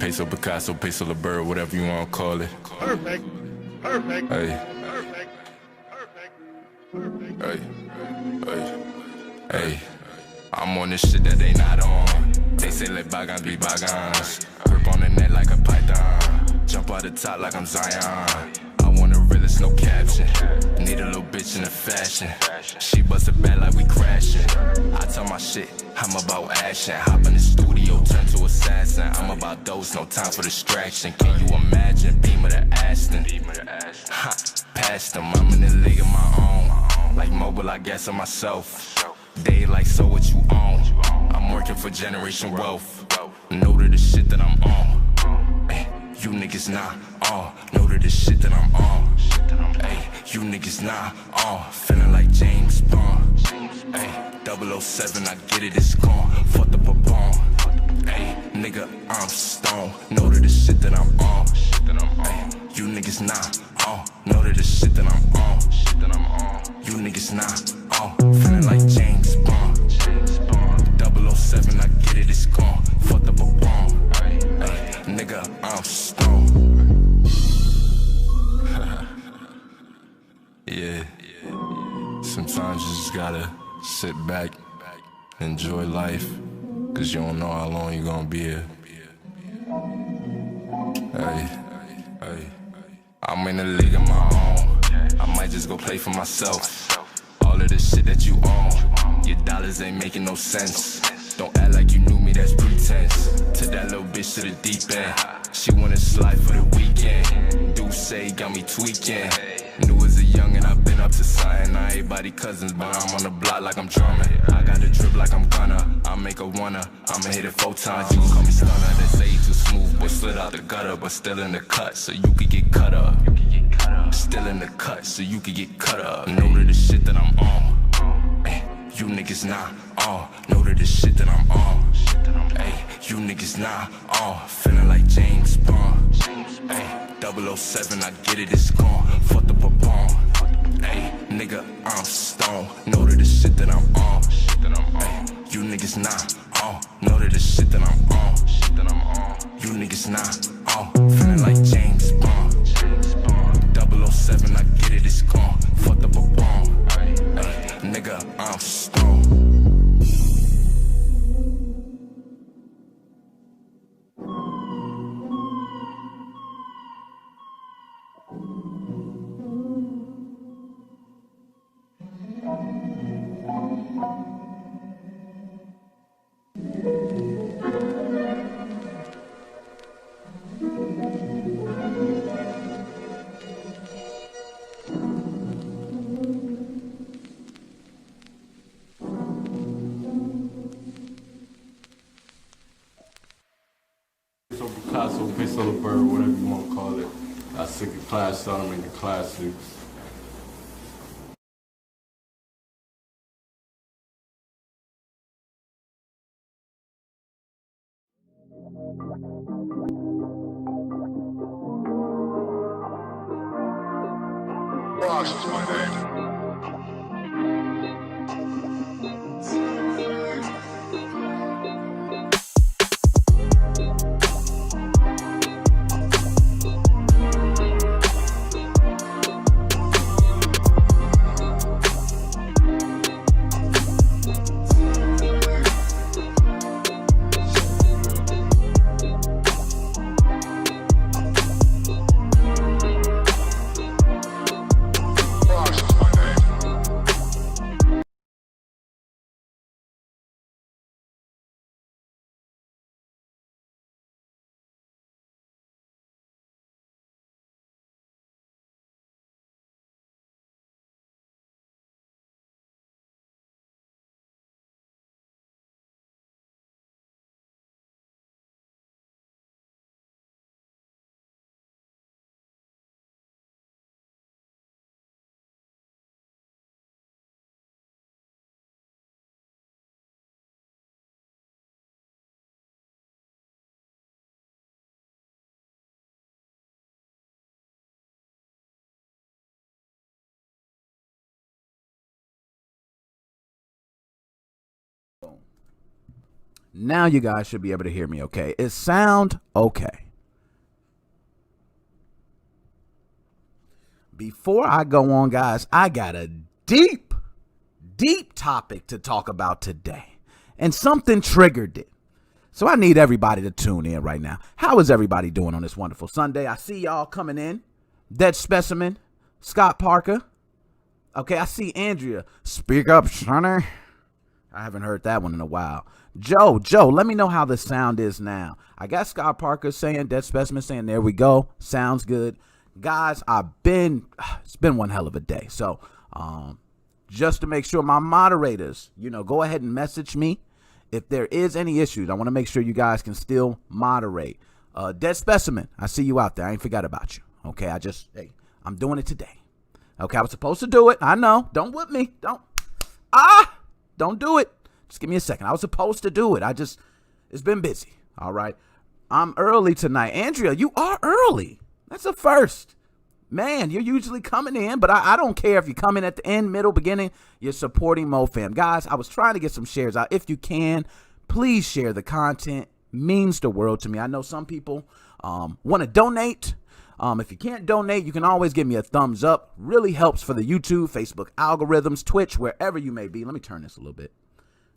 Peso Picasso, Peso the bird, whatever you want to call it. Perfect. Perfect. Hey. Perfect. Perfect. Perfect. Hey. I'm on this shit that they not on. They say let bygones be bygones. Grip on the net like a python. Jump out the top like I'm Zion. I want a realist, no caption. Need a little bitch in the fashion. She bust a bat like we crashing. I tell my shit, I'm about action. Hop in the studio, turn to assassin. I'm about those, no time for distraction. Can you imagine? Beam of the Aston. Ha, past them, I'm in the league of my own. Like mobile, I guess on myself. They like, so what you own? I'm working for generation wealth. Know to the shit that I'm on. Ay, you niggas not on. Know to the shit that I'm on. Ay, you niggas not on. Feeling like James Bond. Ay, 007, I get it, it's gone. Fuck the papon. Ay, nigga, I'm stone. Know to the shit that I'm on. Ay, you niggas not on. Know to the shit that I'm on. You niggas not on. Feeling like James Bond. 007, I get it, it's gone. Fuck the papon. Ay, nigga, I'm stone. Yeah. Sometimes you just gotta sit back, enjoy life, cause you don't know how long you gonna be here. Hey, I'm in the league of my own. I might just go play for myself. All of the shit that you own, your dollars ain't making no sense. Don't act like you knew me, that's pretense. To that little bitch to the deep end. She wanna slide for the weekend. Do say got me tweaking. New as a youngin', I've been up to something. I ain't body cousins, but I'm on the block like I'm drumming. I got the drip like I'm gonna. I make a wanna. I'ma hit it 4 times. You can call me stunner. They say you too smooth, boy, slid out the gutter, but still in the cut, so you could get cut up. Still in the cut, so you could get cut up. Know to the shit that I'm on. Ay, you niggas not on. Know to the shit that I'm on. Ay, you niggas not on. Feeling like James Bond. Ay, 007, I get it, it's gone. Fuck the papon. Ay, nigga, I'm stone. Know to the shit that I'm on. Ay, you niggas not on. Know to the shit that I'm on. You niggas not on. Feeling like James Bond. 007, I get it, it's gone. Fuck the papon. Ay, nigga, I'm stone. Picasso, Peso the bird, whatever you want to call it. I sick of class, started making classics. Ross is my name. Ross Now you guys should be able to hear me okay. It sound okay. Before I go on, guys, I got a deep topic to talk about today. And something triggered it. So I need everybody to tune in right now. How is everybody doing on this wonderful Sunday? I see y'all coming in. Dead Specimen, Scott Parker. Okay, I see Andrea. Speak up, sonny. I haven't heard that one in a while. Joe, let me know how the sound is now. I got Scott Parker saying, Dead Specimen saying, there we go. Sounds good. Guys, it's been one hell of a day. So, just to make sure my moderators, go ahead and message me. If there is any issues, I want to make sure you guys can still moderate. Dead Specimen, I see you out there. I ain't forgot about you. Okay, I'm doing it today. Okay, I was supposed to do it. I know. Don't whip me. Don't do it. Just give me a second. I was supposed to do it. It's been busy. All right. I'm early tonight. Andrea, you are early. That's a first. Man, you're usually coming in, but I don't care if you come in at the end, middle, beginning. You're supporting MoFam. Guys, I was trying to get some shares out. If you can, please share the content. Means the world to me. I know some people want to donate. If you can't donate, you can always give me a thumbs up. Really helps for the YouTube, Facebook algorithms, Twitch, wherever you may be. Let me turn this a little bit.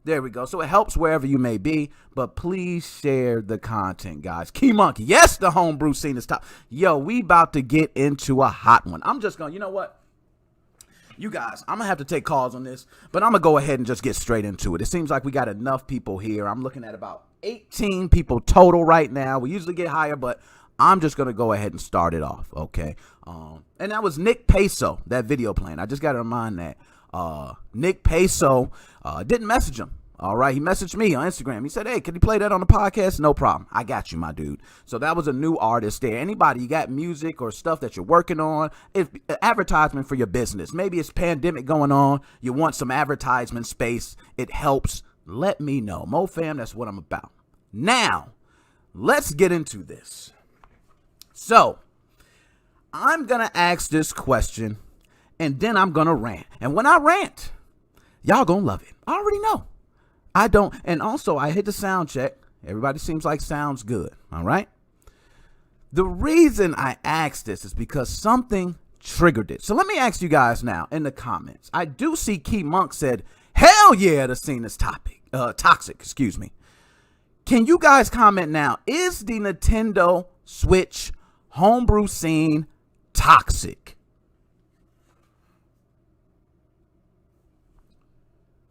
There we go. So it helps wherever you may be, but please share the content, guys. Key Monkey. Yes, the homebrew scene is top. Yo, we about to get into a hot one. I'm just going, you know what? You guys, I'm going to have to take calls on this, but I'm going to go ahead and just get straight into it. It seems like we got enough people here. I'm looking at about 18 people total right now. We usually get higher, but I'm just going to go ahead and start it off, okay? And that was Nick Peso, that video playing. I just got to remind that. Nick Peso didn't message him. All right. He messaged me on Instagram. He said, hey, can you play that on the podcast? No problem. I got you, my dude. So that was a new artist there. Anybody, you got music or stuff that you're working on, if advertisement for your business, maybe it's pandemic going on. You want some advertisement space. It helps. Let me know. MoFam, that's what I'm about. Now, let's get into this. So I'm going to ask this question. And then I'm going to rant. And when I rant, y'all going to love it. I already know. I don't. And also, I hit the sound check. Everybody seems like sounds good. All right. The reason I asked this is because something triggered it. So let me ask you guys now in the comments. I do see Key Monk said, hell yeah, the scene is toxic. Excuse me. Can you guys comment now? Is the Nintendo Switch homebrew scene toxic?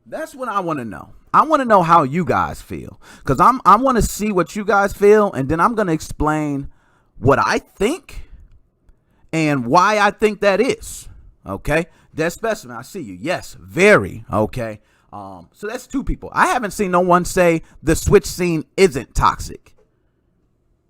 That's what I want to know. I want to know how you guys feel, because I want to see what you guys feel, and then I'm going to explain what I think and why I think that is. Okay, Dead Specimen, I see you. Yes, very. Okay, so that's two people. I haven't seen no one say the Switch scene isn't toxic.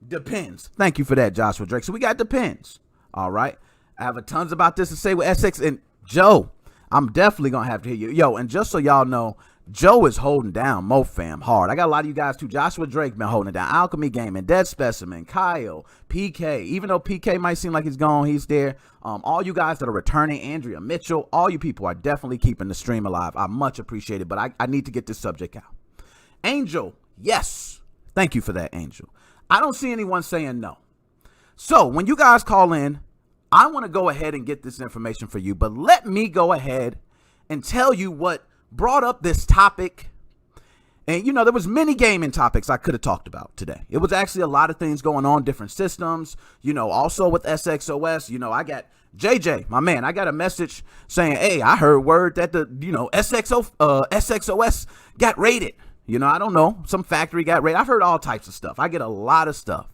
Depends. Thank you for that, Joshua Drake. So we got depends. All right, I have a tons about this to say with SX and Joe. I'm definitely going to have to hear you. Yo, and just so y'all know, Joe is holding down MoFam hard. I got a lot of you guys too. Joshua Drake been holding it down. Alchemy Gaming, Dead Specimen, Kyle, PK. Even though PK might seem like he's gone, he's there. All you guys that are returning, Andrea Mitchell, all you people are definitely keeping the stream alive. I much appreciate it, but I need to get this subject out. Angel, yes. Thank you for that, Angel. I don't see anyone saying no. So when you guys call in, I want to go ahead and get this information for you, but let me go ahead and tell you what brought up this topic. And, there was many gaming topics I could have talked about today. It was actually a lot of things going on, different systems, also with SXOS. I got JJ, my man, I got a message saying, hey, I heard word that the, SXOS got raided. I don't know, some factory got raided. I've heard all types of stuff. I get a lot of stuff.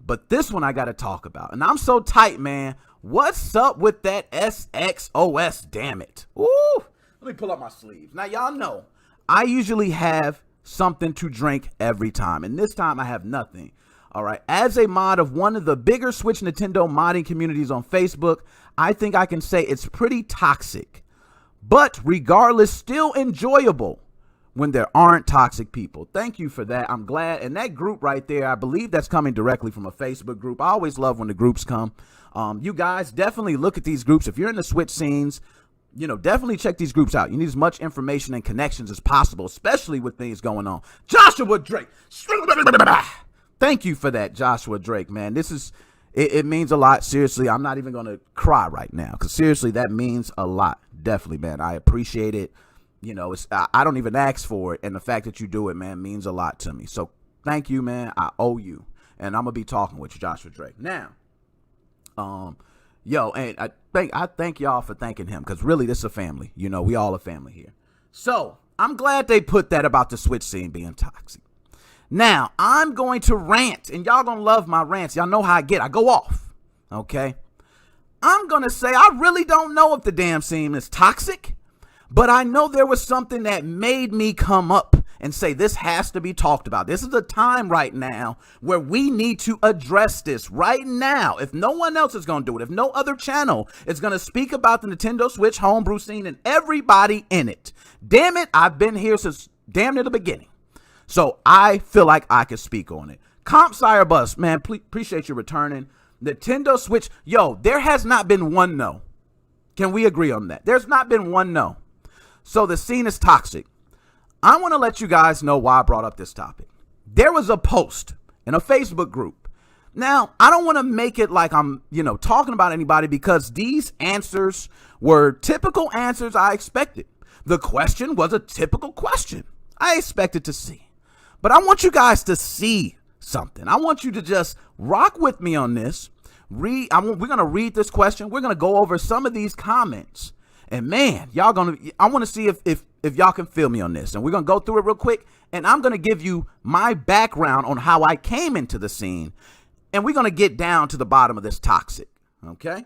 But this one I got to talk about. And I'm so tight, man. What's up with that SXOS, damn it? Ooh, let me pull up my sleeves. Now, y'all know, I usually have something to drink every time. And this time I have nothing. All right. As a mod of one of the bigger Switch Nintendo modding communities on Facebook, I think I can say it's pretty toxic. But regardless, still enjoyable when there aren't toxic people. Thank you for that. I'm glad. And that group right there, I believe that's coming directly from a Facebook group. I always love when the groups come. You guys definitely look at these groups. If you're in the Switch scenes, definitely check these groups out. You need as much information and connections as possible, especially with things going on. Joshua Drake. Thank you for that, Joshua Drake, man. It means a lot. Seriously, I'm not even going to cry right now because seriously, that means a lot. Definitely, man. I appreciate it. I don't even ask for it. And the fact that you do it, man, means a lot to me. So thank you, man. I owe you. And I'm going to be talking with you, Joshua Drake. Now, and I thank y'all for thanking him because really this is a family. We all a family here. So I'm glad they put that about the Switch scene being toxic. Now I'm going to rant, and y'all gonna love my rants. Y'all know how I get. I go off. Okay. I'm gonna say I really don't know if the damn scene is toxic, but I know there was something that made me come up and say this has to be talked about. This is a time right now where we need to address this right now. If no one else is going to do it, if no other channel is going to speak about the Nintendo Switch homebrew scene and everybody in it, damn it, I've been here since damn near the beginning. So I feel like I can speak on it. Comp Sire Bus, man, appreciate you returning. Nintendo Switch, there has not been one no. Can we agree on that? There's not been one no. So the scene is toxic. I want to let you guys know why I brought up this topic. There was a post in a Facebook group. Now, I don't want to make it like I'm, talking about anybody because these answers were typical answers I expected. The question was a typical question I expected to see. But I want you guys to see something. I want you to just rock with me on this. We're going to read this question. We're going to go over some of these comments. And man, I want to see if y'all can feel me on this. And we're going to go through it real quick. And I'm going to give you my background on how I came into the scene. And we're going to get down to the bottom of this toxic. Okay?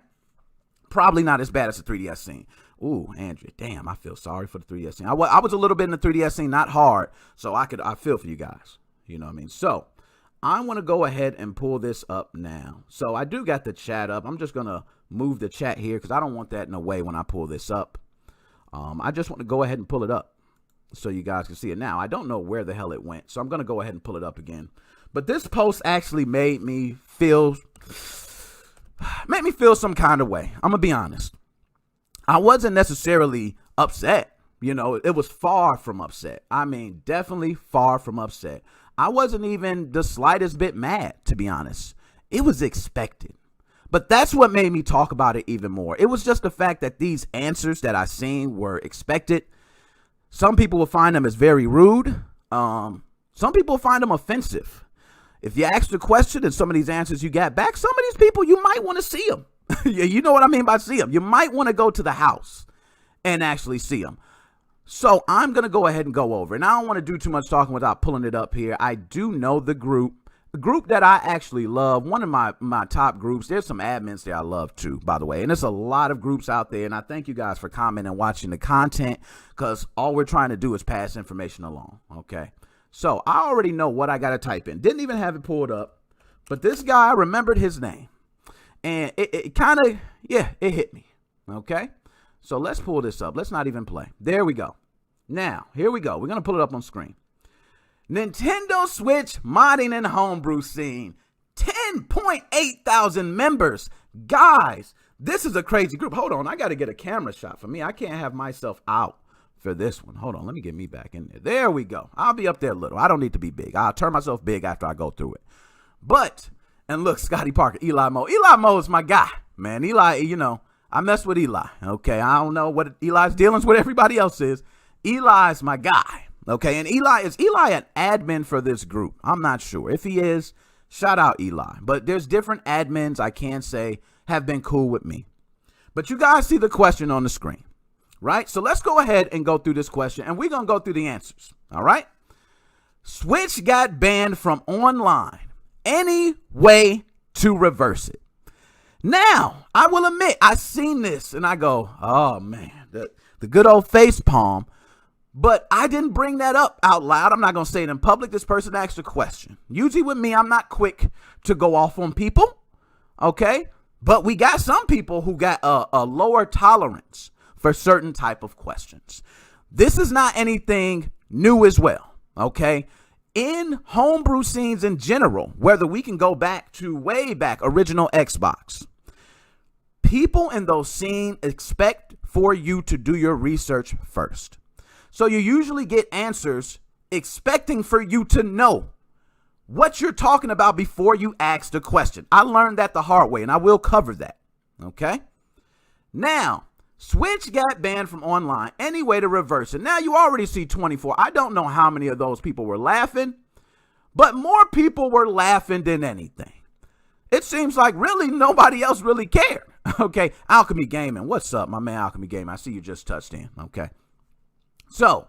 Probably not as bad as the 3DS scene. Ooh, Andrea, damn, I feel sorry for the 3DS scene. I was a little bit in the 3DS scene, not hard. So I feel for you guys. You know what I mean? So I want to go ahead and pull this up now. So I do got the chat up. I'm just going to move the chat here because I don't want that in the way when I pull this up. I just want to go ahead and pull it up so you guys can see it now. I don't know where the hell it went, so I'm going to go ahead and pull it up again. But this post actually made me feel some kind of way. I'm going to be honest. I wasn't necessarily upset. It was far from upset. I mean, definitely far from upset. I wasn't even the slightest bit mad, to be honest. It was expected. But that's what made me talk about it even more. It was just the fact that these answers that I seen were expected. Some people will find them as very rude. Some people find them offensive. If you ask the question and some of these answers you got back, some of these people, you might want to see them. You know what I mean by see them. You might want to go to the house and actually see them. So I'm going to go ahead and go over. And I don't want to do too much talking without pulling it up here. I do know the group that I actually love. One of my top groups. There's some admins there I love too, by the way. And there's a lot of groups out there. And I thank you guys for commenting and watching the content because all we're trying to do is pass information along. Okay. So I already know what I got to type in. Didn't even have it pulled up. But this guy remembered his name. And it kind of, it hit me. Okay. So let's pull this up. Let's not even play. There we go. Now, here we go. We're going to pull it up on screen. Nintendo Switch modding and homebrew scene. 10.8 thousand members. Guys, this is a crazy group. Hold on. I got to get a camera shot for me. I can't have myself out for this one. Hold on. Let me get me back in there. There we go. I'll be up there a little. I don't need to be big. I'll turn myself big after I go through it. But, and look, Scotty Parker, Eli Mo. Eli Mo is my guy, man. Eli, I mess with Eli. Okay. I don't know what Eli's dealings with everybody else is. Eli's my guy. Okay. And is Eli an admin for this group? I'm not sure. If he is, shout out Eli. But there's different admins I can say have been cool with me. But you guys see the question on the screen, right? So let's go ahead and go through this question and we're going to go through the answers. All right. Switch got banned from online. Any way to reverse it? Now, I will admit, I seen this and I go, oh man, the good old face palm. But I didn't bring that up out loud. I'm not going to say it in public. This person asked a question. Usually with me, I'm not quick to go off on people. Okay. But we got some people who got a lower tolerance for certain type of questions. This is not anything new as well. Okay. In homebrew scenes in general, whether we can go back to way back, original Xbox, people in those scenes expect for you to do your research first. So you usually get answers expecting for you to know what you're talking about before you ask the question. I learned that the hard way, and I will cover that. Okay? Now, Switch got banned from online. Any way to reverse it? Now, you already see 24. I don't know how many of those people were laughing, but more people were laughing than anything. It seems like really nobody else really cared. Okay, Alchemy Gaming. What's up, my man Alchemy Gaming? I see you just touched in. Okay. So,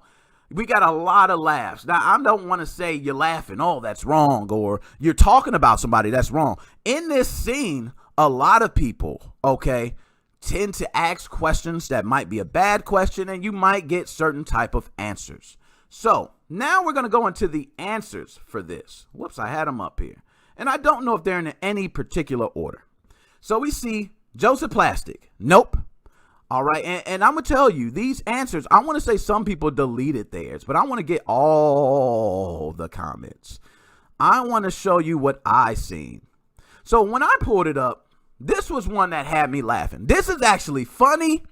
we got a lot of laughs. Now, I don't want to say you're laughing, oh, that's wrong, or you're talking about somebody that's wrong. In this scene, a lot of people, okay, tend to ask questions that might be a bad question, and you might get certain type of answers. So, now we're going to go into the answers for this. Whoops, I had them up here. And I don't know if they're in any particular order. So we see Joseph Plastic. Nope. All right. And I'm going to tell you these answers. I want to say some people deleted theirs, but I want to get all the comments. I want to show you what I seen. So when I pulled it up, this was one that had me laughing. This is actually funny.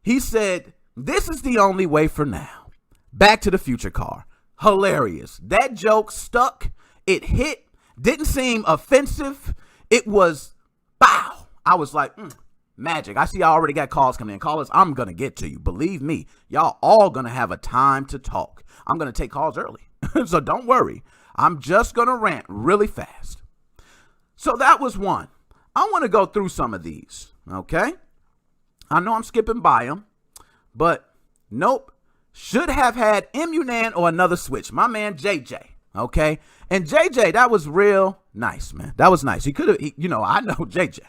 He said, "This is the only way for now. Back to the Future car." Hilarious. That joke stuck. It hit. Didn't seem offensive. It was, bow. I was like, magic. I see I already got calls coming in. Callers, I'm going to get to you. Believe me, y'all all going to have a time to talk. I'm going to take calls early. So don't worry. I'm just going to rant really fast. So that was one. I want to go through some of these, okay? I know I'm skipping by them, but nope. Should have had Immunan or another Switch. My man, JJ. Okay. And JJ, that was real nice, man. That was nice. He could have, I know JJ.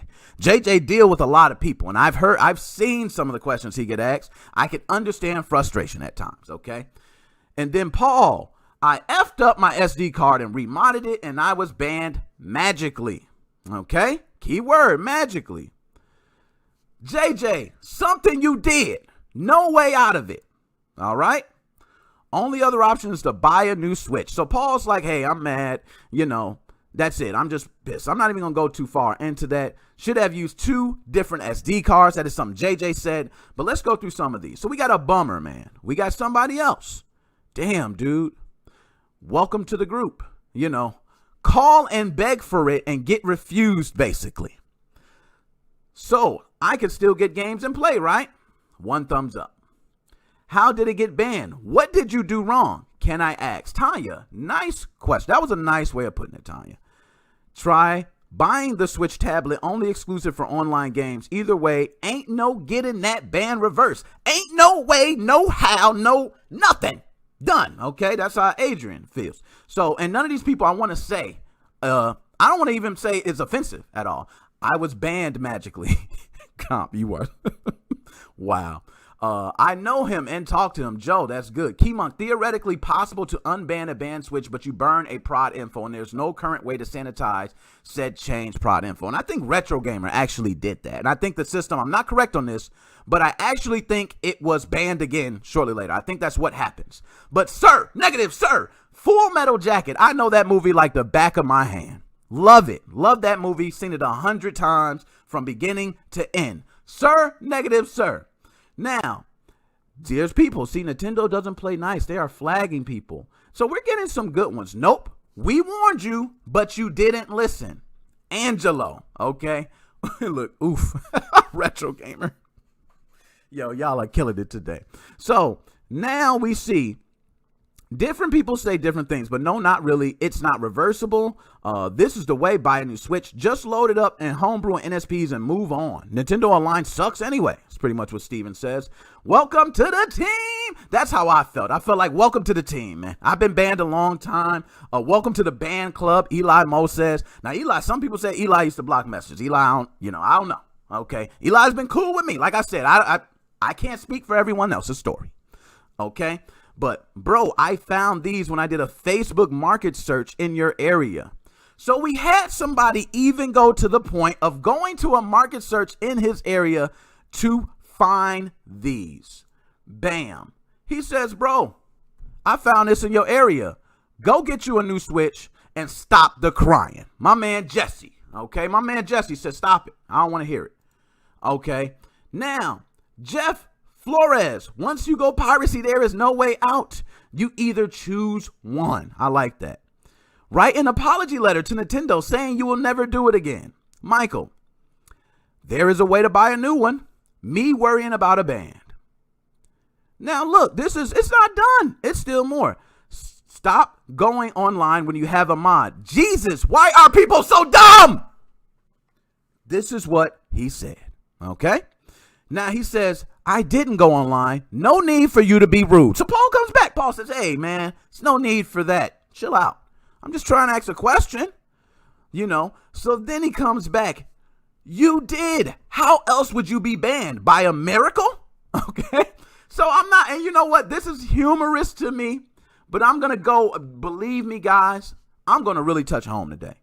JJ deal with a lot of people, and I've seen some of the questions he get asked. I can understand frustration at times. Okay. And then Paul, I effed up my SD card and remodded it, and I was banned magically. Okay. Keyword, magically. JJ, something you did. No way out of it. All right. Only other option is to buy a new Switch. So Paul's like, hey, I'm mad. That's it. I'm just pissed. I'm not even going to go too far into that. Should have used 2 different SD cards. That is something JJ said. But let's go through some of these. So we got a bummer, man. We got somebody else. Damn, dude. Welcome to the group. Call and beg for it and get refused, basically. So I could still get games and play, right? 1 thumbs up. How did it get banned? What did you do wrong? Can I ask? Tanya, nice question. That was a nice way of putting it, Tanya. Try buying the Switch tablet, only exclusive for online games. Either way, ain't no getting that ban reversed. Ain't no way, no how, no nothing. Done. Okay, that's how Adrian feels. So, and none of these people I want to say, I don't want to even say it's offensive at all. I was banned magically. Comp, you were. Wow. I know him and talk to him. Joe, that's good. Keymonk, theoretically possible to unban a ban Switch, but you burn a prod info, and there's no current way to sanitize said change prod info. And I think Retro Gamer actually did that. And I think the system, I'm not correct on this, but I actually think it was banned again shortly later. I think that's what happens. But sir, negative, sir, Full Metal Jacket. I know that movie like the back of my hand. Love it. Love that movie. Seen it 100 times from beginning to end. Sir, negative, sir. Now, there's people. See, Nintendo doesn't play nice. They are flagging people. So we're getting some good ones. Nope. We warned you, but you didn't listen. Angelo. Okay. Look, oof. Retro Gamer. Yo, y'all are killing it today. So now we see different people say different things, but no, not really. It's not reversible. This is the way. Buy a new Switch. Just load it up in Homebrew and NSPs and move on. Nintendo Online sucks anyway. That's pretty much what Steven says. Welcome to the team. That's how I felt. I felt like welcome to the team, man. I've been banned a long time. Welcome to the band club. Eli Mo says. Now, Eli, some people say Eli used to block messages. Eli, I don't know. Okay. Eli's been cool with me. Like I said, I can't speak for everyone else's story. Okay. But, bro, I found these when I did a Facebook market search in your area. So we had somebody even go to the point of going to a market search in his area to find these. Bam. He says, bro, I found this in your area. Go get you a new Switch and stop the crying. My man Jesse. Okay. My man Jesse said, stop it. I don't want to hear it. Okay. Now, Jeff Flores, once you go piracy, there is no way out. You either choose one. I like that. Write an apology letter to Nintendo saying you will never do it again. Michael, there is a way to buy a new one. Me worrying about a band. Now look, it's not done. It's still more. Stop going online when you have a mod. Jesus, why are people so dumb? This is what he said. Okay. Now he says, I didn't go online. No need for you to be rude. So Paul comes back. Paul says, hey man, there's no need for that. Chill out. I'm just trying to ask a question. So then he comes back. You did. How else would you be banned? By a miracle? Okay. So I'm not, and you know what? This is humorous to me, but I'm going to go, believe me, guys, I'm going to really touch home today.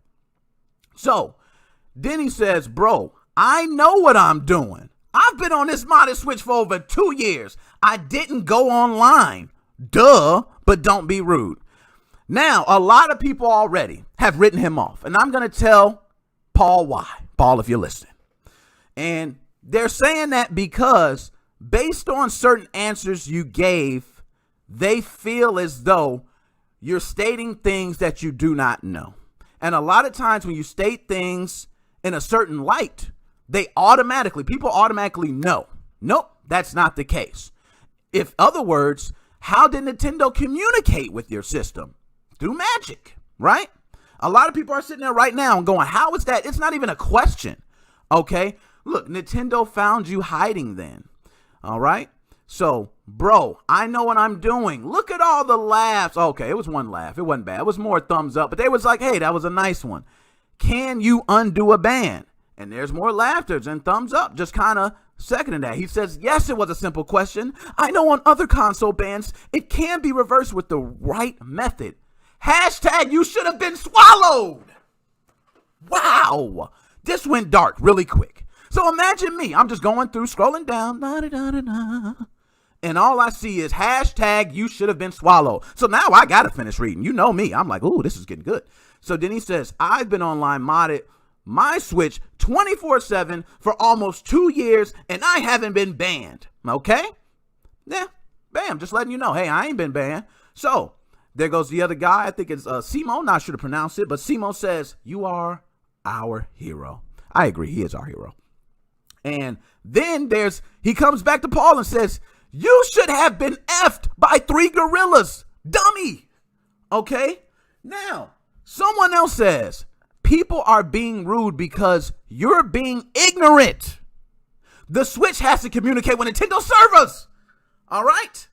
So then he says, bro, I know what I'm doing. I've been on this modded Switch for over 2 years. I didn't go online. Duh, but don't be rude. Now, a lot of people already have written him off, and I'm going to tell Paul why. Paul, if you're listening. And they're saying that because based on certain answers you gave, they feel as though you're stating things that you do not know. And a lot of times when you state things in a certain light, people automatically know. Nope, that's not the case. In other words, how did Nintendo communicate with your system? Through magic, right? A lot of people are sitting there right now and going, how is that? It's not even a question. Okay. Look, Nintendo found you hiding then. All right. So, bro, I know what I'm doing. Look at all the laughs. Okay. It was one laugh. It wasn't bad. It was more thumbs up, but they was like, hey, that was a nice one. Can you undo a ban? And there's more laughters and thumbs up, just kind of seconding that. He says, yes, it was a simple question. I know on other console bans, it can be reversed with the right method. Hashtag you should have been swallowed. Wow. This went dark really quick. So imagine me. I'm just going through, scrolling down. And all I see is hashtag you should have been swallowed. So now I got to finish reading. You know me. I'm like, ooh, this is getting good. So then he says, I've been online modded my Switch 24/7 for almost 2 years, and I haven't been banned. Okay? Yeah, bam, just letting you know. Hey, I ain't been banned. So there goes the other guy. I think it's Simo. Not sure to pronounce it, but Simo says, you are our hero. I agree. He is our hero. And then he comes back to Paul and says, you should have been effed by 3 gorillas. Dummy. Okay? Now, someone else says, people are being rude because you're being ignorant. The Switch has to communicate with Nintendo servers. All right?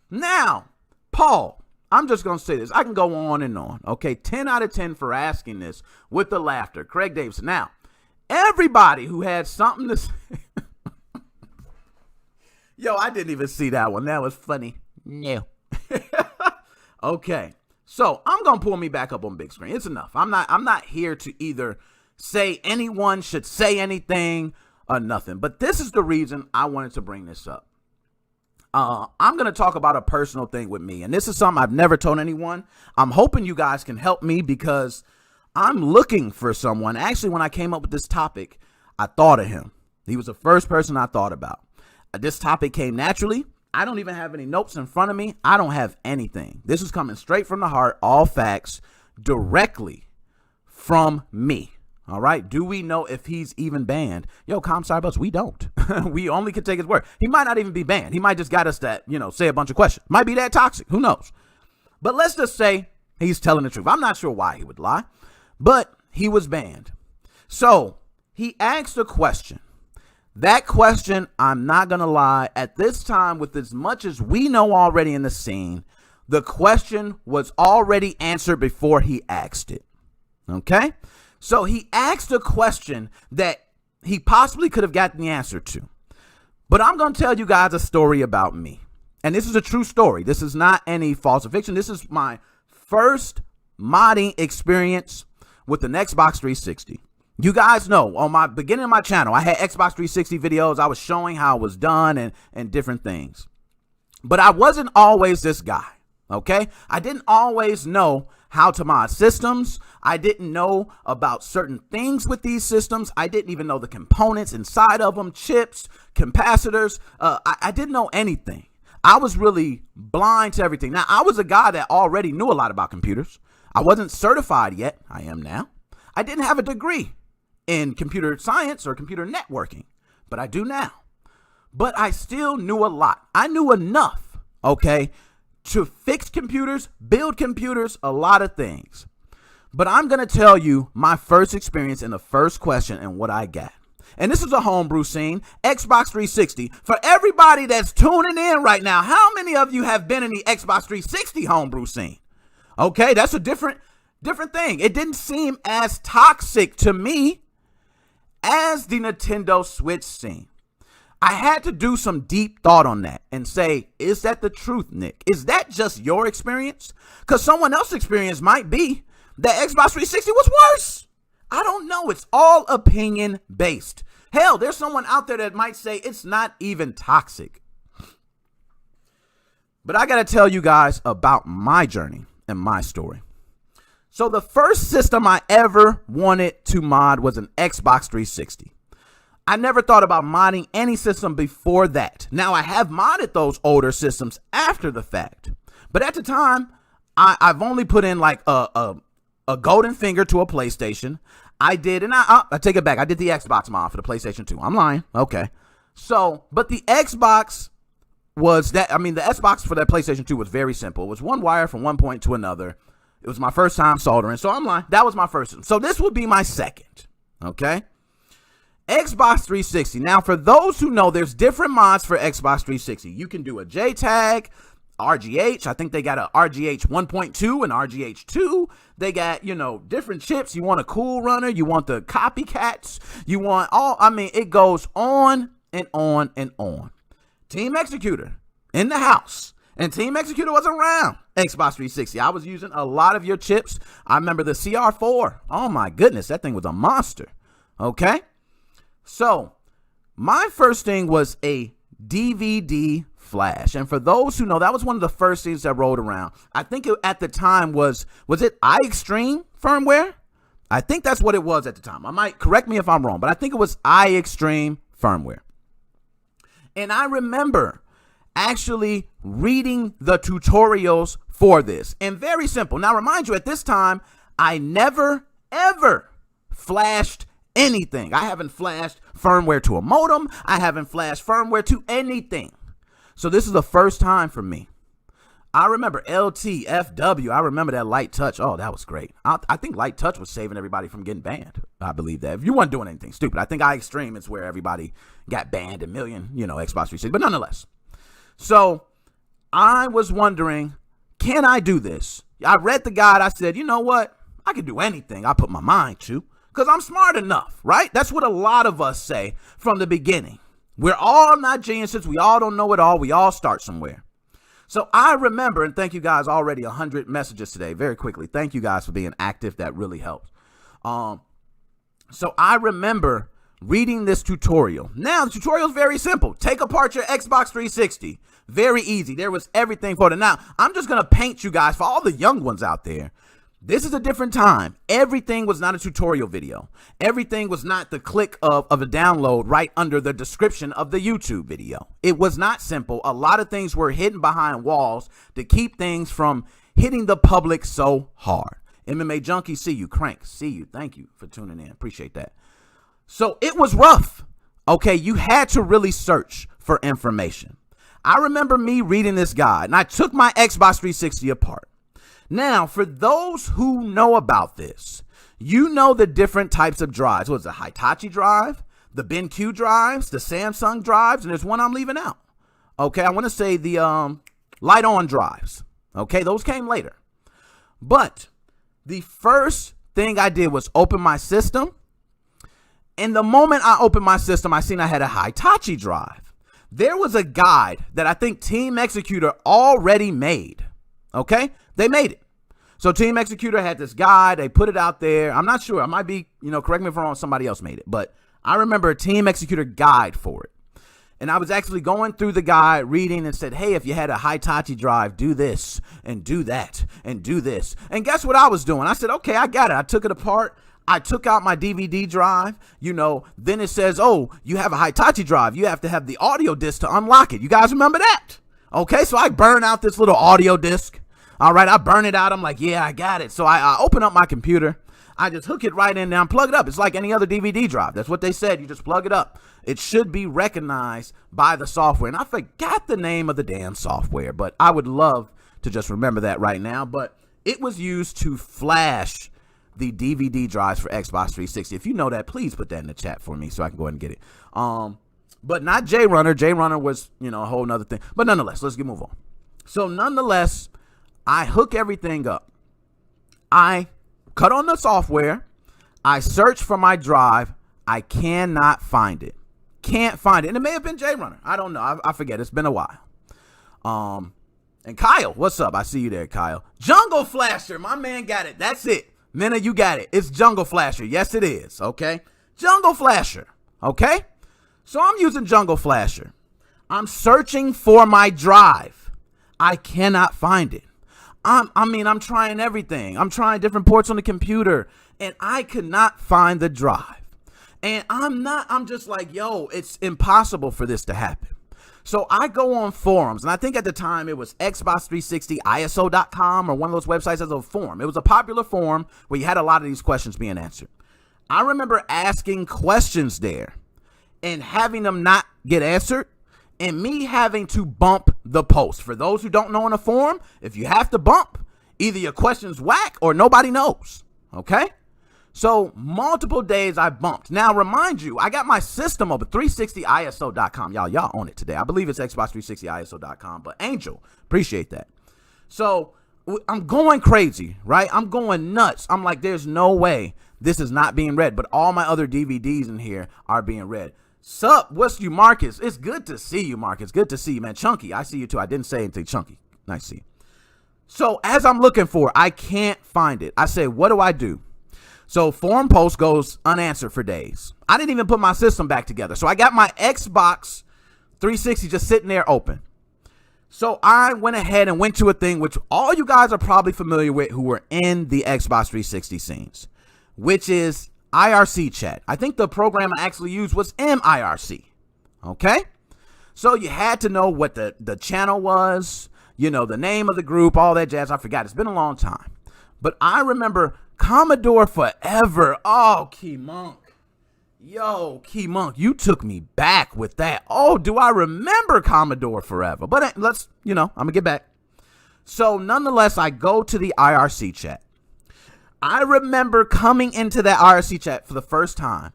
Now, Paul, I'm just going to say this. I can go on and on. Okay? 10 out of 10 for asking this with the laughter. Craig Davidson. Now, everybody who had something to say. Yo, I didn't even see that one. That was funny. No. Okay. So I'm going to pull me back up on big screen. It's enough. I'm not here to either say anyone should say anything or nothing. But this is the reason I wanted to bring this up. I'm going to talk about a personal thing with me. And this is something I've never told anyone. I'm hoping you guys can help me because I'm looking for someone. Actually, when I came up with this topic, I thought of him. He was the first person I thought about. This topic came naturally. I don't even have any notes in front of me. I don't have anything. This is coming straight from the heart, all facts, directly from me. All right. Do we know if he's even banned? Yo, Starbucks, we don't. We only can take his word. He might not even be banned. He might just got us to, say a bunch of questions. Might be that toxic. Who knows? But let's just say he's telling the truth. I'm not sure why he would lie, but he was banned. So he asked a question. That question, I'm not going to lie, at this time, with as much as we know already in the scene, the question was already answered before he asked it. Okay? So he asked a question that he possibly could have gotten the answer to. But I'm going to tell you guys a story about me. And this is a true story. This is not any falsification. This is my first modding experience with an Xbox 360. You guys know, on my beginning of my channel, I had Xbox 360 videos. I was showing how it was done and different things. But I wasn't always this guy, okay? I didn't always know how to mod systems. I didn't know about certain things with these systems. I didn't even know the components inside of them, chips, capacitors. I didn't know anything. I was really blind to everything. Now, I was a guy that already knew a lot about computers. I wasn't certified yet. I am now. I didn't have a degree in computer science or computer networking, but I do now. But I still knew a lot. I knew enough, okay, to fix computers, build computers, a lot of things. But I'm going to tell you my first experience in the first question and what I got. And this is a homebrew scene, Xbox 360. For everybody that's tuning in right now, how many of you have been in the Xbox 360 homebrew scene? Okay, that's a different thing. It didn't seem as toxic to me as the Nintendo Switch scene. I had to do some deep thought on that and say, is that the truth, Nick? Is that just your experience? Because someone else's experience might be that Xbox 360 was worse. I don't know. It's all opinion based. Hell, there's someone out there that might say it's not even toxic. But I got to tell you guys about my journey and my story. So the first system I ever wanted to mod was an Xbox 360. I never thought about modding any system before that. Now, I have modded those older systems after the fact. But at the time, I've only put in like a golden finger to a PlayStation. I did, and I take it back. I did the Xbox mod for the PlayStation 2. I'm lying. Okay. So, but the Xbox was that, I mean, the Xbox for that PlayStation 2 was very simple. It was one wire from one point to another. It was my first time soldering. So I'm lying. That was my first system. So this would be my second. Okay. Xbox 360. Now, for those who know, there's different mods for Xbox 360. You can do a JTAG, RGH. I think they got a RGH 1.2 and RGH 2. They got, different chips. You want a cool runner. You want the copycats. You want it goes on and on and on. Team Executor in the house. And Team Executor was around Xbox 360. I was using a lot of your chips. I remember the CR4. Oh my goodness, that thing was a monster. Okay. So, my first thing was a DVD flash. And for those who know, that was one of the first things that rolled around. I think at the time was it iExtreme firmware? I think that's what it was at the time. I might correct me if I'm wrong, but I think it was iExtreme firmware. And I remember actually reading the tutorials for this. And very simple. Now, remind you, at this time, I never, ever flashed anything. I haven't flashed firmware to a modem. I haven't flashed firmware to anything. So this is the first time for me. I remember LTFW. I remember that light touch. Oh, that was great. I think light touch was saving everybody from getting banned. I believe that. If you weren't doing anything stupid, I think iExtreme is where everybody got banned a million, Xbox 360. But nonetheless. So I was wondering, can I do this? I read the guide. I said, you know what? I can do anything I put my mind to. Because I'm smart enough, right? That's what a lot of us say from the beginning. We're all not geniuses. We all don't know it all. We all start somewhere. So I remember, and thank you guys, already 100 messages today, very quickly. Thank you guys for being active. That really helps. So I remember reading this tutorial. Now, the tutorial is very simple. Take apart your Xbox 360. Very easy. There was everything for it. Now, I'm just going to paint you guys, for all the young ones out there. This is a different time. Everything was not a tutorial video. Everything was not the click of a download right under the description of the YouTube video. It was not simple. A lot of things were hidden behind walls to keep things from hitting the public so hard. MMA Junkie, see you. Crank, see you. Thank you for tuning in. Appreciate that. So it was rough. Okay, you had to really search for information. I remember me reading this guide, and I took my Xbox 360 apart. Now, for those who know about this, you know the different types of drives. What's the Hitachi drive, the BenQ drives, the Samsung drives, and there's one I'm leaving out. Okay, I want to say the light-on drives. Okay, those came later. But the first thing I did was open my system. And the moment I opened my system, I seen I had a Hitachi drive. There was a guide that I think Team Executor already made. Okay, they made it. So Team Executor had this guide. They put it out there. I'm not sure. I might be, correct me if I'm wrong, somebody else made it. But I remember a Team Executor guide for it. And I was actually going through the guide, reading, and said, hey, if you had a Hitachi drive, do this and do that and do this. And guess what I was doing? I said, okay, I got it. I took it apart. I took out my DVD drive, then it says, oh, you have a Hitachi drive. You have to have the audio disc to unlock it. You guys remember that? Okay, so I burn out this little audio disc. All right, I burn it out. I'm like, yeah, I got it. So I open up my computer. I just hook it right in there and plug it up. It's like any other DVD drive. That's what they said. You just plug it up. It should be recognized by the software. And I forgot the name of the damn software, but I would love to just remember that right now. But it was used to flash the DVD drives for Xbox 360. If you know that, please put that in the chat for me so I can go ahead and get it. But not J-Runner. J-Runner was, a whole nother thing. But nonetheless, let's move on. So nonetheless, I hook everything up. I cut on the software. I search for my drive. I cannot find it. Can't find it. And it may have been J-Runner. I don't know. I forget. It's been a while. And Kyle, what's up? I see you there, Kyle. Jungle Flasher. My man got it. That's it. Minna, you got it. It's Jungle Flasher. Yes, it is. Okay. Jungle Flasher. Okay. So I'm using Jungle Flasher. I'm searching for my drive. I cannot find it. I'm trying everything. I'm trying different ports on the computer, and I could not find the drive. And I'm just like, yo, it's impossible for this to happen. So I go on forums, and I think at the time it was Xbox360ISO.com or one of those websites as a forum. It was a popular forum where you had a lot of these questions being answered. I remember asking questions there and having them not get answered, and me having to bump the post. For those who don't know in a forum, if you have to bump, either your question's whack or nobody knows. Okay? So multiple days I bumped. Now, remind you, I got my system over 360ISO.com. Y'all own it today. I believe it's Xbox 360ISO.com, but Angel, appreciate that. So I'm going crazy, right? I'm going nuts. I'm like, there's no way this is not being read, but all my other DVDs in here are being read. Sup, what's you, Marcus? It's good to see you, Marcus. Good to see you, man. Chunky, I see you too. I didn't say anything. Chunky, nice to see you. So as I'm looking for it, I can't find it. I say, what do I do? So forum post goes unanswered for days. I didn't even put my system back together. So I got my Xbox 360 just sitting there open. So I went ahead and went to a thing which all you guys are probably familiar with who were in the Xbox 360 scenes, which is IRC chat. I think the program I actually used was MIRC. Okay? So you had to know what the channel was, the name of the group, all that jazz. I forgot. It's been a long time. But I remember Commodore Forever. Oh, Key Monk. Yo, Key Monk, you took me back with that. Oh, do I remember Commodore Forever? But let's, I'm going to get back. So nonetheless, I go to the IRC chat. I remember coming into that IRC chat for the first time.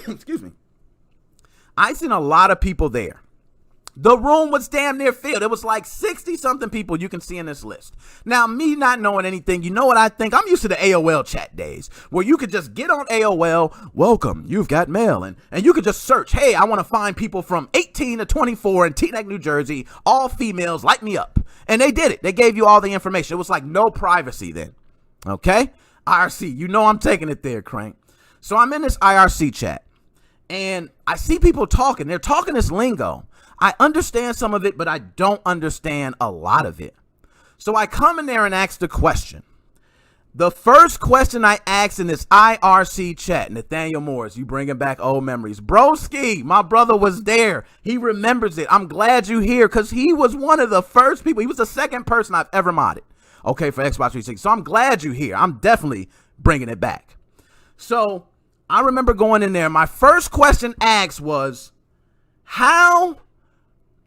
Excuse me. I seen a lot of people there. The room was damn near filled. It was like 60-something people you can see in this list. Now, me not knowing anything, you know what I think? I'm used to the AOL chat days where you could just get on AOL, welcome, you've got mail, and you could just search, hey, I want to find people from 18 to 24 in Teaneck, New Jersey, all females, light me up. And they did it. They gave you all the information. It was like no privacy then. Okay? IRC, I'm taking it there, Crank. So I'm in this IRC chat, and I see people talking. They're talking this lingo. I understand some of it, but I don't understand a lot of it. So I come in there and ask the question. The first question I asked in this IRC chat, Nathaniel Morris, you bringing back old memories. Broski, my brother was there. He remembers it. I'm glad you're here because he was one of the first people. He was the second person I've ever modded, okay, for Xbox 360. So I'm glad you're here. I'm definitely bringing it back. So I remember going in there. My first question asked was, how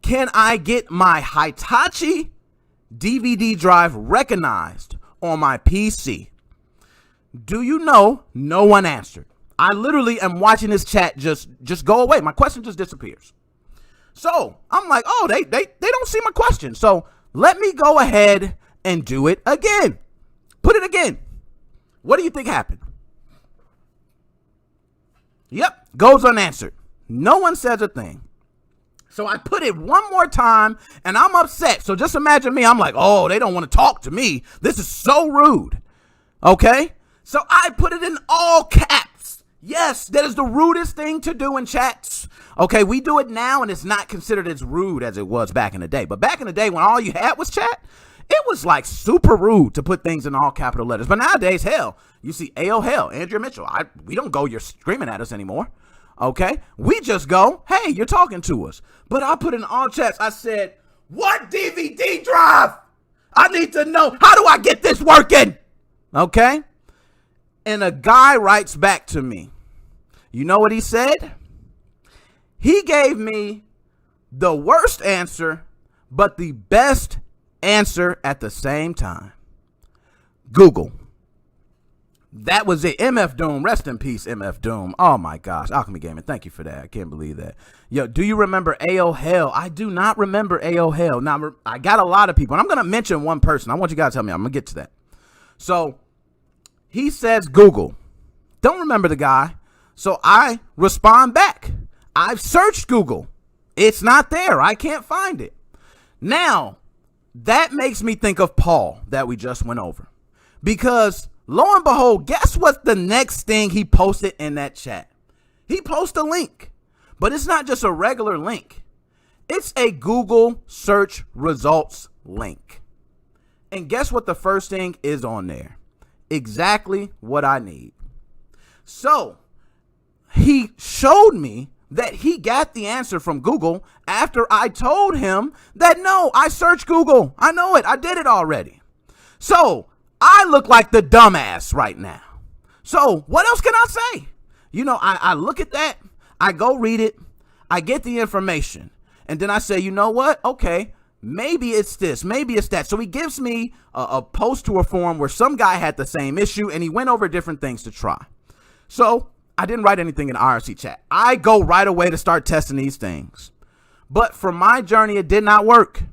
can I get my Hitachi DVD drive recognized on my PC? Do you know? No one answered. I literally am watching this chat just go away. My question just disappears. So I'm like, oh, they don't see my question. So let me go ahead and do it again. Put it again. What do you think happened? Yep, goes unanswered. No one says a thing. So I put it one more time, and I'm upset. So just imagine me. I'm like, oh, they don't want to talk to me. This is so rude. Okay? So I put it in all caps. Yes, that is the rudest thing to do in chats. Okay, we do it now, and it's not considered as rude as it was back in the day. But back in the day when all you had was chat, it was like super rude to put things in all capital letters. But nowadays, hell, you see AO hell, Andrea Mitchell. We don't go, you're screaming at us anymore. Okay, we just go, hey, you're talking to us. But I put in all chats, I said, what DVD drive? I need to know, how do I get this working? Okay, and a guy writes back to me. You know what he said? He gave me the worst answer, but the best answer at the same time. Google. That was it. MF Doom. Rest in peace, MF Doom. Oh my gosh. Alchemy Gaming. Thank you for that. I can't believe that. Yo, do you remember AO Hell? I do not remember AO Hell. Now, I got a lot of people, and I'm going to mention one person. I want you guys to tell me. I'm going to get to that. So, he says Google. Don't remember the guy. So, I respond back. I've searched Google. It's not there. I can't find it. Now, that makes me think of Paul that we just went over. Because, lo and behold, guess what the next thing he posted in that chat? He posted a link. But it's not just a regular link. It's a Google search results link. And guess what the first thing is on there? Exactly what I need. So, he showed me that he got the answer from Google after I told him that, no, I searched Google. I know it. I did it already. So I look like the dumbass right now. So what else can I say? You know, I look at that. I go read it. I get the information. And then I say, you know what? Okay, maybe it's this. Maybe it's that. So he gives me a post to a forum where some guy had the same issue and he went over different things to try. So I didn't write anything in IRC chat. I go right away to start testing these things. But for my journey, it did not work.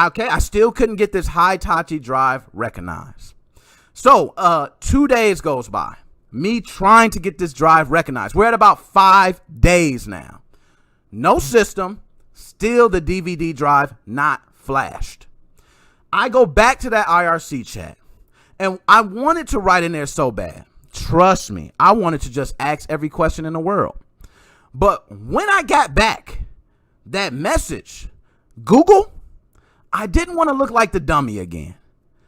Okay, I still couldn't get this Hitachi drive recognized. So 2 days goes by. Me trying to get this drive recognized. We're at about 5 days now. No system. Still the DVD drive not flashed. I go back to that IRC chat. And I wanted to write in there so bad. Trust me, I wanted to just ask every question in the world. But when I got back that message, Google, I didn't want to look like the dummy again.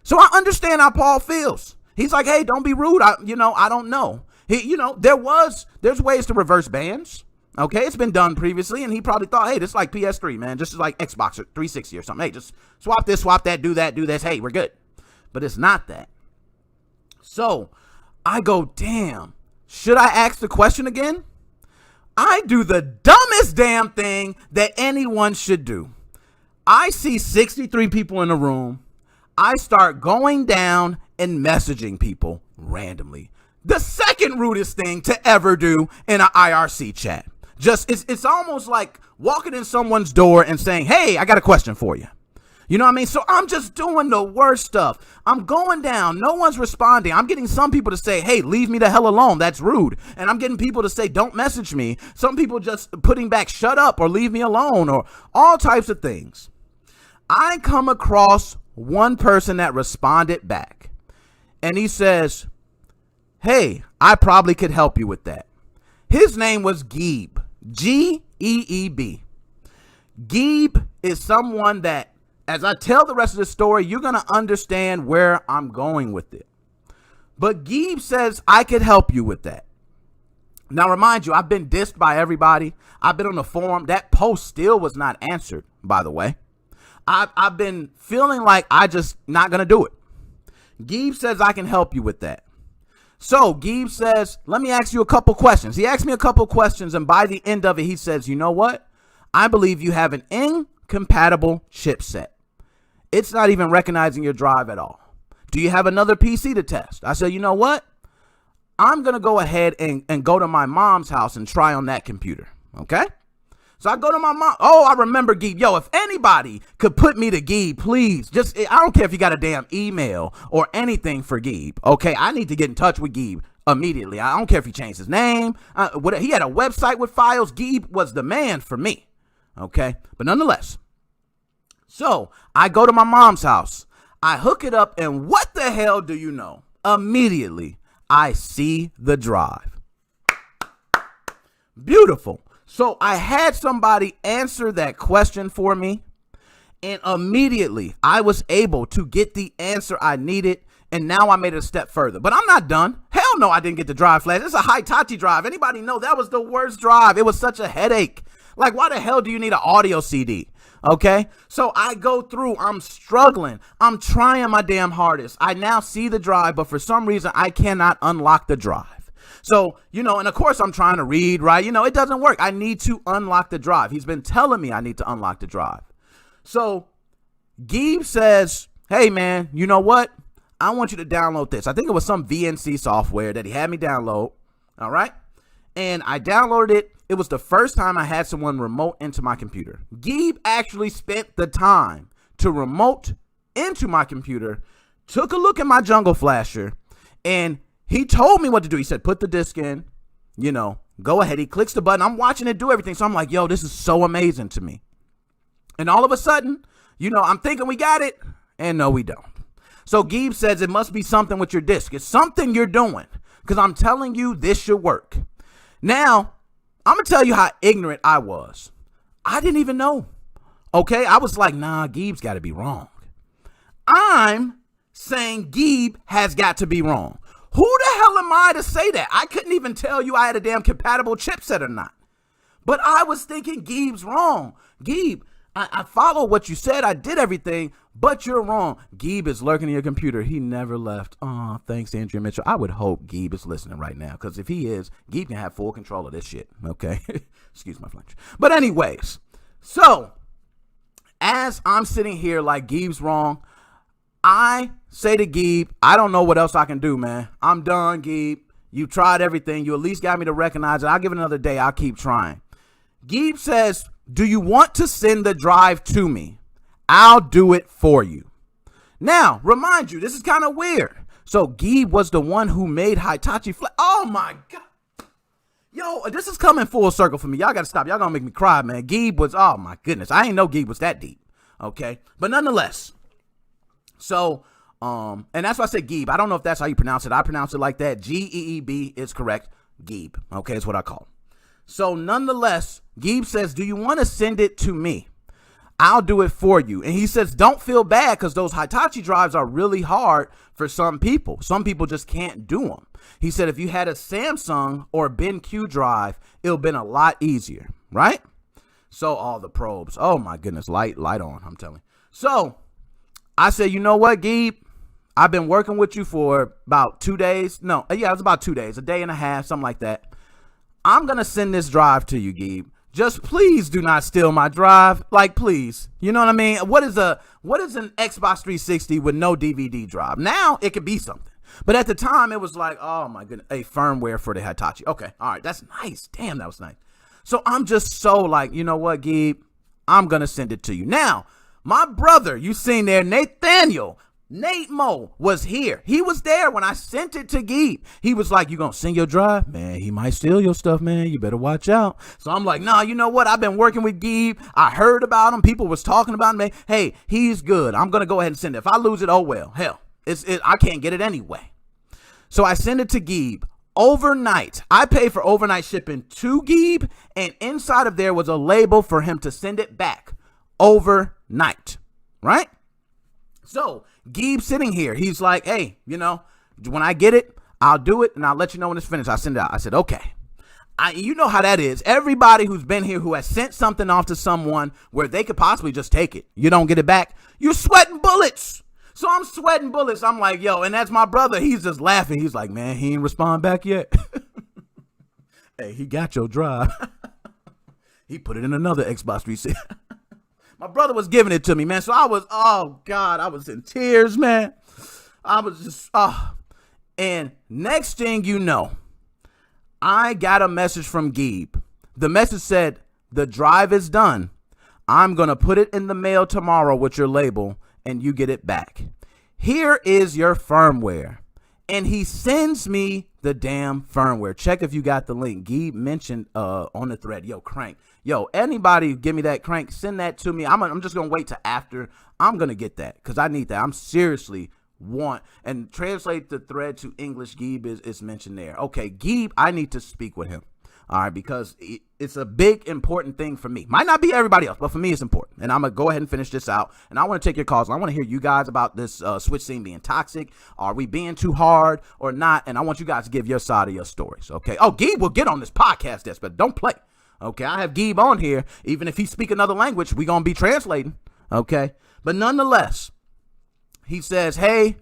So I understand how Paul feels. He's like, hey, don't be rude. I don't know. There's ways to reverse bans. Okay, it's been done previously, and he probably thought, hey, this is like PS3, man. Just like Xbox or 360 or something. Hey, just swap this, swap that, do this. Hey, we're good. But it's not that. So I go, damn, should I ask the question again? I do the dumbest damn thing that anyone should do. I see 63 people in the room. I start going down and messaging people randomly. The second rudest thing to ever do in an IRC chat. It's almost like walking in someone's door and saying, hey, I got a question for you. You know what I mean? So I'm just doing the worst stuff. I'm going down. No one's responding. I'm getting some people to say, hey, leave me the hell alone. That's rude. And I'm getting people to say, don't message me. Some people just putting back, shut up or leave me alone or all types of things. I come across one person that responded back and he says, hey, I probably could help you with that. His name was Geeb, Geeb. Geeb is someone that, as I tell the rest of the story, you're going to understand where I'm going with it. But Geeb says, I could help you with that. Now, remind you, I've been dissed by everybody. I've been on the forum. That post still was not answered, by the way. I've been feeling like I just not going to do it. Geeb says, I can help you with that. So Geeb says, let me ask you a couple questions. He asked me a couple questions, and by the end of it, he says, you know what? I believe you have an incompatible chipset. It's not even recognizing your drive at all. Do you have another PC to test? I said, you know what? I'm going to go ahead and go to my mom's house and try on that computer. Okay? So I go to my mom. Oh, I remember Geeb. Yo, if anybody could put me to Geeb, please. I don't care if you got a damn email or anything for Geeb. Okay? I need to get in touch with Geeb immediately. I don't care if he changed his name. He had a website with files. Geeb was the man for me. Okay? But nonetheless. So I go to my mom's house. I hook it up, and what the hell do you know? Immediately, I see the drive. Beautiful. So I had somebody answer that question for me, and immediately I was able to get the answer I needed, and now I made it a step further. But I'm not done. Hell no, I didn't get the drive flash. It's a Hitachi drive. Anybody know that was the worst drive? It was such a headache. Like, why the hell do you need an audio CD? Okay, so I go through, I'm struggling. I'm trying my damn hardest. I now see the drive, but for some reason, I cannot unlock the drive. So, and of course, I'm trying to read, right? It doesn't work. I need to unlock the drive. He's been telling me I need to unlock the drive. So, Geeb says, hey, man, you know what? I want you to download this. I think it was some VNC software that he had me download, all right? And I downloaded it. It was the first time I had someone remote into my computer. Geeb actually spent the time to remote into my computer, took a look at my Jungle Flasher, and he told me what to do. He said, put the disc in, go ahead. He clicks the button. I'm watching it do everything. So I'm like, yo, this is so amazing to me. And all of a sudden, I'm thinking we got it, and no, we don't. So Geeb says it must be something with your disc. It's something you're doing, because I'm telling you this should work. Now, I'm going to tell you how ignorant I was. I didn't even know. Okay, I was like, nah, Geeb's got to be wrong. I'm saying Geeb has got to be wrong. Who the hell am I to say that? I couldn't even tell you I had a damn compatible chipset or not. But I was thinking Geeb's wrong. Geeb, I follow what you said. I did everything, but you're wrong. Geeb is lurking in your computer. He never left. Oh, thanks, Andrea Mitchell. I would hope Geeb is listening right now, because if he is, Geeb can have full control of this shit. Okay? Excuse my French. But anyways, so as I'm sitting here like Geeb's wrong, I say to Geeb, I don't know what else I can do, man. I'm done, Geeb. You tried everything. You at least got me to recognize it. I'll give it another day. I'll keep trying. Geeb says, do you want to send the drive to me? I'll do it for you. Now, remind you, this is kind of weird. So Geeb was the one who made Hitachi Oh my God. Yo, this is coming full circle for me. Y'all got to stop. Y'all going to make me cry, man. Geeb was, oh my goodness. I didn't know Geeb was that deep. Okay. But nonetheless. So, and that's why I said Geeb. I don't know if that's how you pronounce it. I pronounce it like that. Geeb is correct. Geeb. Okay. Is what I call it. So nonetheless, Geeb says, do you want to send it to me? I'll do it for you. And he says, don't feel bad, because those Hitachi drives are really hard for some people. Some people just can't do them. He said, if you had a Samsung or a BenQ drive, it'll been a lot easier, right? So all the probes. Oh my goodness, light on, I'm telling you. So I said, you know what, Geeb? I've been working with you for about 2 days. No, yeah, it was about 2 days, a day and a half, something like that. I'm going to send this drive to you, Geeb. Just please do not steal my drive. Like, please. You know what I mean? What is an Xbox 360 with no DVD drive? Now it could be something. But at the time, it was like, oh my goodness, a firmware for the Hitachi. Okay, all right, that's nice. Damn, that was nice. So I'm just so like, you know what, Geeb? I'm going to send it to you. Now, my brother, you seen there, Nathaniel, Nate Mo was here. He was there when I sent it to Geeb. He was like, you gonna send your drive? Man, he might steal your stuff, man. You better watch out. So I'm like, nah, you know what? I've been working with Geeb. I heard about him. People was talking about him. Hey, he's good. I'm gonna go ahead and send it. If I lose it, oh well. Hell, I can't get it anyway. So I send it to Geeb. Overnight, I pay for overnight shipping to Geeb, and inside of there was a label for him to send it back overnight, right? So Geeb sitting here, he's like, hey, when I get it, I'll do it, and I'll let you know when it's finished. I'll send it out. I said, okay. You know how that is. Everybody who's been here who has sent something off to someone where they could possibly just take it, you don't get it back, you're sweating bullets. So I'm sweating bullets. I'm like, yo, and that's my brother. He's just laughing. He's like, man, he ain't respond back yet. Hey, he got your drive. He put it in another Xbox 360. My brother was giving it to me, man. So I was, oh God, I was in tears, man. I was just, and next thing you know, I got a message from Geeb. The message said, the drive is done. I'm going to put it in the mail tomorrow with your label, and you get it back. Here is your firmware. And he sends me the damn firmware. Check if you got the link. Geeb mentioned on the thread, yo, crank. Yo, anybody give me that crank, send that to me. I'm just going to wait till after. I'm going to get that because I need that. I'm seriously and translate the thread to English. Geeb is mentioned there. Okay, Geeb, I need to speak with him. All right, because it's a big, important thing for me. Might not be everybody else, but for me, it's important. And I'm going to go ahead and finish this out. And I want to take your calls. I want to hear you guys about this Switch scene being toxic. Are we being too hard or not? And I want you guys to give your side of your stories, okay? Oh, Geeb will get on this podcast, this, but don't play, okay? I have Geeb on here. Even if he speak another language, we going to be translating, okay? But nonetheless, he says, hey,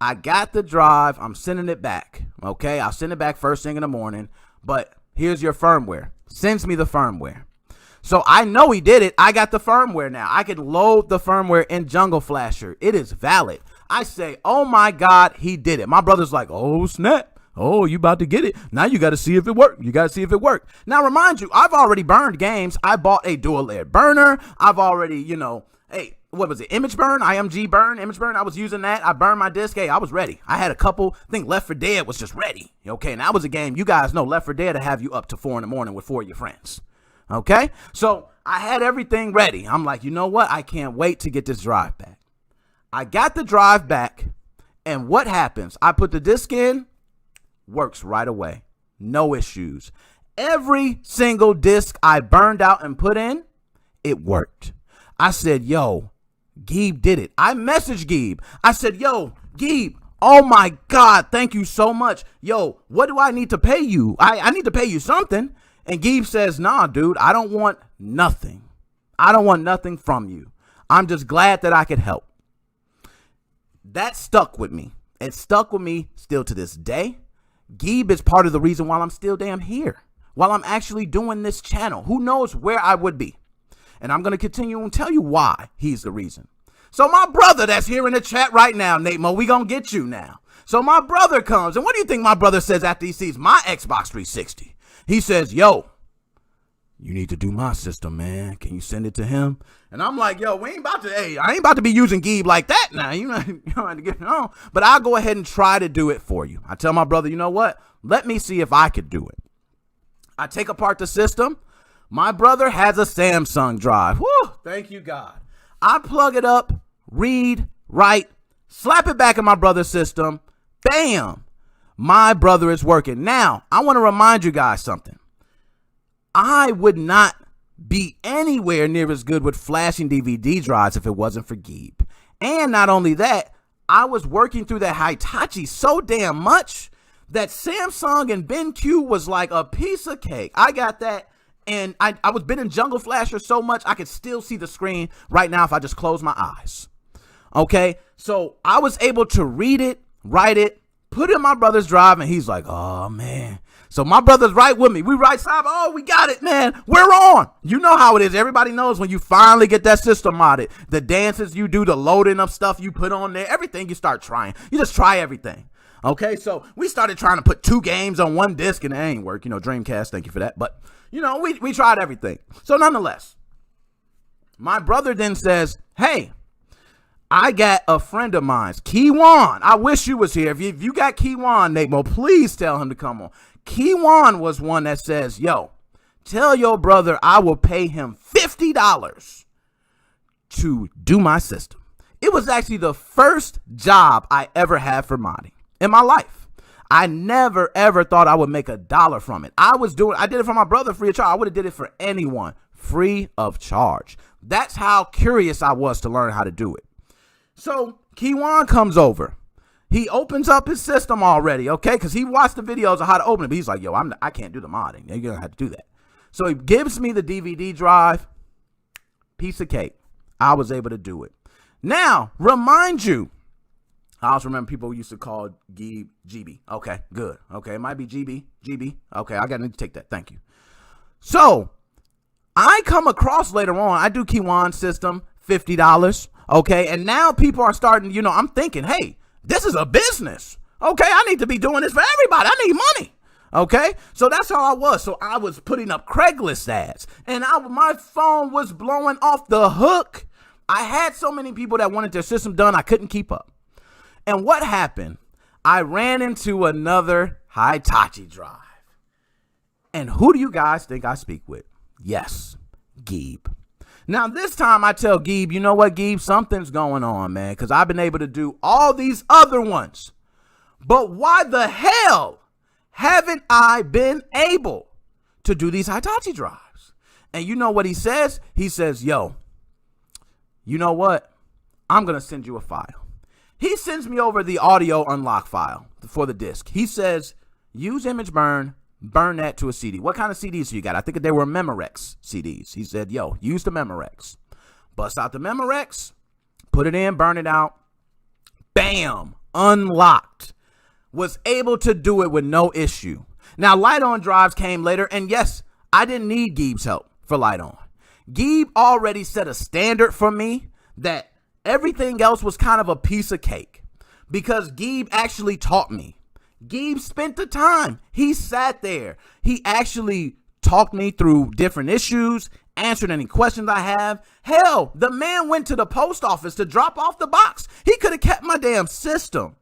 I got the drive. I'm sending it back, okay? I'll send it back first thing in the morning, but here's your firmware. Sends me the firmware. So I know he did it. I got the firmware now. I can load the firmware in Jungle Flasher. It is valid. I say, oh my God, he did it. My brother's like, oh snap. Oh, you about to get it. Now you got to see if it worked. You got to see if it worked. Now remind you, I've already burned games. I bought a dual layer burner. I've already, hey, what was it? Image burn, img burn, image burn. I was using that. I burned my disc. Hey, I was ready. I had a couple. I think Left 4 Dead was just ready. Okay, and that was a game. You guys know Left 4 Dead to have you up to 4 a.m. with 4 of your friends. Okay, so I had everything ready. I'm like, you know what? I can't wait to get this drive back. I got the drive back, and what happens? I put the disc in, works right away. No issues. Every single disc I burned out and put in, it worked. I said, yo, Geeb did it. I messaged Geeb. I said, yo, Geeb, oh my God, thank you so much. Yo, what do I need to pay you? I need to pay you something. And Geeb says, nah, dude, I don't want nothing. I don't want nothing from you. I'm just glad that I could help. That stuck with me. It stuck with me still to this day. Geeb is part of the reason why I'm still damn here, while I'm actually doing this channel. Who knows where I would be? And I'm going to continue and tell you why he's the reason. So my brother that's here in the chat right now, Nate Mo, we going to get you now. So my brother comes, and what do you think my brother says after he sees my Xbox 360? He says, yo, you need to do my system, man. Can you send it to him? And I'm like, yo, I ain't about to be using Geeb like that now. You don't have to get it on. But I'll go ahead and try to do it for you. I tell my brother, you know what? Let me see if I could do it. I take apart the system. My brother has a Samsung drive. Woo, thank you, God. I plug it up, read, write, slap it back in my brother's system. Bam. My brother is working. Now, I want to remind you guys something. I would not be anywhere near as good with flashing DVD drives if it wasn't for Geeb. And not only that, I was working through that Hitachi so damn much that Samsung and BenQ was like a piece of cake. I got that. And I was been in Jungle Flasher so much, I could still see the screen right now if I just close my eyes. Okay, so I was able to read it, write it, put it in my brother's drive, and he's like, oh, man. So my brother's right with me. We right side. Oh, we got it, man. We're on. You know how it is. Everybody knows when you finally get that system modded, the dances you do, the loading of stuff you put on there, everything you start trying. You just try everything. Okay, so we started trying to put 2 games on 1 disc, and it ain't work. Dreamcast, thank you for that. But we tried everything. So nonetheless, my brother then says, hey, I got a friend of mine, Keywan. I wish you was here. If you got Keywan, Nate Mo, please tell him to come on. Keywan was one that says, yo, tell your brother I will pay him $50 to do my system. It was actually the first job I ever had for modding in my life. I never, ever thought I would make $1 from it. I did it for my brother free of charge. I would have did it for anyone free of charge. That's how curious I was to learn how to do it. So Keywan comes over. He opens up his system already, okay? Because he watched the videos of how to open it. But he's like, yo, I can't do the modding. You're going to have to do that. So he gives me the DVD drive. Piece of cake. I was able to do it. Now, remind you, I also remember people used to call Geeb GB. Okay, good. Okay, it might be GB. Okay, I got to take that. Thank you. So I come across later on, I do Keywan's system, $50. Okay, and now people are starting, I'm thinking, hey, this is a business. Okay, I need to be doing this for everybody. I need money. Okay, so that's how I was. So I was putting up Craigslist ads, and my phone was blowing off the hook. I had so many people that wanted their system done, I couldn't keep up. And what happened? I ran into another Hitachi drive. And who do you guys think I speak with? Yes, Geeb. Now, this time I tell Geeb, you know what, Geeb? Something's going on, man, because I've been able to do all these other ones. But why the hell haven't I been able to do these Hitachi drives. And you know what he says? He says, yo, you know what? I'm going to send you a file. He sends me over the audio unlock file for the disc. He says, use image burn that to a CD. What kind of CDs you got? I think they were Memorex CDs. He said, yo, use the Memorex. Bust out the Memorex, put it in, burn it out. Bam, unlocked. Was able to do it with no issue. Now, Light On drives came later, and yes, I didn't need Geeb's help for Light On. Geeb already set a standard for me that everything else was kind of a piece of cake because Geeb actually taught me. Geeb spent the time. He sat there. He actually talked me through different issues, answered any questions I have. Hell, the man went to the post office to drop off the box. He could have kept my damn system.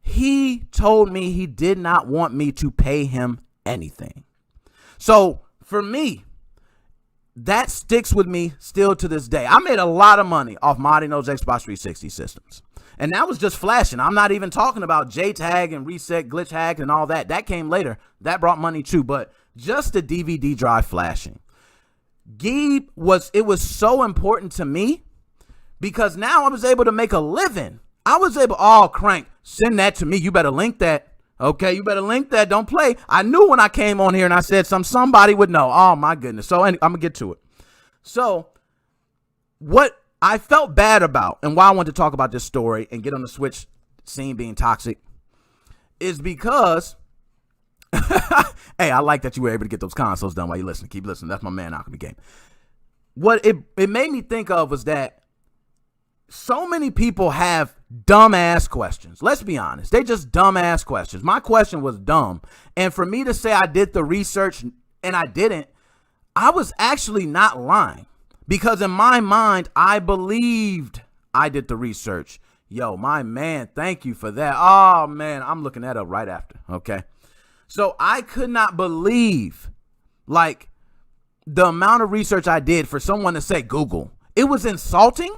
He told me he did not want me to pay him anything. So for me, that sticks with me still to this day. I made a lot of money off modding those Xbox 360 systems. And that was just flashing. I'm not even talking about JTAG and reset, glitch hack and all that. That came later. That brought money too. But just the DVD drive flashing. Geeb it was so important to me because now I was able to make a living. I was able, Crank, send that to me. You better link that. Okay, you better link that. Don't play. I knew when I came on here and I said somebody would know. Oh, my goodness. So I'm going to get to it. So what I felt bad about and why I wanted to talk about this story and get on the Switch scene being toxic is because, hey, I like that you were able to get those consoles done while you listen. Keep listening. That's my man Alchemy Game. What it made me think of was that so many people have dumbass questions. Let's be honest. They just dumbass questions. My question was dumb. And for me to say I did the research and I didn't, I was actually not lying. Because in my mind, I believed I did the research. Yo, my man, thank you for that. Oh, man, I'm looking that up right after. Okay. So I could not believe, like, the amount of research I did for someone to say Google. It was insulting.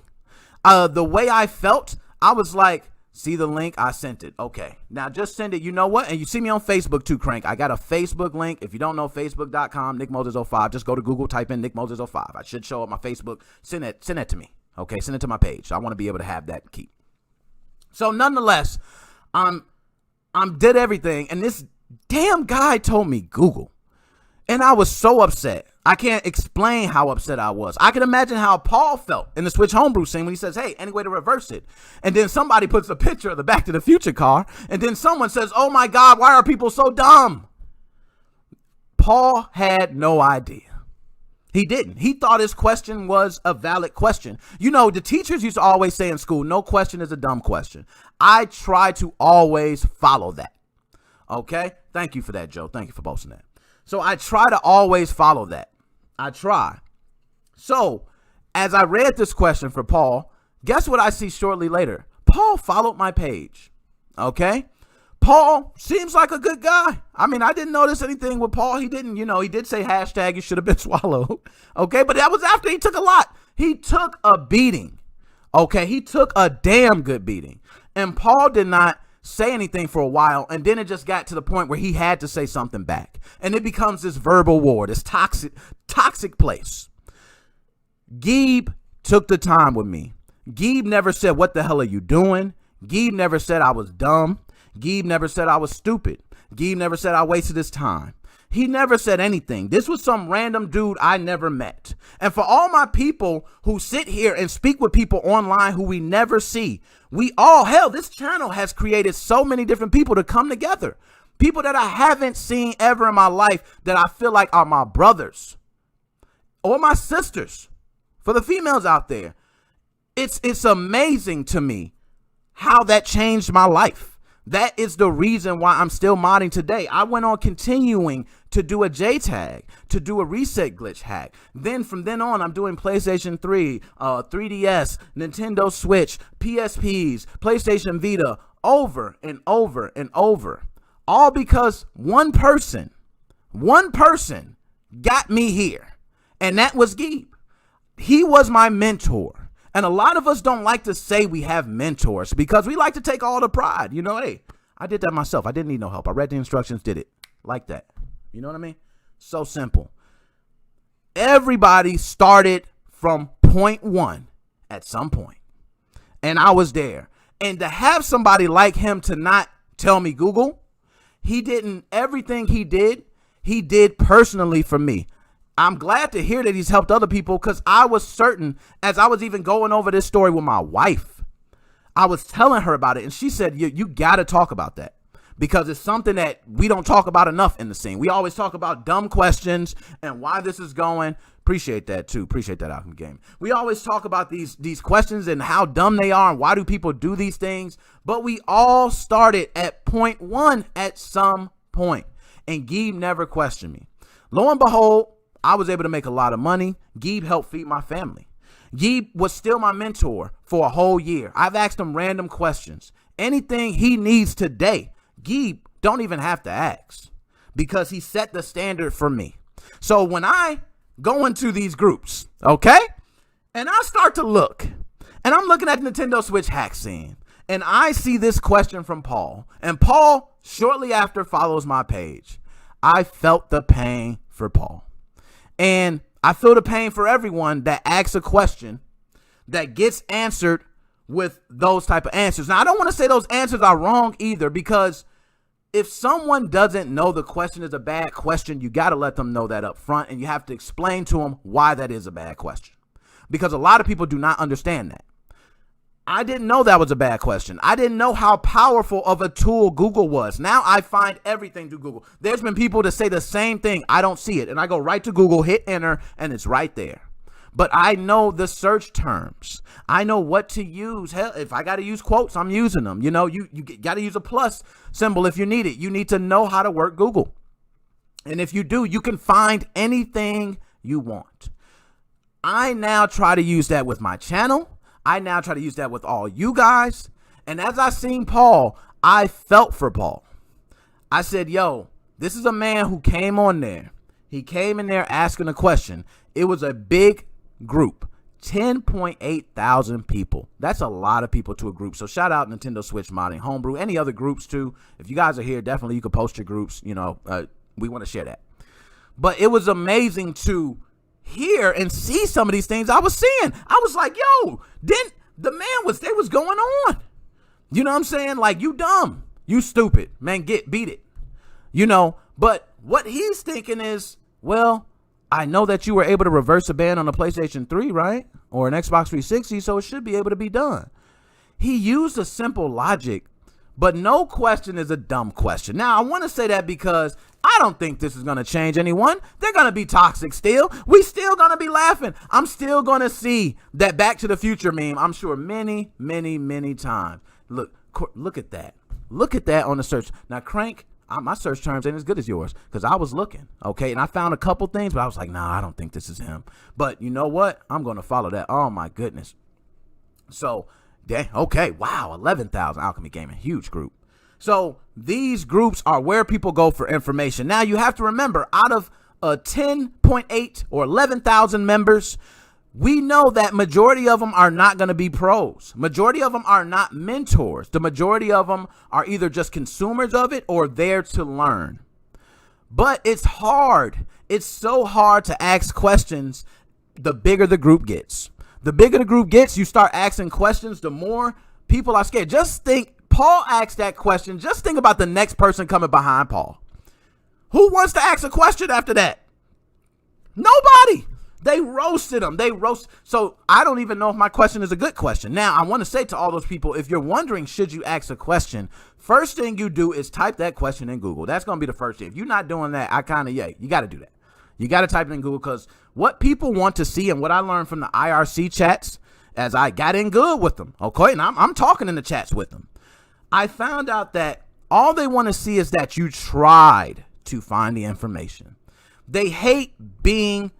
The way I felt, I was like, see the link? I sent it. Okay. Now just send it. You know what? And you see me on Facebook too, Crank. I got a Facebook link. If you don't know, facebook.com, NickMoses05. Just go to Google, type in NickMoses05. I should show up my Facebook. Send that to me. Okay. Send it to my page. I want to be able to have that key. So nonetheless, did everything. And this damn guy told me Google. And I was so upset. I can't explain how upset I was. I can imagine how Paul felt in the Switch Homebrew scene when he says, hey, any way to reverse it? And then somebody puts a picture of the Back to the Future car. And then someone says, oh my God, why are people so dumb? Paul had no idea. He didn't. He thought his question was a valid question. You know, the teachers used to always say in school, no question is a dumb question. I try to always follow that. Okay? Thank you for that, Joe. Thank you for posting that. So I try to always follow that. I try. So as I read this question for Paul, guess what I see shortly later? Paul followed my page. Okay. Paul seems like a good guy. I mean, I didn't notice anything with Paul. He didn't, he did say hashtag you should have been swallowed. Okay. But that was after he took a lot. He took a beating. Okay. He took a damn good beating. And Paul did not say anything for a while, and then it just got to the point where he had to say something back, and it becomes this verbal war, this toxic place. Geeb took the time with me. Geeb never said, what the hell are you doing? Geeb never said I was dumb. Geeb never said I was stupid. Geeb never said I wasted his time. He never said anything. This was some random dude I never met. And for all my people who sit here and speak with people online who we never see, this channel has created so many different people to come together. People that I haven't seen ever in my life that I feel like are my brothers or my sisters. For the females out there, it's amazing to me how that changed my life. That is the reason why I'm still modding today. I went on continuing to do a JTAG, to do a reset glitch hack. Then from then on, I'm doing PlayStation 3, 3DS, Nintendo Switch, PSPs, PlayStation Vita, over and over and over. All because one person got me here. And that was Geeb. He was my mentor. And a lot of us don't like to say we have mentors because we like to take all the pride. Hey, I did that myself. I didn't need no help. I read the instructions, did it like that. You know what I mean? So simple. Everybody started from point one at some point. And I was there. And to have somebody like him to not tell me Google, everything he did personally for me. I'm glad to hear that he's helped other people, because I was certain, as I was even going over this story with my wife, I was telling her about it, and she said, you got to talk about that, because it's something that we don't talk about enough in the scene. We always talk about dumb questions and why this is going. Appreciate that too. Appreciate that, Alchemy Game. We always talk about these questions and how dumb they are and why do people do these things. But we all started at point one at some point. And Geeb never questioned me. Lo and behold, I was able to make a lot of money. Geeb helped feed my family. Geeb was still my mentor for a whole year. I've asked him random questions. Anything he needs today, Geeb don't even have to ask, because he set the standard for me. So when I go into these groups, okay, and I start to look, and I'm looking at the Nintendo Switch hack scene, and I see this question from Paul, and Paul shortly after follows my page. I felt the pain for Paul. And I feel the pain for everyone that asks a question that gets answered with those type of answers. Now, I don't want to say those answers are wrong either, because if someone doesn't know the question is a bad question, you got to let them know that up front, and you have to explain to them why that is a bad question, because a lot of people do not understand that. I didn't know that was a bad question. I didn't know how powerful of a tool Google was. Now I find everything through Google. There's been people that say the same thing. I don't see it. And I go right to Google, hit enter, and it's right there. But I know the search terms. I know what to use. Hell, if I got to use quotes, I'm using them. You know, you got to use a plus symbol if you need it. You need to know how to work Google. And if you do, you can find anything you want. I now try to use that with my channel. I now try to use that with all you guys. And as I seen Paul, I felt for Paul. I said, yo, this is a man who came on there. He came in there asking a question. It was a big group, 10.8 thousand people. That's a lot of people to a group. So shout out Nintendo Switch Modding, Homebrew, any other groups too. If you guys are here, definitely you can post your groups. You know, we want to share that. But it was amazing to hear and see some of these things I was seeing. I was like, yo, they was going on. You know what I'm saying? Like, you dumb, you stupid, man, beat it. You know, but what he's thinking is, well, I know that you were able to reverse a ban on a PlayStation 3, right? Or an Xbox 360, so it should be able to be done. He used a simple logic, but no question is a dumb question. Now, I want to say that because I don't think this is going to change anyone. They're going to be toxic still. We still going to be laughing. I'm still going to see that Back to the Future meme, I'm sure, many, many, many times. Look at that. Look at that on the search. Now, Crank, my search terms ain't as good as yours, because I was looking, okay, and I found a couple things, but I was like, nah, I don't think this is him. But you know what? I'm going to follow that. Oh, my goodness. So, okay, wow, 11,000 Alchemy Gaming, huge group. So these groups are where people go for information. Now you have to remember, out of 10.8 or 11,000 members, we know that majority of them are not going to be pros. Majority of them are not mentors. The majority of them are either just consumers of it or there to learn. But it's hard. It's so hard to ask questions the bigger the group gets. The bigger the group gets, you start asking questions, the more people are scared. Just think, Paul asked that question. Just think about the next person coming behind Paul. Who wants to ask a question after that? Nobody. They roasted him. So I don't even know if my question is a good question. Now, I want to say to all those people, if you're wondering, should you ask a question, first thing you do is type that question in Google. That's going to be the first thing. If you're not doing that, you got to do that. You got to type it in Google, because what people want to see, and what I learned from the IRC chats as I got in good with them, okay, and I'm talking in the chats with them, I found out that all they want to see is that you tried to find the information. They hate being,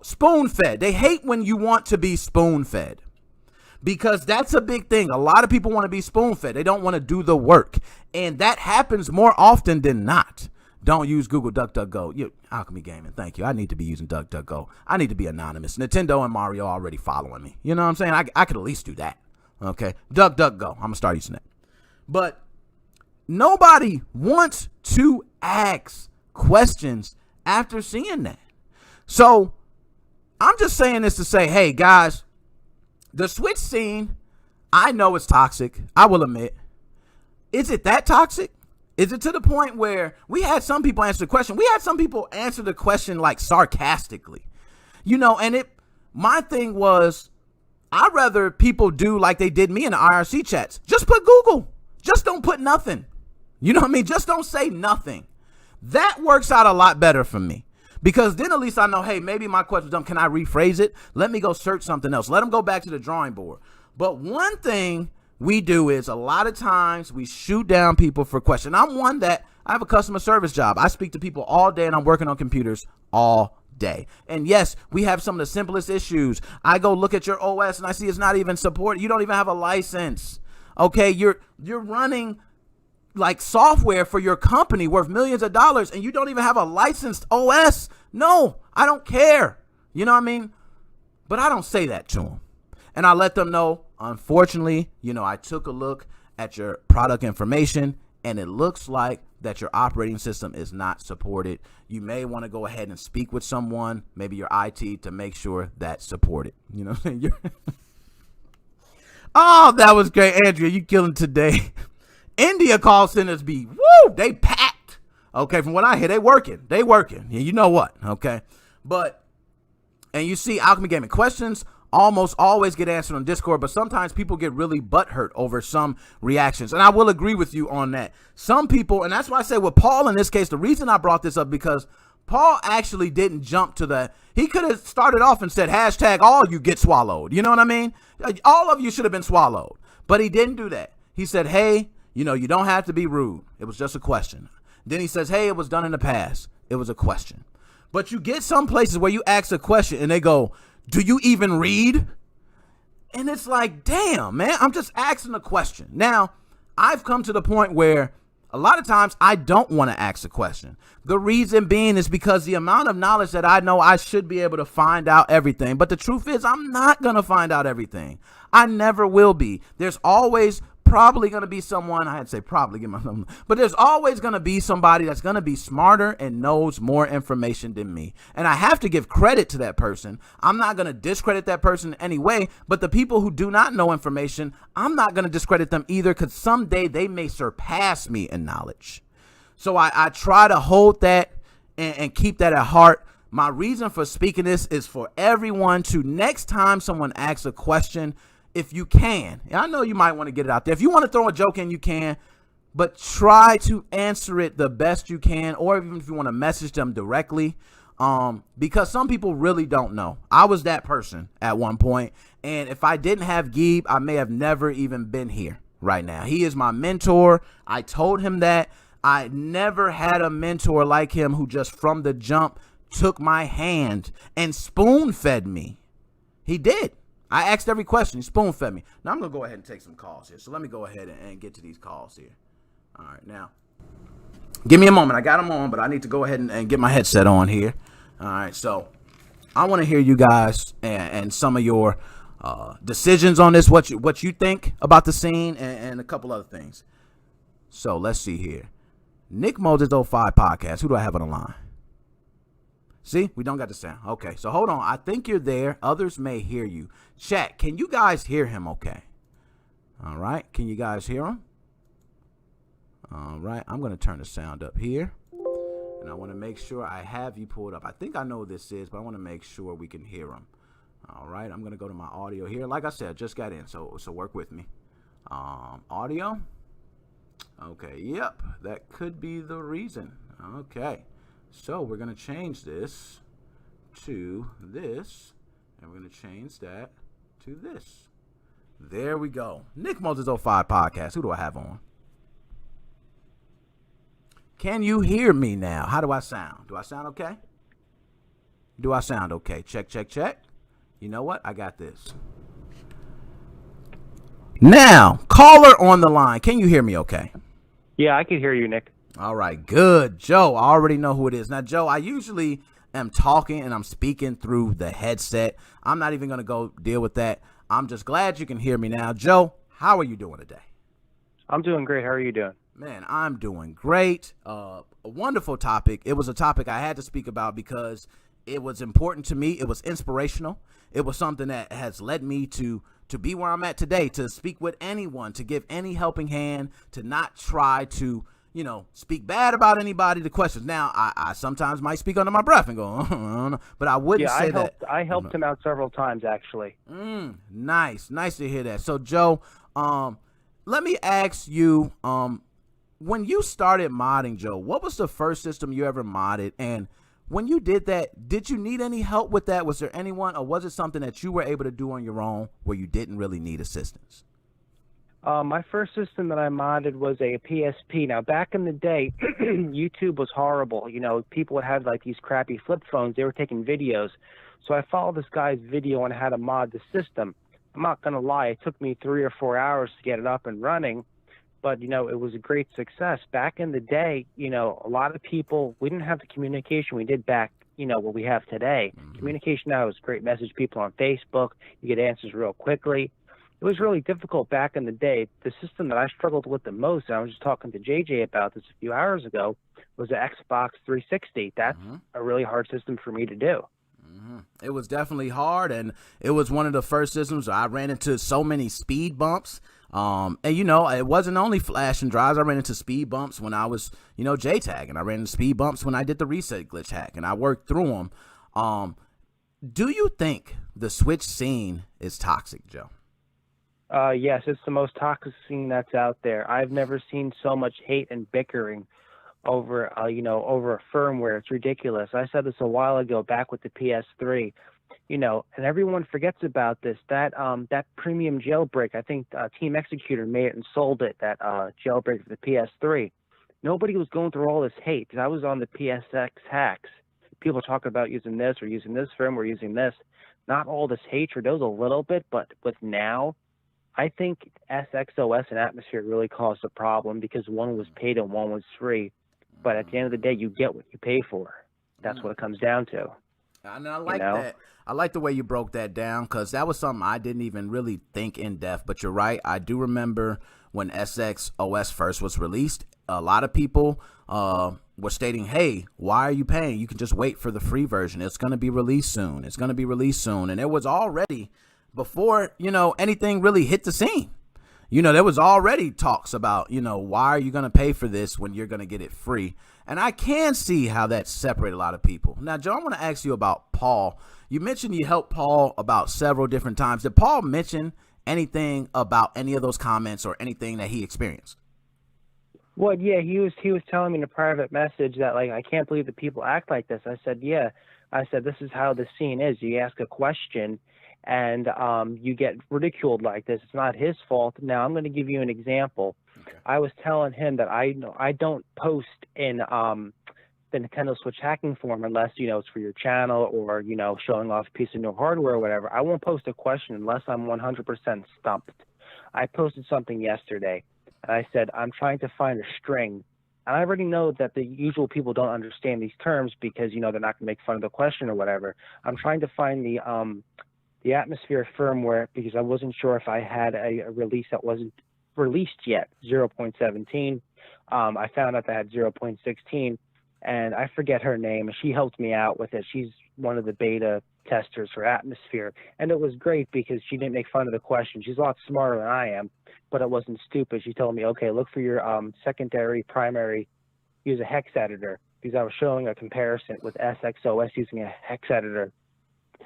spoon-fed. They hate when you want to be spoon-fed, because that's a big thing. A lot of people want to be spoon-fed. They don't want to do the work, and that happens more often than not. Don't use Google DuckDuckGo. Alchemy Gaming, thank you. I need to be using DuckDuckGo. I need to be anonymous. Nintendo and Mario are already following me. You know what I'm saying? I could at least do that. Okay, DuckDuckGo. I'm going to start using that. But nobody wants to ask questions after seeing that. So I'm just saying this to say, hey, guys, the Switch scene, I know it's toxic. I will admit. Is it that toxic? Is it to the point where we had some people answer the question? We had some people answer the question like sarcastically, and my thing was, I'd rather people do like they did me in the IRC chats. Just put Google. Just don't put nothing. You know what I mean? Just don't say nothing. That works out a lot better for me. Because then at least I know, hey, maybe my question's dumb. Can I rephrase it? Let me go search something else. Let them go back to the drawing board. But one thing we do is a lot of times we shoot down people for questions. I'm one that I have a customer service job. I speak to people all day and I'm working on computers all day. And yes, we have some of the simplest issues. I go look at your OS and I see it's not even supported. You don't even have a license. Okay, you're running like software for your company worth millions of dollars and you don't even have a licensed OS. No, I don't care. You know what I mean? But I don't say that to them. And I let them know, unfortunately, I took a look at your product information and it looks like that your operating system is not supported. You may want to go ahead and speak with someone, maybe your IT, to make sure that's supported. You know what I'm saying? Oh, that was great. Andrea, you killing today. India call centers be, woo, they packed. Okay, from what I hear, they working. Yeah, you know what, okay? And you see Alchemy Gaming questions almost always get answered on Discord, but sometimes people get really butthurt over some reactions. And I will agree with you on that. Some people, and that's why I say with Paul in this case, the reason I brought this up, because Paul actually didn't jump to he could have started off and said, hashtag all you get swallowed. You know what I mean? All of you should have been swallowed, but he didn't do that. He said, hey, you don't have to be rude. It was just a question. Then he says, hey, it was done in the past. It was a question. But you get some places where you ask a question and they go, do you even read? And it's like, damn, man, I'm just asking a question. Now, I've come to the point where a lot of times I don't want to ask a question. The reason being is because the amount of knowledge that I know, I should be able to find out everything. But the truth is, I'm not going to find out everything. I never will be. There's always probably going to be someone, I had to say probably, but there's always going to be somebody that's going to be smarter and knows more information than me. And I have to give credit to that person. I'm not going to discredit that person in any way, but the people who do not know information, I'm not going to discredit them either, because someday they may surpass me in knowledge. So I try to hold that and keep that at heart. My reason for speaking this is for everyone to, next time someone asks a question, if you can, and I know you might want to get it out there. If you want to throw a joke in, you can, but try to answer it the best you can, or even if you want to message them directly, because some people really don't know. I was that person at one point, and if I didn't have Geeb, I may have never even been here right now. He is my mentor. I told him that. I never had a mentor like him who just from the jump took my hand and spoon-fed me. He did. I asked every question. He spoon-fed me. Now, I'm going to go ahead and take some calls here. So let me go ahead and get to these calls here. All right, now, give me a moment. I got them on, but I need to go ahead and get my headset on here. All right, so I want to hear you guys and some of your decisions on this, what you think about the scene, and a couple other things. So let's see here. NickMoses05 podcast. Who do I have on the line? See, we don't got the sound. Okay, so hold on. I think you're there. Others may hear you. Chat, can you guys hear him okay? All right, can you guys hear him? All right, I'm going to turn the sound up here. And I want to make sure I have you pulled up. I think I know who this is, but I want to make sure we can hear him. All right, I'm going to go to my audio here. Like I said, just got in, so work with me. Audio. Okay, yep, that could be the reason. Okay. So we're going to change this to this, and we're going to change that to this. There we go. NickMoses05 podcast. Who do I have on? Can you hear me now? How do I sound? Do I sound okay? Do I sound okay? Check, check, check. You know what? I got this. Now, caller on the line. Can you hear me okay? Yeah, I can hear you, Nick. All right, good. Joe, I already know who it is. Now, Joe, I usually am talking and I'm speaking through the headset. I'm not even going to go deal with that. I'm just glad you can hear me now. Joe, how are you doing today? I'm doing great. How are you doing? Man, I'm doing great. A wonderful topic. It was a topic I had to speak about because it was important to me. It was inspirational. It was something that has led me to be where I'm at today, to speak with anyone, to give any helping hand, to not try to, speak bad about anybody. The questions. Now, I sometimes might speak under my breath and go, but I wouldn't say that. I helped him out several times, actually. Nice to hear that. So, Joe, let me ask you, when you started modding, Joe, what was the first system you ever modded? And when you did that, did you need any help with that? Was there anyone, or was it something that you were able to do on your own where you didn't really need assistance? My first system that I modded was a PSP. Now, back in the day, YouTube was horrible. People would have like these crappy flip phones. They were taking videos. So I followed this guy's video on how to mod the system. I'm not going to lie. It took me 3 or 4 hours to get it up and running. But, it was a great success. Back in the day, a lot of people, we didn't have the communication we did back, what we have today. Communication now is great. Message people on Facebook. You get answers real quickly. It was really difficult back in the day. The system that I struggled with the most, and I was just talking to JJ about this a few hours ago, was the Xbox 360. That's a really hard system for me to do. It was definitely hard, and it was one of the first systems I ran into so many speed bumps. And it wasn't only flash and drives. I ran into speed bumps when I was, JTAG, and I ran into speed bumps when I did the reset glitch hack, and I worked through them. Do you think the Switch scene is toxic, Joe? Yes, it's the most toxic scene that's out there. I've never seen so much hate and bickering over, over a firmware. It's ridiculous. I said this a while ago back with the PS3. And everyone forgets about this. That premium jailbreak, I think Team Executor made it and sold it, that jailbreak for the PS3. Nobody was going through all this hate because I was on the PSX hacks. People talk about using this or using this firmware, using this. Not all this hatred. There was a little bit, but with now, I think SXOS and Atmosphere really caused a problem because one was paid and one was free. But at the end of the day, you get what you pay for. That's what it comes down to. And I like that. I like the way you broke that down because that was something I didn't even really think in depth. But you're right. I do remember when SXOS first was released, a lot of people were stating, hey, why are you paying? You can just wait for the free version. It's going to be released soon. It's going to be released soon. And it was already before, anything really hit the scene. There was already talks about, why are you going to pay for this when you're going to get it free? And I can see how that separated a lot of people. Now, Joe, I want to ask you about Paul. You mentioned you helped Paul about several different times. Did Paul mention anything about any of those comments or anything that he experienced? Well, yeah, he was telling me in a private message that, like, I can't believe that people act like this. I said, yeah. I said, this is how the scene is. You ask a question and you get ridiculed like this. It's not his fault. Now, I'm going to give you an example. Okay. I was telling him that I don't post in the Nintendo Switch hacking forum unless, it's for your channel or, showing off a piece of new hardware or whatever. I won't post a question unless I'm 100% stumped. I posted something yesterday, and I said, I'm trying to find a string. And I already know that the usual people don't understand these terms because, they're not going to make fun of the question or whatever. I'm trying to find the Atmosphere firmware because I wasn't sure if I had a release that wasn't released yet, 0.17. I found out that I had 0.16, and I forget her name. She helped me out with it. She's one of the beta testers for Atmosphere, and it was great because she didn't make fun of the question. She's a lot smarter than I am, but it wasn't stupid. She told me, okay, look for your secondary, primary, use a hex editor, because I was showing a comparison with SXOS using a hex editor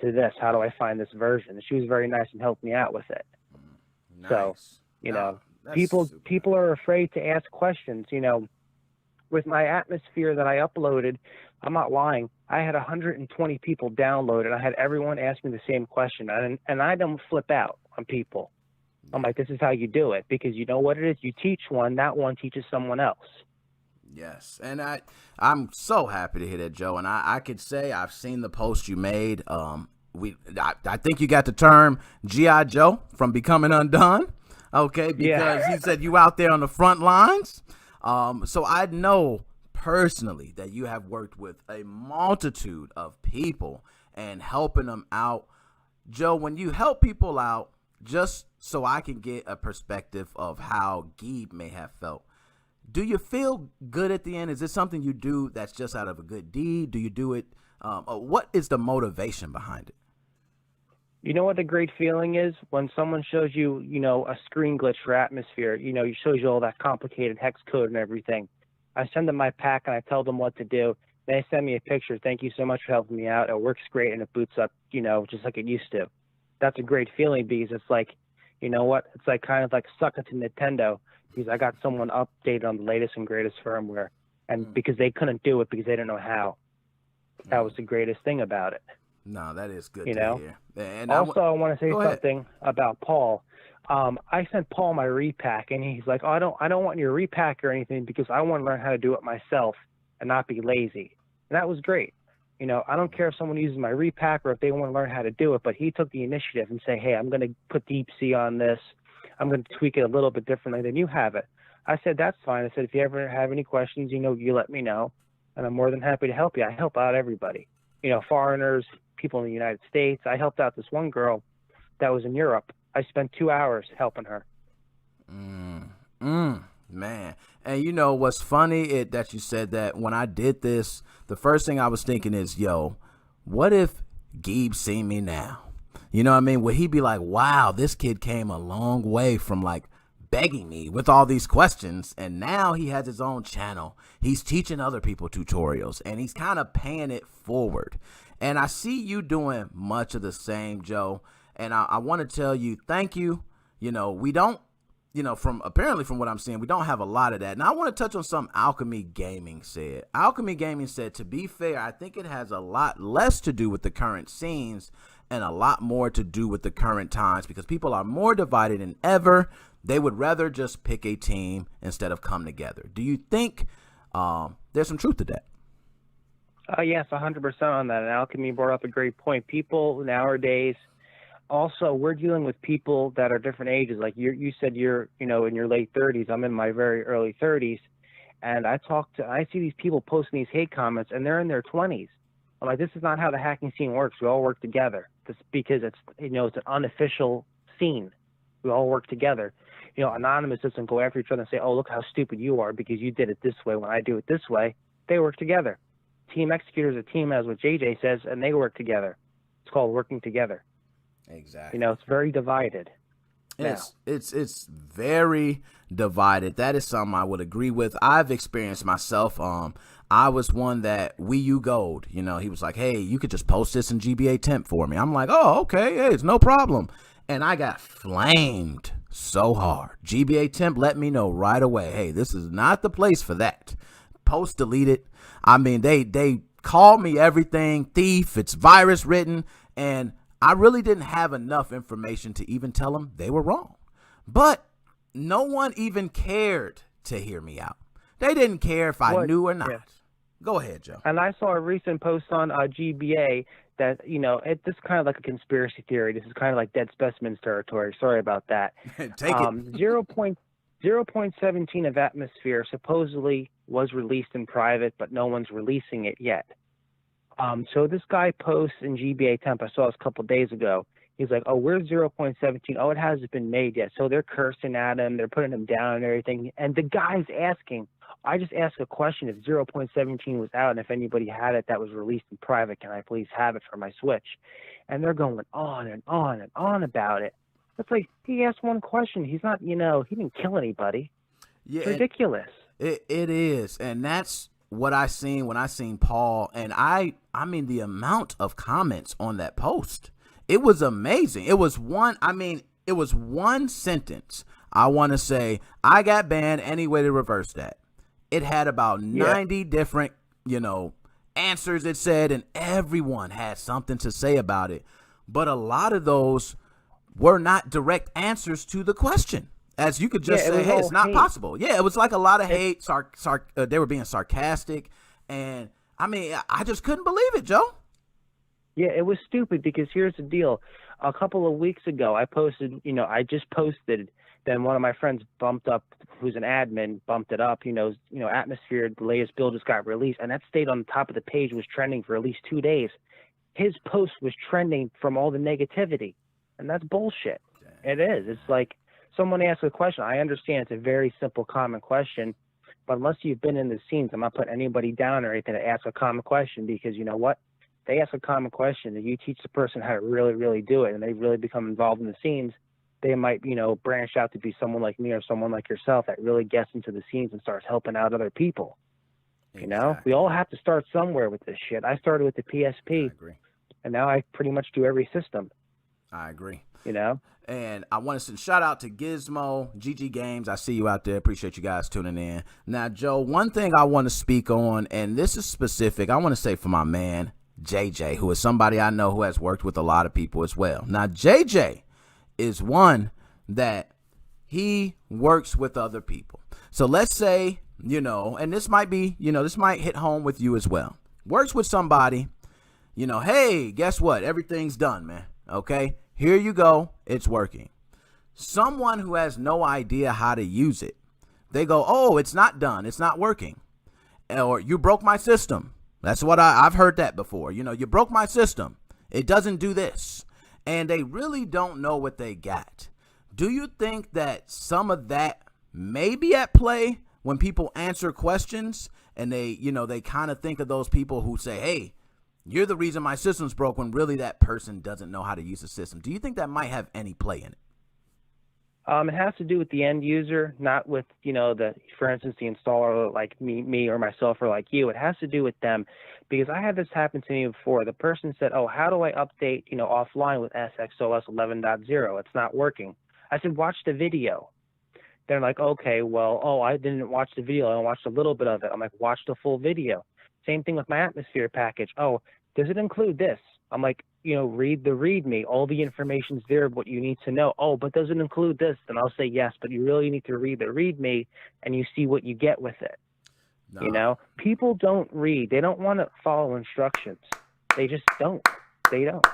to this. How do I find this version? And she was very nice and helped me out with it. Nice. So, people are afraid to ask questions. With my Atmosphere that I uploaded, I'm not lying, I had 120 people download it. I had everyone ask me the same question, and I don't flip out on people. I'm like, this is how you do it, because you know what it is? You teach one, that one teaches someone else. Yes, and I'm so happy to hear that, Joe. And I could say I've seen the post you made. I think you got the term G.I. Joe from Becoming Undone, okay? Because he said you out there on the front lines. So I know personally that you have worked with a multitude of people and helping them out. Joe, when you help people out, just so I can get a perspective of how Geeb may have felt, Do you feel good at the end? Is this something you do that's just out of a good deed? Do you do it? What is the motivation behind it? You know what the great feeling is? When someone shows you, a screen glitch for Atmosphere, it shows you all that complicated hex code and everything. I send them my pack and I tell them what to do. They send me a picture. Thank you so much for helping me out. It works great and it boots up, just like it used to. That's a great feeling because it's like, you know what? It's like kind of like suck it to Nintendo because I got someone updated on the latest and greatest firmware. And because they couldn't do it because they didn't know how. That was the greatest thing about it. No, that is good to hear. And also, I want to say something about Paul. I sent Paul my repack, and he's like, "Oh, I don't want your repack or anything because I want to learn how to do it myself and not be lazy." And that was great. I don't care if someone uses my repack or if they want to learn how to do it, but he took the initiative and say, "Hey, I'm going to put deep sea on this. I'm going to tweak it a little bit differently than you have it." I said, "That's fine." I said, "If you ever have any questions, you let me know, and I'm more than happy to help you. I help out everybody. Foreigners, people in the United States. I helped out this one girl that was in Europe. I spent 2 hours helping her." Man. And what's funny that you said that. When I did this, the first thing I was thinking is, yo, what if Geeb seen me now? You know what I mean? Would he be like, wow, this kid came a long way from like begging me with all these questions, and now he has his own channel. He's teaching other people tutorials, and he's kind of paying it forward. And I see you doing much of the same, Joe. And I want to tell you, thank you. We don't, from what I'm seeing, we don't have a lot of that. And I want to touch on something Alchemy Gaming said. Alchemy Gaming said, to be fair, I think it has a lot less to do with the current scenes and a lot more to do with the current times because people are more divided than ever. They would rather just pick a team instead of come together. Do you think there's some truth to that? Yes, 100% on that. And Alchemy brought up a great point. People nowadays, also, we're dealing with people that are different ages. Like you said, you're in your late 30s. I'm in my very early 30s, and I see these people posting these hate comments, and they're in their 20s. I'm like, this is not how the hacking scene works. We all work together. Because it's it's an unofficial scene. We all work together. Anonymous doesn't go after each other and say, "Oh, look how stupid you are because you did it this way when I do it this way." They work together. Team Executor is a team, as what JJ says, and they work together. It's called working together. Exactly. It's very divided. It's very divided. That is something I would agree with. I've experienced myself. I was one that Wii U Gold. He was like, "Hey, you could just post this in GBA temp for me." I'm like, "Oh, okay, hey, it's no problem." And I got flamed so hard. GBA temp let me know right away, "Hey, this is not the place for that. Post deleted." I mean, they called me everything, thief, it's virus written, and I really didn't have enough information to even tell them they were wrong. But no one even cared to hear me out. They didn't care if I knew or not. Yeah. Go ahead, Joe. And I saw a recent post on GBA that, this is kind of like a conspiracy theory. This is kind of like Dead Specimens territory. Sorry about that. Take it. 0.17 of Atmosphere supposedly was released in private, but no one's releasing it yet. So this guy posts in GBA temp. I saw this a couple days ago. He's like, "Oh, where's 0.17? Oh, it hasn't been made yet." So they're cursing at him. They're putting him down and everything. And the guy's asking, I just asked a question if 0.17 was out and if anybody had it that was released in private, can I please have it for my Switch? And they're going on and on and on about it. It's like, he asked one question. He's not, he didn't kill anybody. Yeah, it's ridiculous. It is. And that's what I seen when I seen Paul. And I mean, the amount of comments on that post, it was amazing. It was one sentence. I want to say, "I got banned, any way to reverse that." It had about 90 different, answers it said, and everyone had something to say about it. But a lot of those were not direct answers to the question. As you could just say, "Hey, it's not possible." Yeah, it was like a lot of hate. They were being sarcastic. And, I mean, I just couldn't believe it, Joe. Yeah, it was stupid because here's the deal. A couple of weeks ago, I posted, I just posted. Then one of my friends bumped up, who's an admin, bumped it up. Atmosphere, the latest build just got released, and that stayed on the top of the page, was trending for at least 2 days. His post was trending from all the negativity, and that's bullshit. It is. It's like someone asks a question. I understand it's a very simple, common question, But unless you've been in the scenes, I'm not putting anybody down or anything to ask a common question, because you know what? They ask a common question and you teach the person how to really, really do it, and they really become involved in the scenes. They might, branch out to be someone like me or someone like yourself that really gets into the scenes and starts helping out other people. Exactly. We all have to start somewhere with this shit. I started with the PSP, I agree. and now I pretty much do every system. I agree. And I want to send shout out to Gizmo, GG Games. I see you out there. Appreciate you guys tuning in. Now, Joe, one thing I want to speak on, and this is specific, I want to say for my man, JJ, who is somebody I know who has worked with a lot of people as well. Now, JJ is one that he works with other people. So let's say, and this might be, this might hit home with you as well. Works with somebody, hey, guess what? Everything's done, man. Okay, here you go. It's working. Someone who has no idea how to use it, they go, oh, it's not done. It's not working. Or you broke my system. That's what I've heard that before. You broke my system. It doesn't do this. And they really don't know what they got. Do you think that some of that may be at play when people answer questions and they kind of think of those people who say, hey, you're the reason my system's broke, when really that person doesn't know how to use the system? Do you think that might have any play in it? It has to do with the end user, not with, for instance, the installer like me or myself or like you. It has to do with them, because I had this happen to me before. The person said, oh, how do I update, offline with SXOS 11.0? It's not working. I said, watch the video. They're like, okay, well, I didn't watch the video. I watched a little bit of it. I'm like, watch the full video. Same thing with my atmosphere package. Oh, does it include this? I'm like, read the README. All the information's there of what you need to know. Oh, but does it include this? Then I'll say yes, but you really need to read the README and you see what you get with it. No. People don't read. They don't want to follow instructions. They just don't. They don't.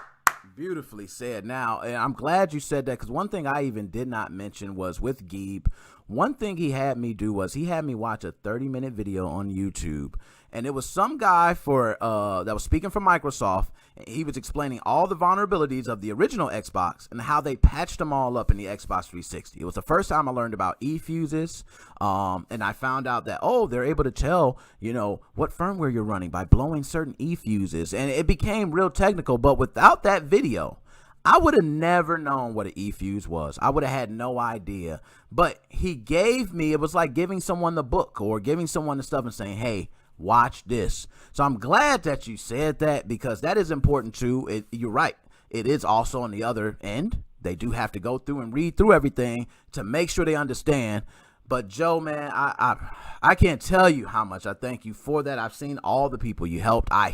Beautifully said. Now, and I'm glad you said that, because one thing I even did not mention was with Geeb, one thing he had me do was he had me watch a 30-minute video on YouTube, and it was some guy that was speaking from Microsoft. He was explaining all the vulnerabilities of the original Xbox and how they patched them all up in the Xbox 360. It was the first time I learned about eFuses, and I found out that, they're able to tell, what firmware you're running by blowing certain eFuses, and it became real technical. But without that video, I would have never known what an eFuse was. I would have had no idea. But he gave me, it was like giving someone the book or giving someone the stuff and saying, hey, watch this. So I'm glad that you said that, because that is important too. You're right. It is also on the other end. They do have to go through and read through everything to make sure they understand. But Joe, man, I can't tell you how much I thank you for that. I've seen all the people you helped. I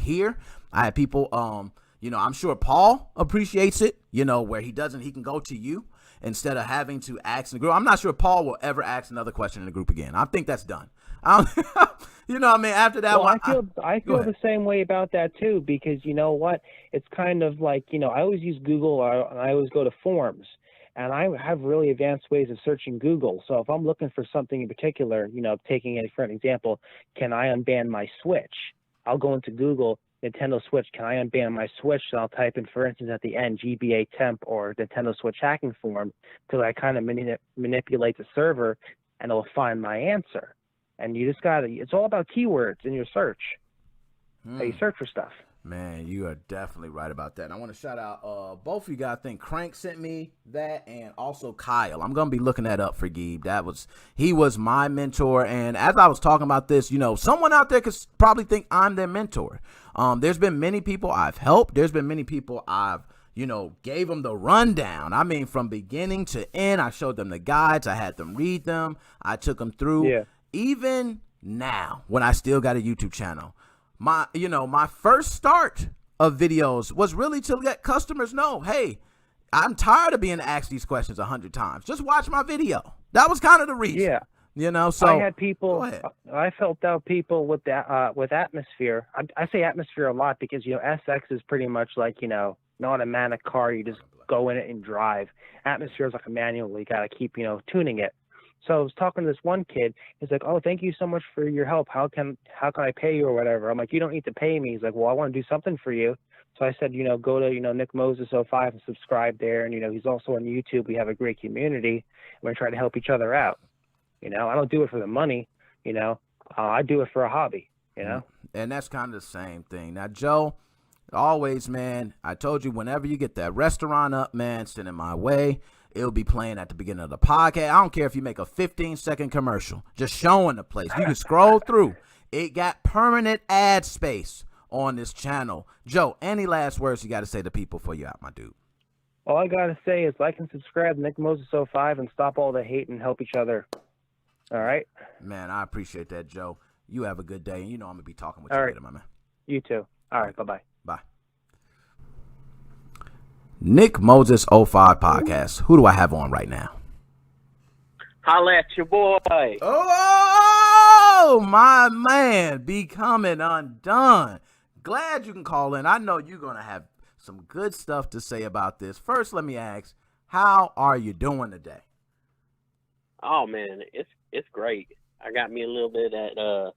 had people, I'm sure Paul appreciates it, where he can go to you instead of having to ask in the group. I'm not sure Paul will ever ask another question in the group again. I think that's done. After that one. I feel the same way about that too, because you know what? It's kind of like, I always use Google, and I always go to forums, and I have really advanced ways of searching Google. So if I'm looking for something in particular, taking it for an example, can I unban my Switch? I'll go into Google, Nintendo Switch, can I unban my Switch? And I'll type in, for instance, at the end, GBA temp or Nintendo Switch hacking form, till I kind of manipulate the server, and it'll find my answer. And you just it's all about keywords in your search. How you search for stuff. Man, you are definitely right about that. And I want to shout out both of you guys. I think Crank sent me that, and also Kyle. I'm going to be looking that up for Geeb. He was my mentor. And as I was talking about this, someone out there could probably think I'm their mentor. There's been many people I've helped. There's been many people I've gave them the rundown. I mean, from beginning to end, I showed them the guides. I had them read them. I took them through. Yeah. Even now, when I still got a YouTube channel, my first start of videos was really to let customers know, hey, I'm tired of being asked these questions 100 times. Just watch my video. That was kind of the reason. Yeah. So I had people, I felt out people with that, with atmosphere. I say atmosphere a lot because, SX is pretty much like, an automatic car. You just go in it and drive. Atmosphere is like a manual. You got to keep, tuning it. So I was talking to this one kid. He's like, oh, thank you so much for your help. How can I pay you or whatever? I'm like, you don't need to pay me. He's like, well, I want to do something for you. So I said, go to, NickMoses05 and subscribe there. And, he's also on YouTube. We have a great community. We're trying to help each other out. I don't do it for the money. I do it for a hobby, And that's kind of the same thing. Now, Joe, always, man, I told you, whenever you get that restaurant up, man, send it my way. It'll be playing at the beginning of the podcast. I don't care if you make a 15-second commercial, just showing the place. You can scroll through. It got permanent ad space on this channel. Joe, any last words you got to say to people before you out, my dude? All I got to say is like and subscribe, NickMoses05, and stop all the hate and help each other. All right? Man, I appreciate that, Joe. You have a good day. You know I'm going to be talking with All you right. later, my man. You too. All right. Bye-bye. Bye. NickMoses05 podcast. Who do I have on right now? Holla at your boy. Oh, my man, becoming undone. Glad you can call in. I know you're going to have some good stuff to say about this. First, let me ask, how are you doing today? Oh man, it's great. I got me a little bit of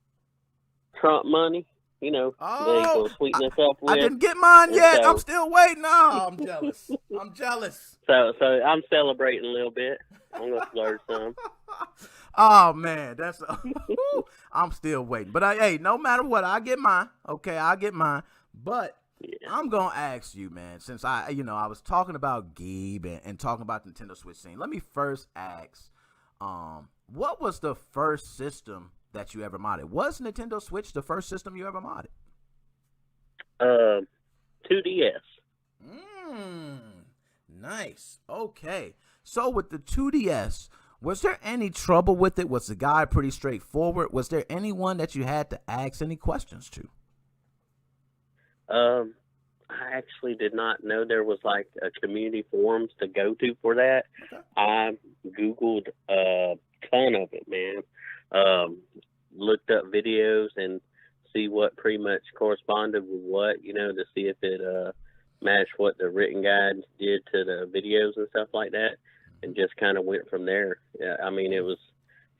Trump money. They gonna sweeten us up with. I didn't get mine yet. So, I'm still waiting. Oh, I'm jealous. I'm jealous. So I'm celebrating a little bit. I'm gonna splurge some. Oh man, I'm still waiting. But hey, no matter what, I get mine. Okay, I get mine. But yeah. I'm gonna ask you, man, since I was talking about Geeb and talking about the Nintendo Switch scene. Let me first ask, what was the first system that you ever modded? Was Nintendo Switch the first system you ever modded? 2DS. Nice. Okay. So with the 2DS, was there any trouble with it? Was the guy pretty straightforward? Was there anyone that you had to ask any questions to? I actually did not know there was like a community forums to go to for that. Okay. I Googled a ton of it, man. Looked up videos and see what pretty much corresponded with what, to see if it matched what the written guide did to the videos and stuff like that, and just kind of went from there. Yeah, I mean, it was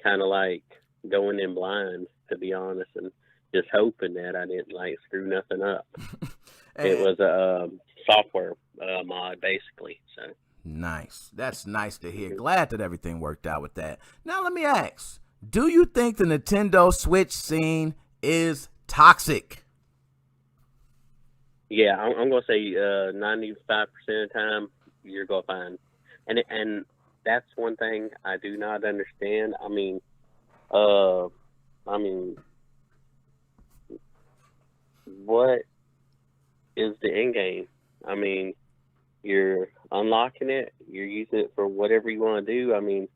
kind of like going in blind, to be honest, and just hoping that I didn't screw nothing up. It was a software mod, basically. So nice. That's nice to hear. Glad that everything worked out with that. Now let me ask, do you think the Nintendo Switch scene is toxic? Yeah, I'm gonna say 95% of the time you're gonna find, and that's one thing I do not understand. I mean, what is the end game? I mean, you're unlocking it, you're using it for whatever you want to do. I mean,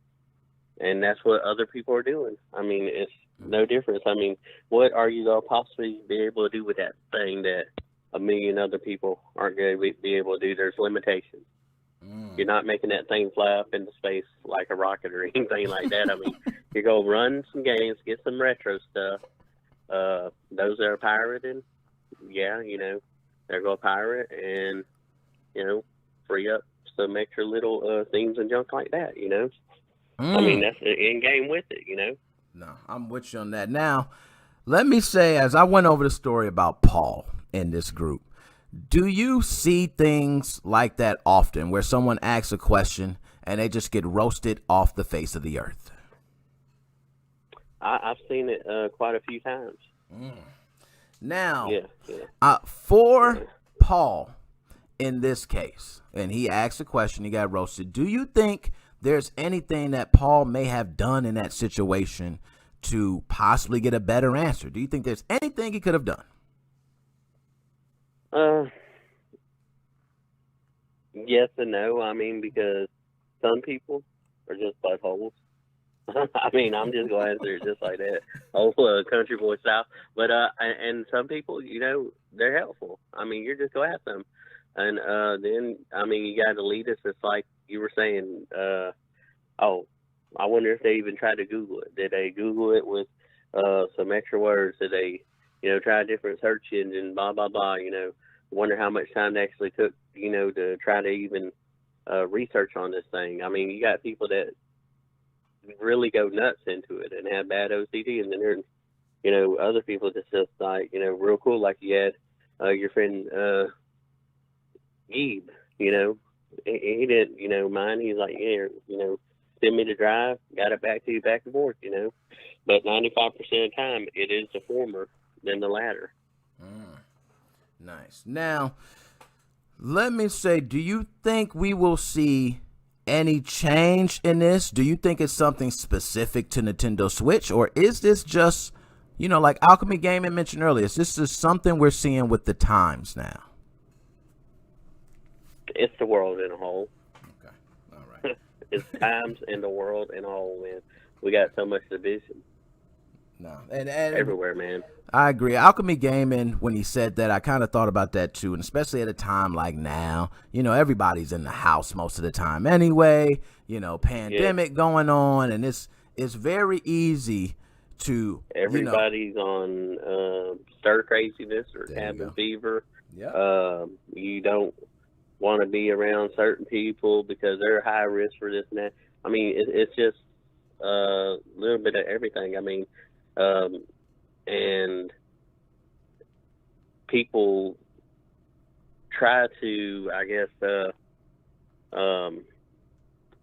and that's what other people are doing. I mean, it's no difference. I mean, what are you going to possibly be able to do with that thing that a million other people aren't going to be able to do? There's limitations. You're not making that thing fly up into space like a rocket or anything like that. I mean, you're going to run some games, get some retro stuff. Those that are pirating, yeah, they're going to pirate and, free up some extra little things and junk like that, I mean, that's the end game with it, No, I'm with you on that. Now, let me say, as I went over the story about Paul in this group, do you see things like that often where someone asks a question and they just get roasted off the face of the earth? I've seen it quite a few times. Now, yeah. For Paul in this case, and he asked a question, he got roasted, do you think there's anything that Paul may have done in that situation to possibly get a better answer? Do you think there's anything he could have done? Yes and no. I mean, because some people are just buttholes. I mean, I'm just going to answer it just like that. Country boy style. But, and some people, they're helpful. I mean, you're just going to ask them. And then, I mean, you got to lead us. It's like you were saying, I wonder if they even tried to Google it. Did they Google it with some extra words? Did they, try a different search engine, blah, blah, blah, wonder how much time they actually took, to try to even research on this thing. I mean, you got people that really go nuts into it and have bad OCD, and then there's, other people that's just like, real cool, like you had your friend Geeb, he didn't, mind. He's like, yeah, send me the drive, got it back to you back and forth, you know. But 95% of the time, it is the former than the latter. Nice. Now, let me say, do you think we will see any change in this? Do you think it's something specific to Nintendo Switch, or is this just, you know, like Alchemy Gaming mentioned earlier, is this just something we're seeing with the times now? It's the world in a whole. Okay. All right. It's times and the world in a whole, man. We got so much division. No. And everywhere, man. I agree. Alchemy Gaming, when he said that, I kind of thought about that too. And especially at a time like now, you know, everybody's in the house most of the time anyway, you know, pandemic going on. And it's very easy to, everybody's on stir craziness or cabin fever. Yeah. You don't want to be around certain people because they're high risk for this and that. I mean, it's just a little bit of everything. I mean, and people try to, I guess,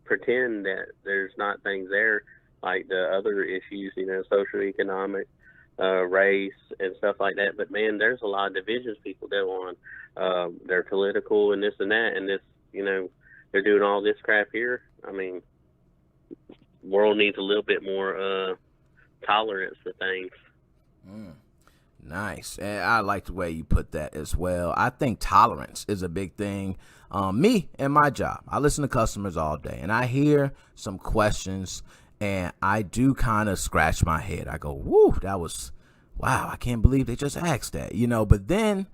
pretend that there's not things there, like the other issues, you know, social, economic, race, and stuff like that. But man, there's a lot of divisions people go on. They're political and this and that, and this, you know, they're doing all this crap here. I mean, world needs a little bit more tolerance for things. Nice. And I like the way you put that as well. I think tolerance is a big thing. Me and my job, I listen to customers all day, and I hear some questions, and I do kind of scratch my head. I go, woo, wow, I can't believe they just asked that, you know. But then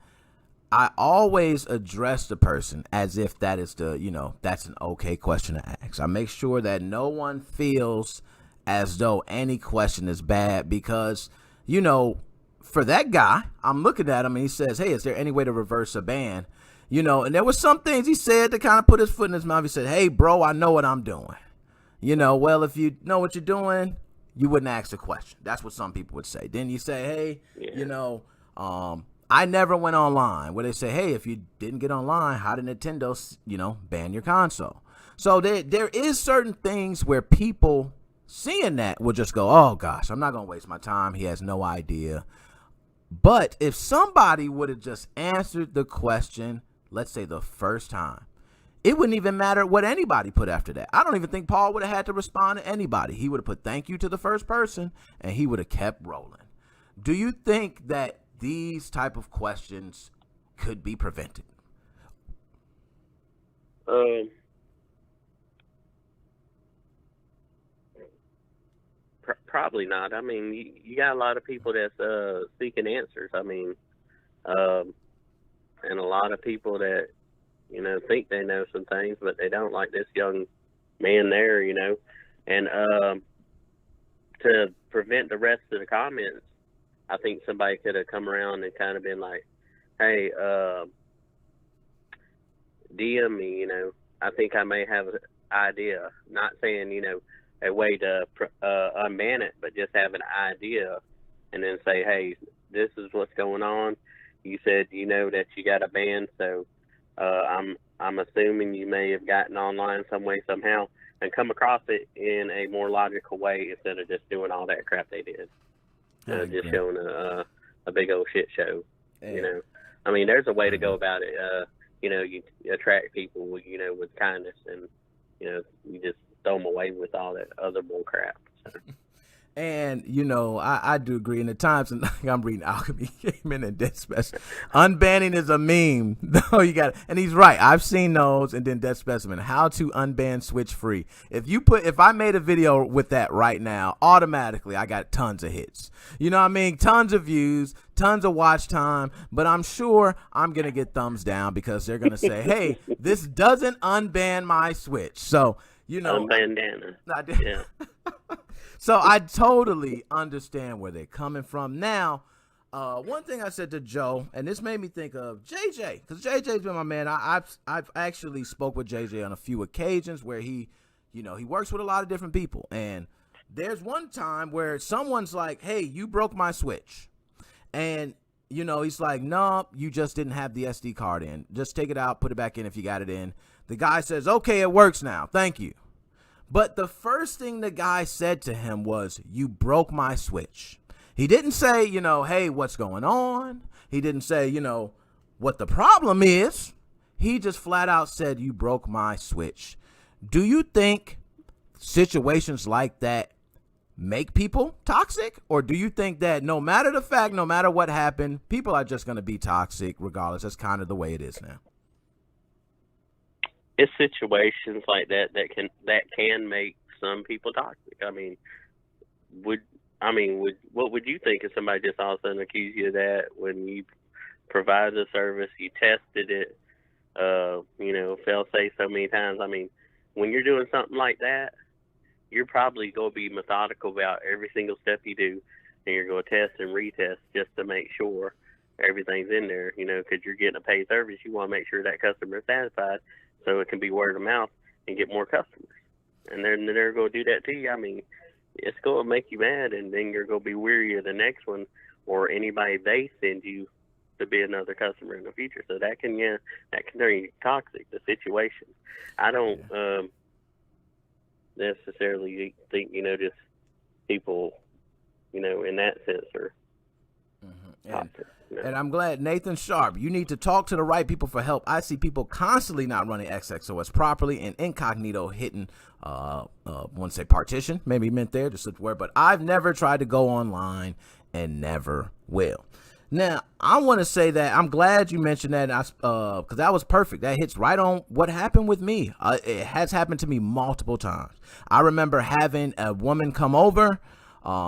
I always address the person as if that is that's an okay question to ask. I make sure that no one feels as though any question is bad, because, you know, for that guy, I'm looking at him and he says, hey, is there any way to reverse a ban? You know, and there was some things he said to kind of put his foot in his mouth. He said, hey, bro, I know what I'm doing. You know, well, if you know what you're doing, you wouldn't ask the question. That's what some people would say. Then you say, hey, you know, I never went online. Where they say, hey, if you didn't get online, how did Nintendo, you know, ban your console? So there is certain things where people seeing that will just go, oh, gosh, I'm not going to waste my time. He has no idea. But if somebody would have just answered the question, let's say the first time, it wouldn't even matter what anybody put after that. I don't even think Paul would have had to respond to anybody. He would have put thank you to the first person, and he would have kept rolling. Do you think that these type of questions could be prevented? Probably not. I mean, you got a lot of people that's seeking answers. I mean, and a lot of people that, you know, think they know some things, but they don't, like this young man there, you know. And to prevent the rest of the comments, I think somebody could have come around and kind of been like, hey, DM me, you know. I think I may have an idea. Not saying, you know, a way to unban it, but just have an idea and then say, hey, this is what's going on. You said, you know, that you got a ban, so I'm assuming you may have gotten online some way, somehow, and come across it in a more logical way instead of just doing all that crap they did. Just showing a big old shit show, you know. I mean, there's a way to go about it. You know, you attract people, you know, with kindness, and, you know, you just throw them away with all that other bull crap. So. And, you know, I do agree. In the times, and I'm reading Alchemy Gaming and Dead Specimen, unbanning is a meme. No, you got it. And he's right. I've seen those. And then Dead Specimen, how to unban Switch free. If I made a video with that right now, automatically I got tons of hits. You know what I mean? Tons of views, tons of watch time. But I'm sure I'm going to get thumbs down because they're going to say, hey, this doesn't unban my Switch. So, you know. Bandana. Yeah. So I totally understand where they're coming from. Now, one thing I said to Joe, and this made me think of JJ, because JJ's been my man. I've actually spoke with JJ on a few occasions where he works with a lot of different people. And there's one time where someone's like, hey, you broke my Switch. And, you know, he's like, no, you just didn't have the SD card in. Just take it out, put it back in if you got it in. The guy says, okay, it works now. Thank you. But the first thing the guy said to him was, "You broke my Switch." He didn't say, hey, what's going on? He didn't say, what the problem is. He just flat out said, "You broke my Switch." Do you think situations like that make people toxic? Or do you think that no matter the fact, no matter what happened, people are just going to be toxic regardless? That's kind of the way it is now. It's situations like that can make some people toxic. What would you think if somebody just all of a sudden accused you of that when you provided the service, you tested it, fail safe so many times? When you're doing something like that, you're probably going to be methodical about every single step you do, and you're going to test and retest just to make sure everything's in there, because you're getting a paid service. You want to make sure that customer is satisfied so it can be word of mouth and get more customers. And they're going to do that to you. It's going to make you mad, and then you're going to be weary of the next one or anybody they send you to be another customer in the future. So that can turn you toxic, the situation. I don't necessarily think, just people, in that sense are toxic. And I'm glad, Nathan Sharp, you need to talk to the right people for help. I see people constantly not running XXOS properly and incognito hitting, I want to say partition, maybe meant there, just a word, but I've never tried to go online and never will. Now, I want to say that I'm glad you mentioned that, because that was perfect. That hits right on what happened with me. It has happened to me multiple times. I remember having a woman come over.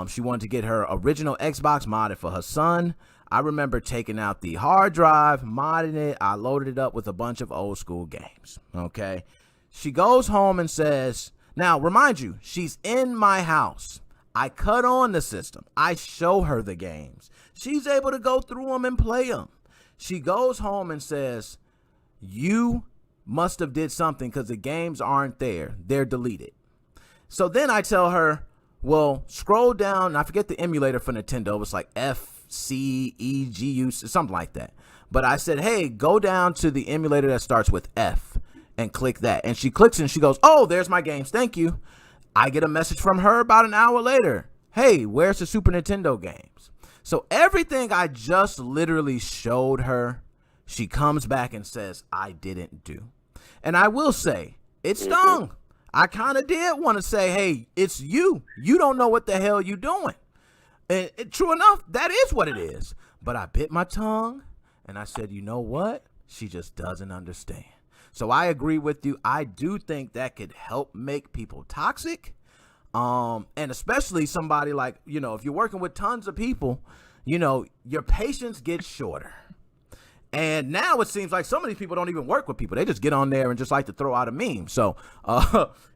She wanted to get her original Xbox modded for her son. I remember taking out the hard drive, modding it. I loaded it up with a bunch of old school games. Okay. She goes home and says, now remind you, she's in my house. I cut on the system. I show her the games. She's able to go through them and play them. She goes home and says, "You must have did something because the games aren't there. They're deleted." So then I tell her, well, scroll down. I forget the emulator for Nintendo. It was like FCEGU, something like that. But I said, hey, go down to the emulator that starts with F and click that. And she clicks and she goes, "Oh, there's my games. Thank you." I get a message from her about an hour later. "Hey, where's the Super Nintendo games?" So everything I just literally showed her, she comes back and says, I didn't do. And I will say, it stung. I kind of did want to say, hey, it's you. You don't know what the hell you doing. And true enough, that is what it is. But I bit my tongue and I said, you know what? She just doesn't understand. So I agree with you. I do think that could help make people toxic. And especially somebody like, if you're working with tons of people, your patience gets shorter. And now it seems like some of these people don't even work with people. They just get on there and just like to throw out a meme. So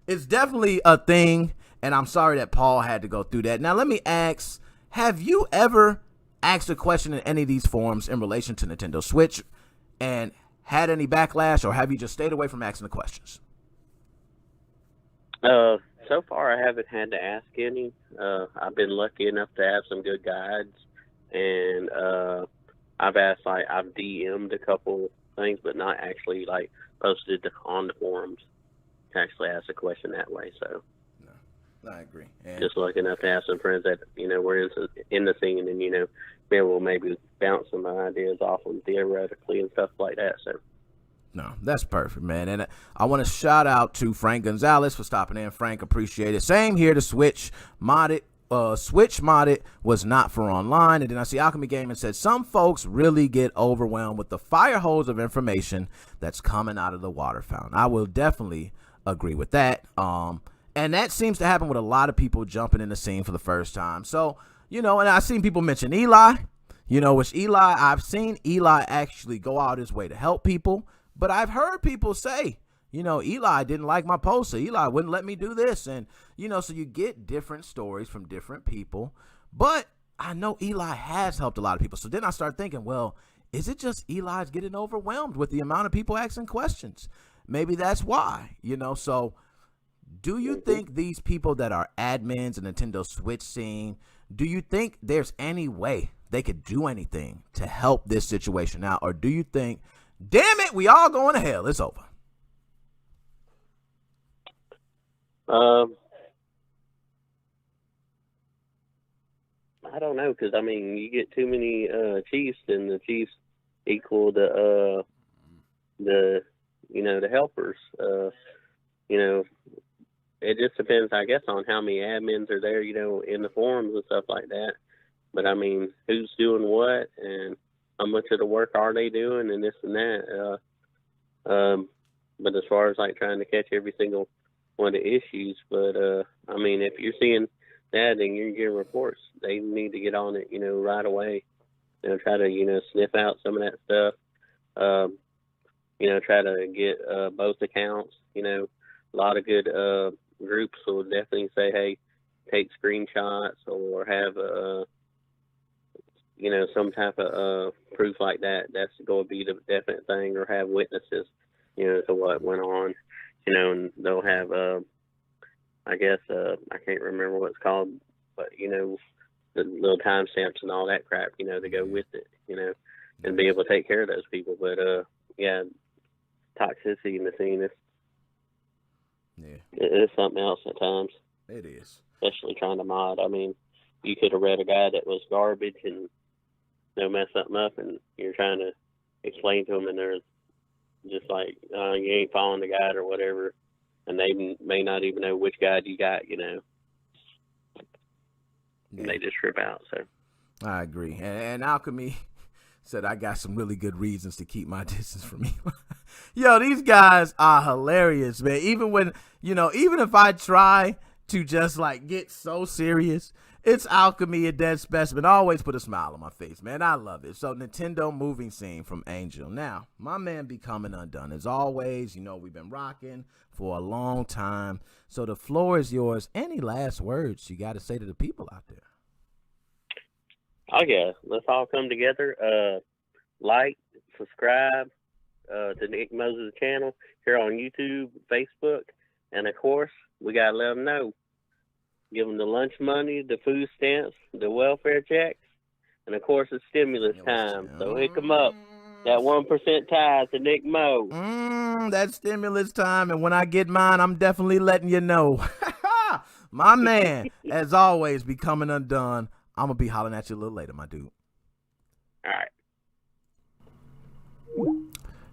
it's definitely a thing. And I'm sorry that Paul had to go through that. Now, let me ask, have you ever asked a question in any of these forums in relation to Nintendo Switch and had any backlash, or have you just stayed away from asking the questions? So far, I haven't had to ask any. I've been lucky enough to have some good guides, and I've DM'd a couple things, but not actually posted on the forums to actually ask a question that way. So, no, I agree. And just lucky enough to have some friends that were in the scene, and be able to maybe bounce some ideas off them theoretically and stuff like that. So. No, that's perfect, man. And I want to shout out to Frank Gonzalez for stopping in. Frank, appreciate it. Same here. The Switch modded was not for online. And then I see Alchemy Gaming said some folks really get overwhelmed with the fire hose of information that's coming out of the water fountain. I will definitely agree with that. And that seems to happen with a lot of people jumping in the scene for the first time. So, and I've seen people mention Eli, which I've seen Eli actually go out his way to help people. But I've heard people say, Eli didn't like my post, so Eli wouldn't let me do this. And, so you get different stories from different people. But I know Eli has helped a lot of people. So then I start thinking, well, is it just Eli's getting overwhelmed with the amount of people asking questions? Maybe that's why, So do you think these people that are admins in Nintendo Switch scene, do you think there's any way they could do anything to help this situation out? Or do you think, damn it, we all going to hell, it's over? I don't know, because I mean, you get too many chiefs, and the chiefs equal the the helpers. It just depends, I guess, on how many admins are there, in the forums and stuff like that. But I mean, who's doing what, and how much of the work are they doing, and this and that. But as far as like trying to catch every single one of the issues, but I mean, if you're seeing that and you're getting reports, they need to get on it, right away. Try to sniff out some of that stuff. Try to get both accounts. A lot of good groups will definitely say, hey, take screenshots or have some type of proof like that. That's going to be the definite thing, or have witnesses, to what went on, and they'll have, I guess, I can't remember what it's called, but, the little timestamps and all that crap, to go with it, and be able to take care of those people. But, yeah, toxicity in the scene it's something else at times. It is. Especially trying to mod. I mean, you could have read a guy that was garbage and mess something up, and you're trying to explain to them, and they're just like, you ain't following the guide or whatever, and they may not even know which guide you got, And they just trip out. So I agree. And Alchemy said, I got some really good reasons to keep my distance from you. Yo, these guys are hilarious, man. Even when, even if I try to just like get so serious, it's Alchemy and Dead Specimen. Always put a smile on my face, man. I love it. So Nintendo moving scene from Angel. Now, my man Becoming Undone. As always, we've been rocking for a long time. So the floor is yours. Any last words you got to say to the people out there? Oh, yeah. Let's all come together. Like, subscribe to Nick Moses' channel here on YouTube, Facebook. And, of course, we got to let them know. Give them the lunch money, the food stamps, the welfare checks, and, of course, it's stimulus time. So hit them up. That 1% tithe to Nick Mo. That's stimulus time, and when I get mine, I'm definitely letting you know. My man, as always, Becoming Undone. I'm going to be hollering at you a little later, my dude. All right.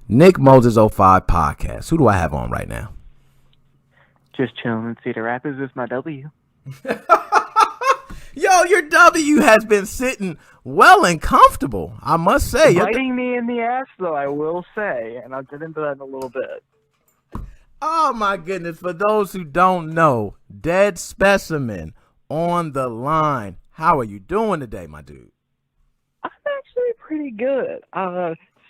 NickMoses05 podcast. Who do I have on right now? Just chilling in Cedar Rapids with my W. Yo, your W has been sitting well and comfortable, I must say. Biting me in the ass, though, I will say, and I'll get into that in a little bit. Oh, my goodness. For those who don't know, Dead Specimen on the line. How are you doing today, my dude? I'm actually pretty good.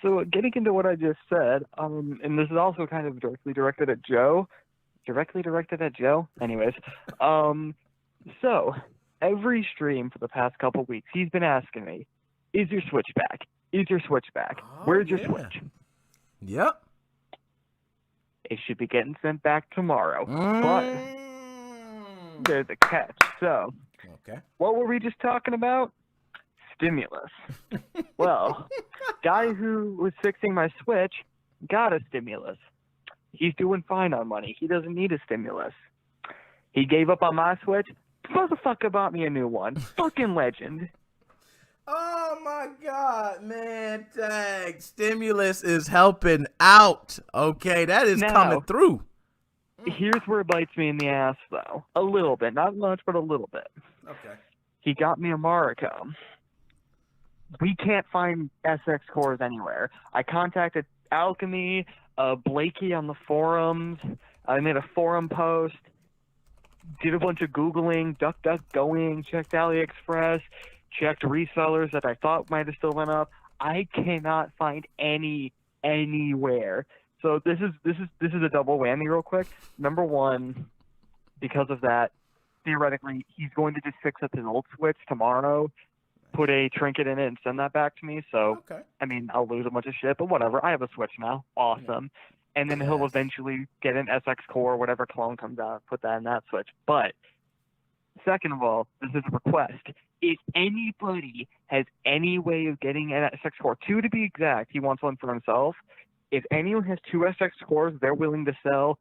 So getting into what I just said, and this is also kind of directly directed at Joe. Anyways, so every stream for the past couple weeks, he's been asking me, is your Switch back? Where's your Switch? Yep. It should be getting sent back tomorrow. But there's a catch. So, okay. What were we just talking about? Stimulus. Well, guy who was fixing my Switch got a stimulus. He's doing fine on money. He doesn't need a stimulus. He gave up on my Switch. Motherfucker bought me a new one. Fucking legend. Oh my God, man. Dang. Stimulus is helping out. Okay, that is coming through. Here's where it bites me in the ass, though. A little bit. Not much, but a little bit. Okay. He got me a Maricom. We can't find SX cores anywhere. I contacted Alchemy, Blakey on the forums. I made a forum post. Did a bunch of Googling, DuckDuckGoing, checked AliExpress, checked resellers that I thought might have still went up. I cannot find anywhere. So this is a double whammy real quick. Number one, because of that, theoretically, he's going to just fix up his old Switch tomorrow, put a trinket in it, and send that back to me. So, okay. I mean, I'll lose a bunch of shit, but whatever. I have a Switch now. Awesome. And then he'll eventually get an SX core, whatever clone comes out, put that in that Switch. But, second of all, this is a request. If anybody has any way of getting an SX core, 2 to be exact, he wants one for himself. If anyone has 2 SX cores they're willing to sell,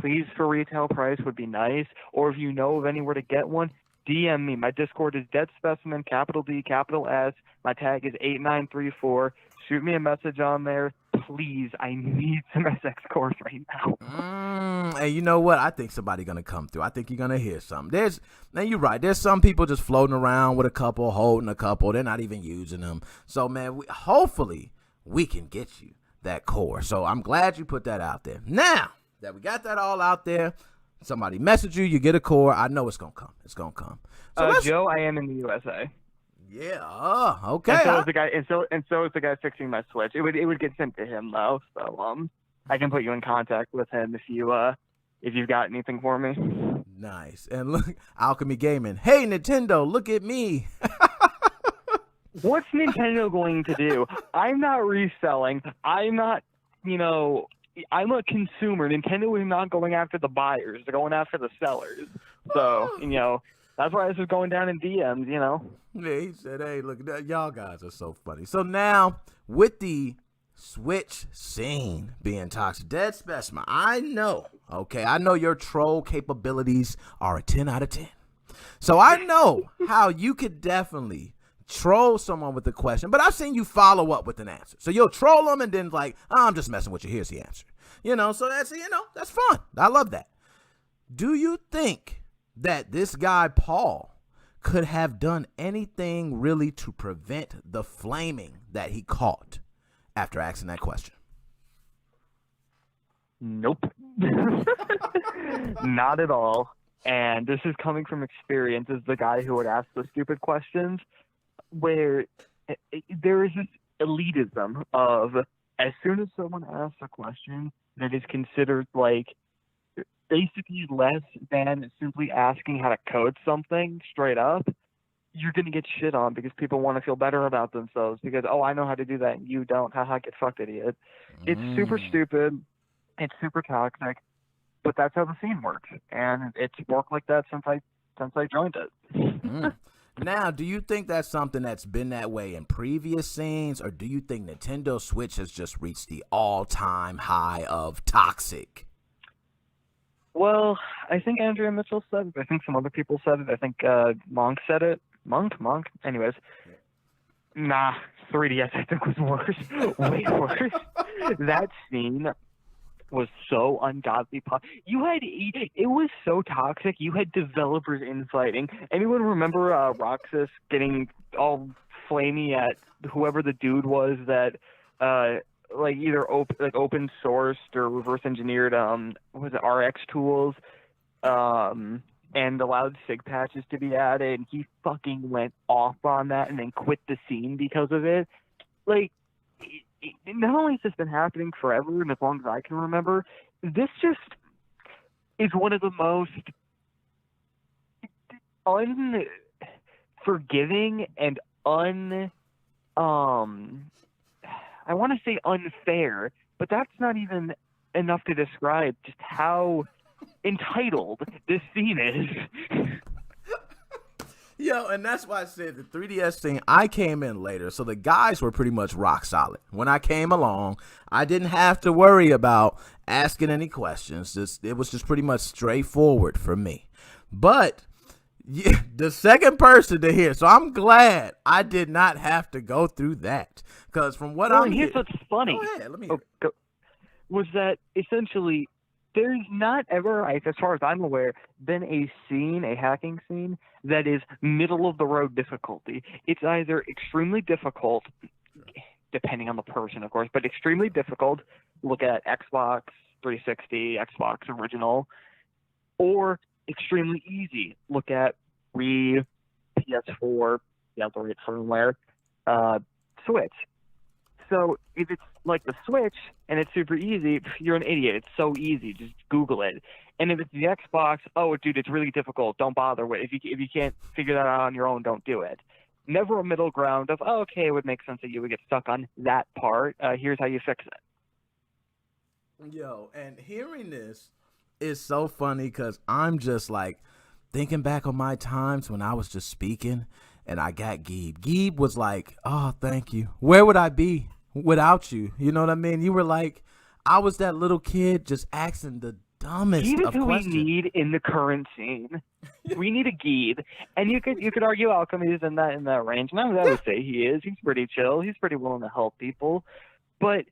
please, for retail price would be nice. Or if you know of anywhere to get one, DM me. My Discord is Dead Specimen, capital D, capital S. My tag is 8934. Shoot me a message on there. Please, I need some SX cores right now. And you know what? I think somebody's going to come through. I think you're going to hear something. And you're right. There's some people just floating around with a couple, holding a couple. They're not even using them. So, man, hopefully we can get you that core. So I'm glad you put that out there. Now that we got that all out there, somebody message you, you get a core. I know it's going to come. It's going to come. So Joe, I am in the USA. Yeah. Okay. And so is the guy. And so is the guy fixing my Switch. It would get sent to him though. So I can put you in contact with him if you've got anything for me. Nice. And look, Alchemy Gaming. Hey Nintendo, look at me. What's Nintendo going to do? I'm not reselling. I'm not. I'm a consumer. Nintendo is not going after the buyers. They're going after the sellers. So that's why this is going down in DMs, Yeah, he said, hey, look, y'all guys are so funny. So now, with the Switch scene being toxic, Dead Specimen, I know your troll capabilities are a 10 out of 10. So I know how you could definitely troll someone with a question, but I've seen you follow up with an answer. So you'll troll them and then I'm just messing with you. Here's the answer. So that's fun. I love that. Do you think that this guy, Paul, could have done anything really to prevent the flaming that he caught after asking that question? Nope. Not at all. And this is coming from experience as the guy who would ask the stupid questions, where there is this elitism of, as soon as someone asks a question that is considered basically less than simply asking how to code something straight up, you're going to get shit on because people want to feel better about themselves because, I know how to do that and you don't. Haha, get fucked, idiot. It's super stupid. It's super toxic, but that's how the scene works. And it's worked like that since I joined it. Now, do you think that's something that's been that way in previous scenes, or do you think Nintendo Switch has just reached the all-time high of toxic? Well, I think Andrea Mitchell said it. I think some other people said it. I think Monk said it. Monk? Anyways. Nah, 3DS I think was worse. Way worse. That scene was so ungodly. It was so toxic. You had developers infighting. Anyone remember Roxas getting all flamey at whoever the dude was that either open sourced or reverse engineered RX tools and allowed sig patches to be added, and he fucking went off on that and then quit the scene because of it. Not only has this been happening forever and as long as I can remember, this just is one of the most unforgiving and I want to say unfair, but that's not even enough to describe just how entitled this scene is. Yo, and that's why I said the 3DS thing, I came in later, so the guys were pretty much rock solid. When I came along, I didn't have to worry about asking any questions. It was just pretty much straightforward for me. But yeah, the second person to hear, so I'm glad I did not have to go through that. Because from what I'm here's what's funny. Go ahead, let me was that essentially there's not ever, as far as I'm aware, been a hacking scene that is middle of the road difficulty. It's either extremely difficult, depending on the person, of course, but extremely difficult. Look at Xbox 360, Xbox original, or extremely easy. Look at Wii, PS4, the right firmware, Switch. So if it's like the Switch and it's super easy, you're an idiot. It's so easy. Just Google it. And if it's the Xbox, dude, it's really difficult. Don't bother with it. If you can't figure that out on your own, don't do it. Never a middle ground of, okay, it would make sense that you would get stuck on that part. Here's how you fix it. Yo, and hearing this is so funny because I'm just thinking back on my times when I was just speaking and I got Geeb. Geeb was like, oh, thank you. Where would I be without you? You know what I mean? You were like, I was that little kid just asking the dumbest Geeb is of who questions. we need in the current scene. We need a Geeb, and you could argue Alchemy's in that range. And I would say he is. He's pretty chill. He's pretty willing to help people, but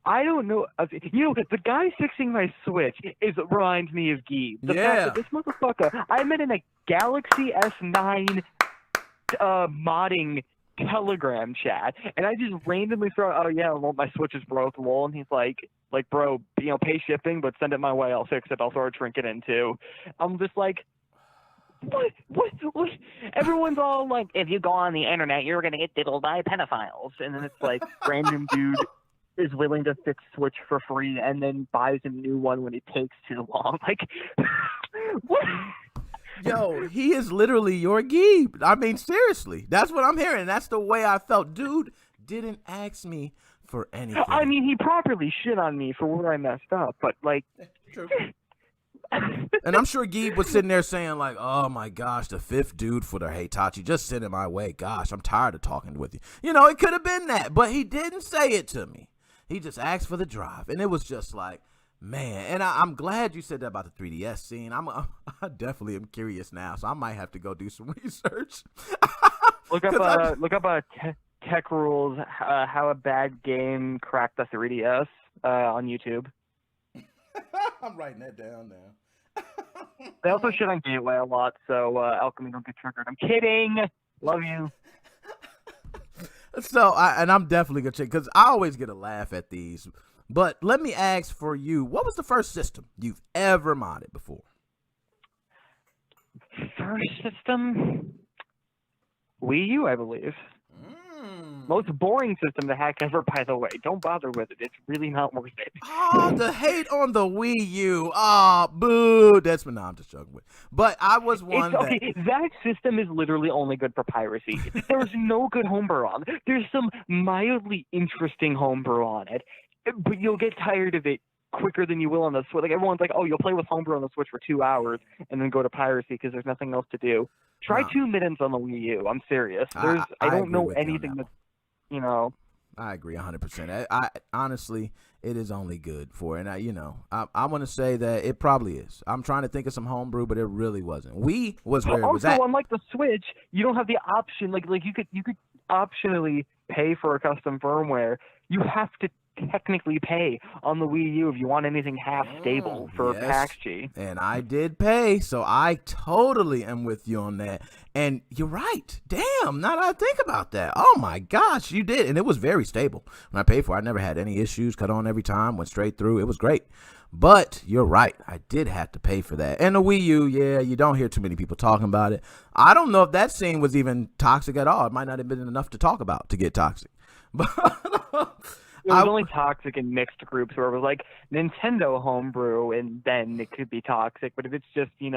I don't know. The guy fixing my Switch reminds me of Geeb. The fact that this motherfucker, I met in a Galaxy S9 modding Telegram chat, and I just randomly throw, oh yeah, well, my Switch is broke, lol, and he's like, bro, pay shipping, but send it my way, I'll fix it, I'll throw a trinket in too. I'm just like, what? Everyone's all like, if you go on the internet, you're gonna get diddled by pedophiles, and then it's like, random dude is willing to fix Switch for free and then buys a new one when it takes too long. Like, what? Yo, he is literally your Geeb. I mean, seriously. That's what I'm hearing. That's the way I felt. Dude didn't ask me for anything. I mean, he properly shit on me for where I messed up, but, like... True. And I'm sure Geeb was sitting there saying, like, oh, my gosh, the fifth dude for the Hitachi. Just send it my way. Gosh, I'm tired of talking with you. You know, it could have been that, but he didn't say it to me. He just asked for the drive, and it was just like... Man, and I'm glad you said that about the 3DS scene. I definitely am curious now, so I might have to go do some research. Look up tech rules, how a bad game cracked the 3DS on YouTube. I'm writing that down now. They also shit on Gateway a lot, so Alchemy don't get triggered. I'm kidding. Love you. So, I'm definitely gonna check because I always get a laugh at these. But let me ask for you, what was the first system you've ever modded before? First system? Wii U, I believe. Most boring system to hack ever, by the way. Don't bother with it. It's really not worth it. Oh, the hate on the Wii U. Oh, boo. That's what I'm just joking with. But I was one that system is literally only good for piracy. There's no good homebrew on it. There's some mildly interesting homebrew on it. But you'll get tired of it quicker than you will on the Switch. Like, everyone's like, oh, you'll play with Homebrew on the Switch for 2 hours and then go to piracy because there's nothing else to do. Try 2 minutes on the Wii U. I'm serious. I don't know anything that, you know. I agree 100%. I honestly, it is only good for it. And, I want to say that it probably is. I'm trying to think of some Homebrew, but it really wasn't. Wii was where it was at. Also, unlike the Switch, you don't have the option. Like you could optionally pay for a custom firmware. You have to technically pay on the Wii U if you want anything half stable for PAX-G. And I did pay, so I totally am with you on that. And you're right. Damn, now that I think about that. Oh my gosh, you did. And it was very stable. When I paid for it, I never had any issues, cut on every time, went straight through. It was great. But you're right. I did have to pay for that. And the Wii U, yeah, you don't hear too many people talking about it. I don't know if that scene was even toxic at all. It might not have been enough to talk about to get toxic. But it was only toxic in mixed groups where it was like Nintendo homebrew, and then it could be toxic. But if it's just, you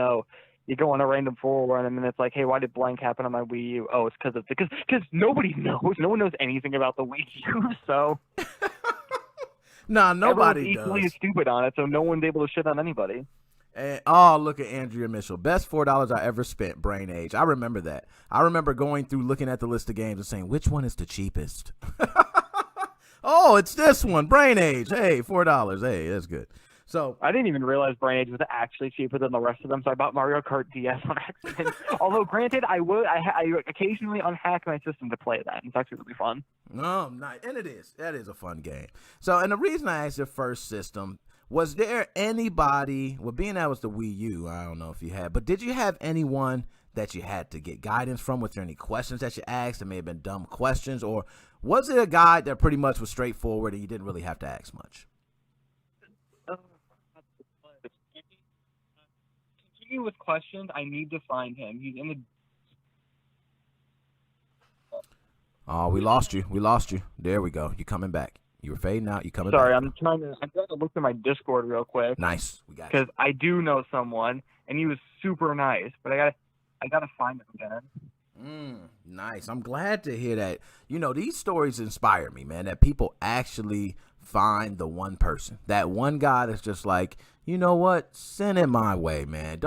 go on a random forum and then it's like, hey, why did blank happen on my Wii U? Oh, it's because nobody knows. No one knows anything about the Wii U, so. Nah, nobody does. Everyone's equally stupid on it, so no one's able to shit on anybody. And, oh, look at Andrea Mitchell. Best $4 I ever spent, Brain Age. I remember that. I remember going through looking at the list of games and saying, which one is the cheapest? Oh, it's this one, Brain Age. Hey, $4. Hey, that's good. So I didn't even realize Brain Age was actually cheaper than the rest of them, so I bought Mario Kart DS on accident. Although, granted, I occasionally unhack my system to play that. It's actually really fun. Oh, nice. And it is. That is a fun game. So, and the reason I asked your first system, was there anybody, well, being that was the Wii U, I don't know if you had, but did you have anyone that you had to get guidance from? Was there any questions that you asked that may have been dumb questions? Or was it a guide that pretty much was straightforward and you didn't really have to ask much? Continue with questions. I need to find him. He's in the... Oh, we lost you. There we go. You're coming back. You were fading out. You coming Sorry, back. I'm trying to look at my Discord real quick. Nice. We got you. Because I do know someone, and he was super nice, but I gotta find him again. Nice. I'm glad to hear that. These stories inspire me, man, that people actually find the one person, that one guy that's just like, you know what? Send it my way, man.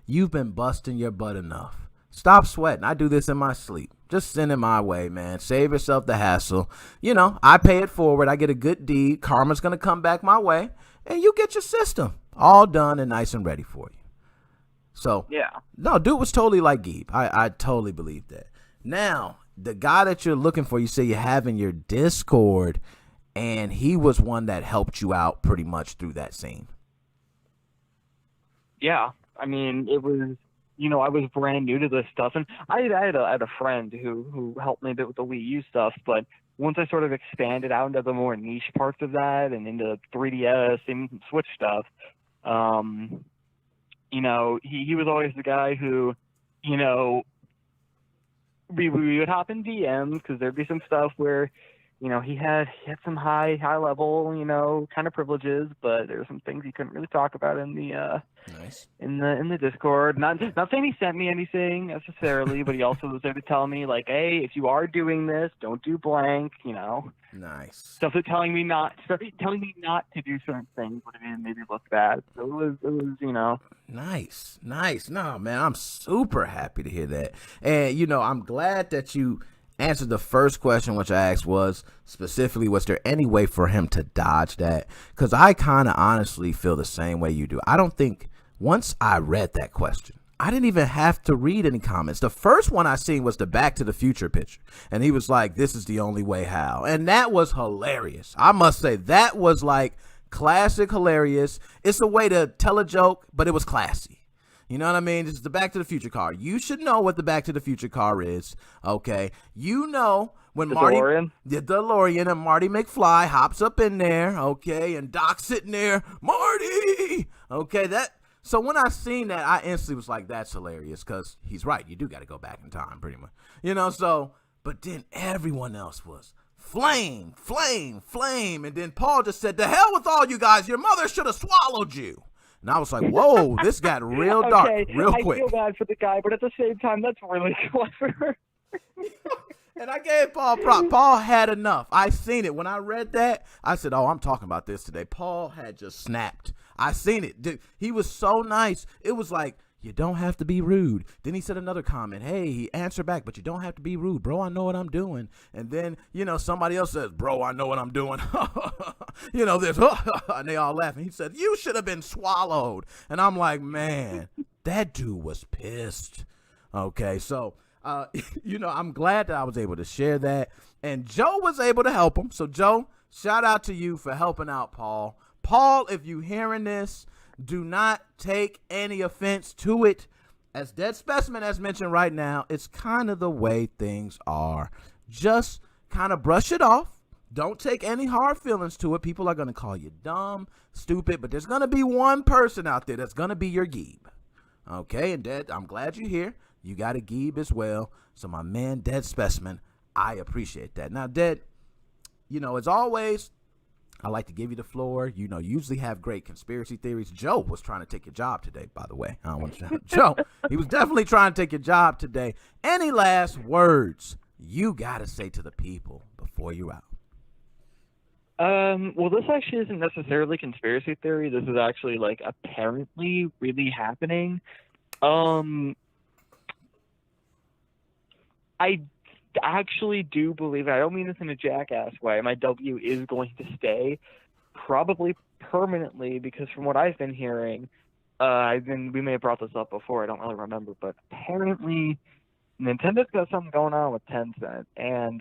You've been busting your butt enough. Stop sweating. I do this in my sleep. Just send it my way, man. Save yourself the hassle. I pay it forward. I get a good deed. Karma's going to come back my way. And you get your system. all done and nice and ready for you. So Yeah. no, dude was totally like Geeb. I totally believe that. Now, the guy that you're looking for, you say you have in your Discord, and he was one that helped you out pretty much through that scene. Yeah, I mean, it was, I was brand new to this stuff, and I had a friend who helped me a bit with the Wii U stuff, but once I sort of expanded out into the more niche parts of that and into 3DS and Switch stuff, he was always the guy who, we would hop in DMs because there'd be some stuff where, he had some high level, kind of privileges, but there were some things he couldn't really talk about in the in the Discord. Not saying he sent me anything necessarily, but he also was there to tell me like, hey, if you are doing this, don't do blank, Nice. Stuff that telling me not to do certain things would have maybe look bad. So it was. Nice. No, man, I'm super happy to hear that. And, I'm glad that you answered the first question, which I asked was specifically, was there any way for him to dodge that? Because I kind of honestly feel the same way you do. I don't think once I read that question, I didn't even have to read any comments. The first one I seen was the Back to the Future picture. And he was like, this is the only way how. And that was hilarious. I must say that was like classic hilarious. It's a way to tell a joke, but it was classy. You know what I mean? This is the Back to the Future car. You should know what the Back to the Future car is, okay? When DeLorean? The DeLorean and Marty McFly hops up in there, okay? And Doc's sitting there, Marty! Okay, so when I seen that, I instantly was like, that's hilarious, because he's right. You do got to go back in time, pretty much. But then everyone else was flame. And then Paul just said, the hell with all you guys. Your mother should have swallowed you. And I was like, whoa, this got real dark real quick. I feel bad for the guy, but at the same time, that's really clever. And I gave Paul prop. Paul had enough. I seen it. When I read that, I said, oh, I'm talking about this today. Paul had just snapped. I seen it. Dude, he was so nice. It was like, you don't have to be rude. Then he said another comment. Hey, he answered back, but you don't have to be rude. Bro, I know what I'm doing. And then, somebody else says, bro, I know what I'm doing. This, and they all laughing. He said, you should have been swallowed. And I'm like, man, that dude was pissed. Okay, so, I'm glad that I was able to share that. And Joe was able to help him. So, Joe, shout out to you for helping out Paul. Paul, if you hearing this, do not take any offense to it. As Dead Specimen has mentioned right now, it's kind of the way things are. Just kind of brush it off. Don't take any hard feelings to it. People are going to call you dumb, stupid, but there's going to be one person out there that's going to be your Geeb. Okay, and Dead, I'm glad you're here. You got a Geeb as well. So my man, Dead Specimen, I appreciate that. Now, Dead, as always, I like to give you the floor. You usually have great conspiracy theories. Joe was trying to take your job today, by the way. I don't want to Joe, he was definitely trying to take your job today. Any last words you got to say to the people before you're out? Well, this actually isn't necessarily conspiracy theory. This is actually, apparently really happening. I actually do believe, I don't mean this in a jackass way, my W is going to stay probably permanently, because from what I've been hearing, we may have brought this up before, I don't really remember, but apparently Nintendo's got something going on with Tencent, and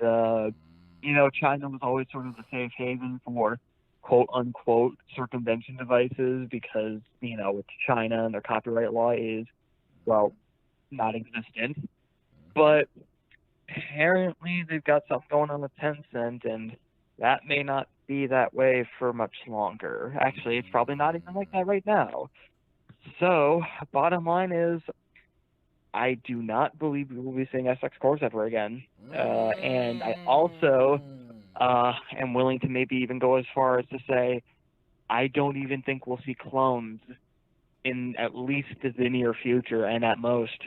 China was always sort of the safe haven for quote unquote circumvention devices, because it's China and their copyright law is, well, not existent. But apparently they've got something going on with Tencent, and that may not be that way for much longer. Actually, it's probably not even like that right now. So, bottom line is, I do not believe we will be seeing SX cores ever again. And I also am willing to maybe even go as far as to say, I don't even think we'll see clones in at least the near future, and at most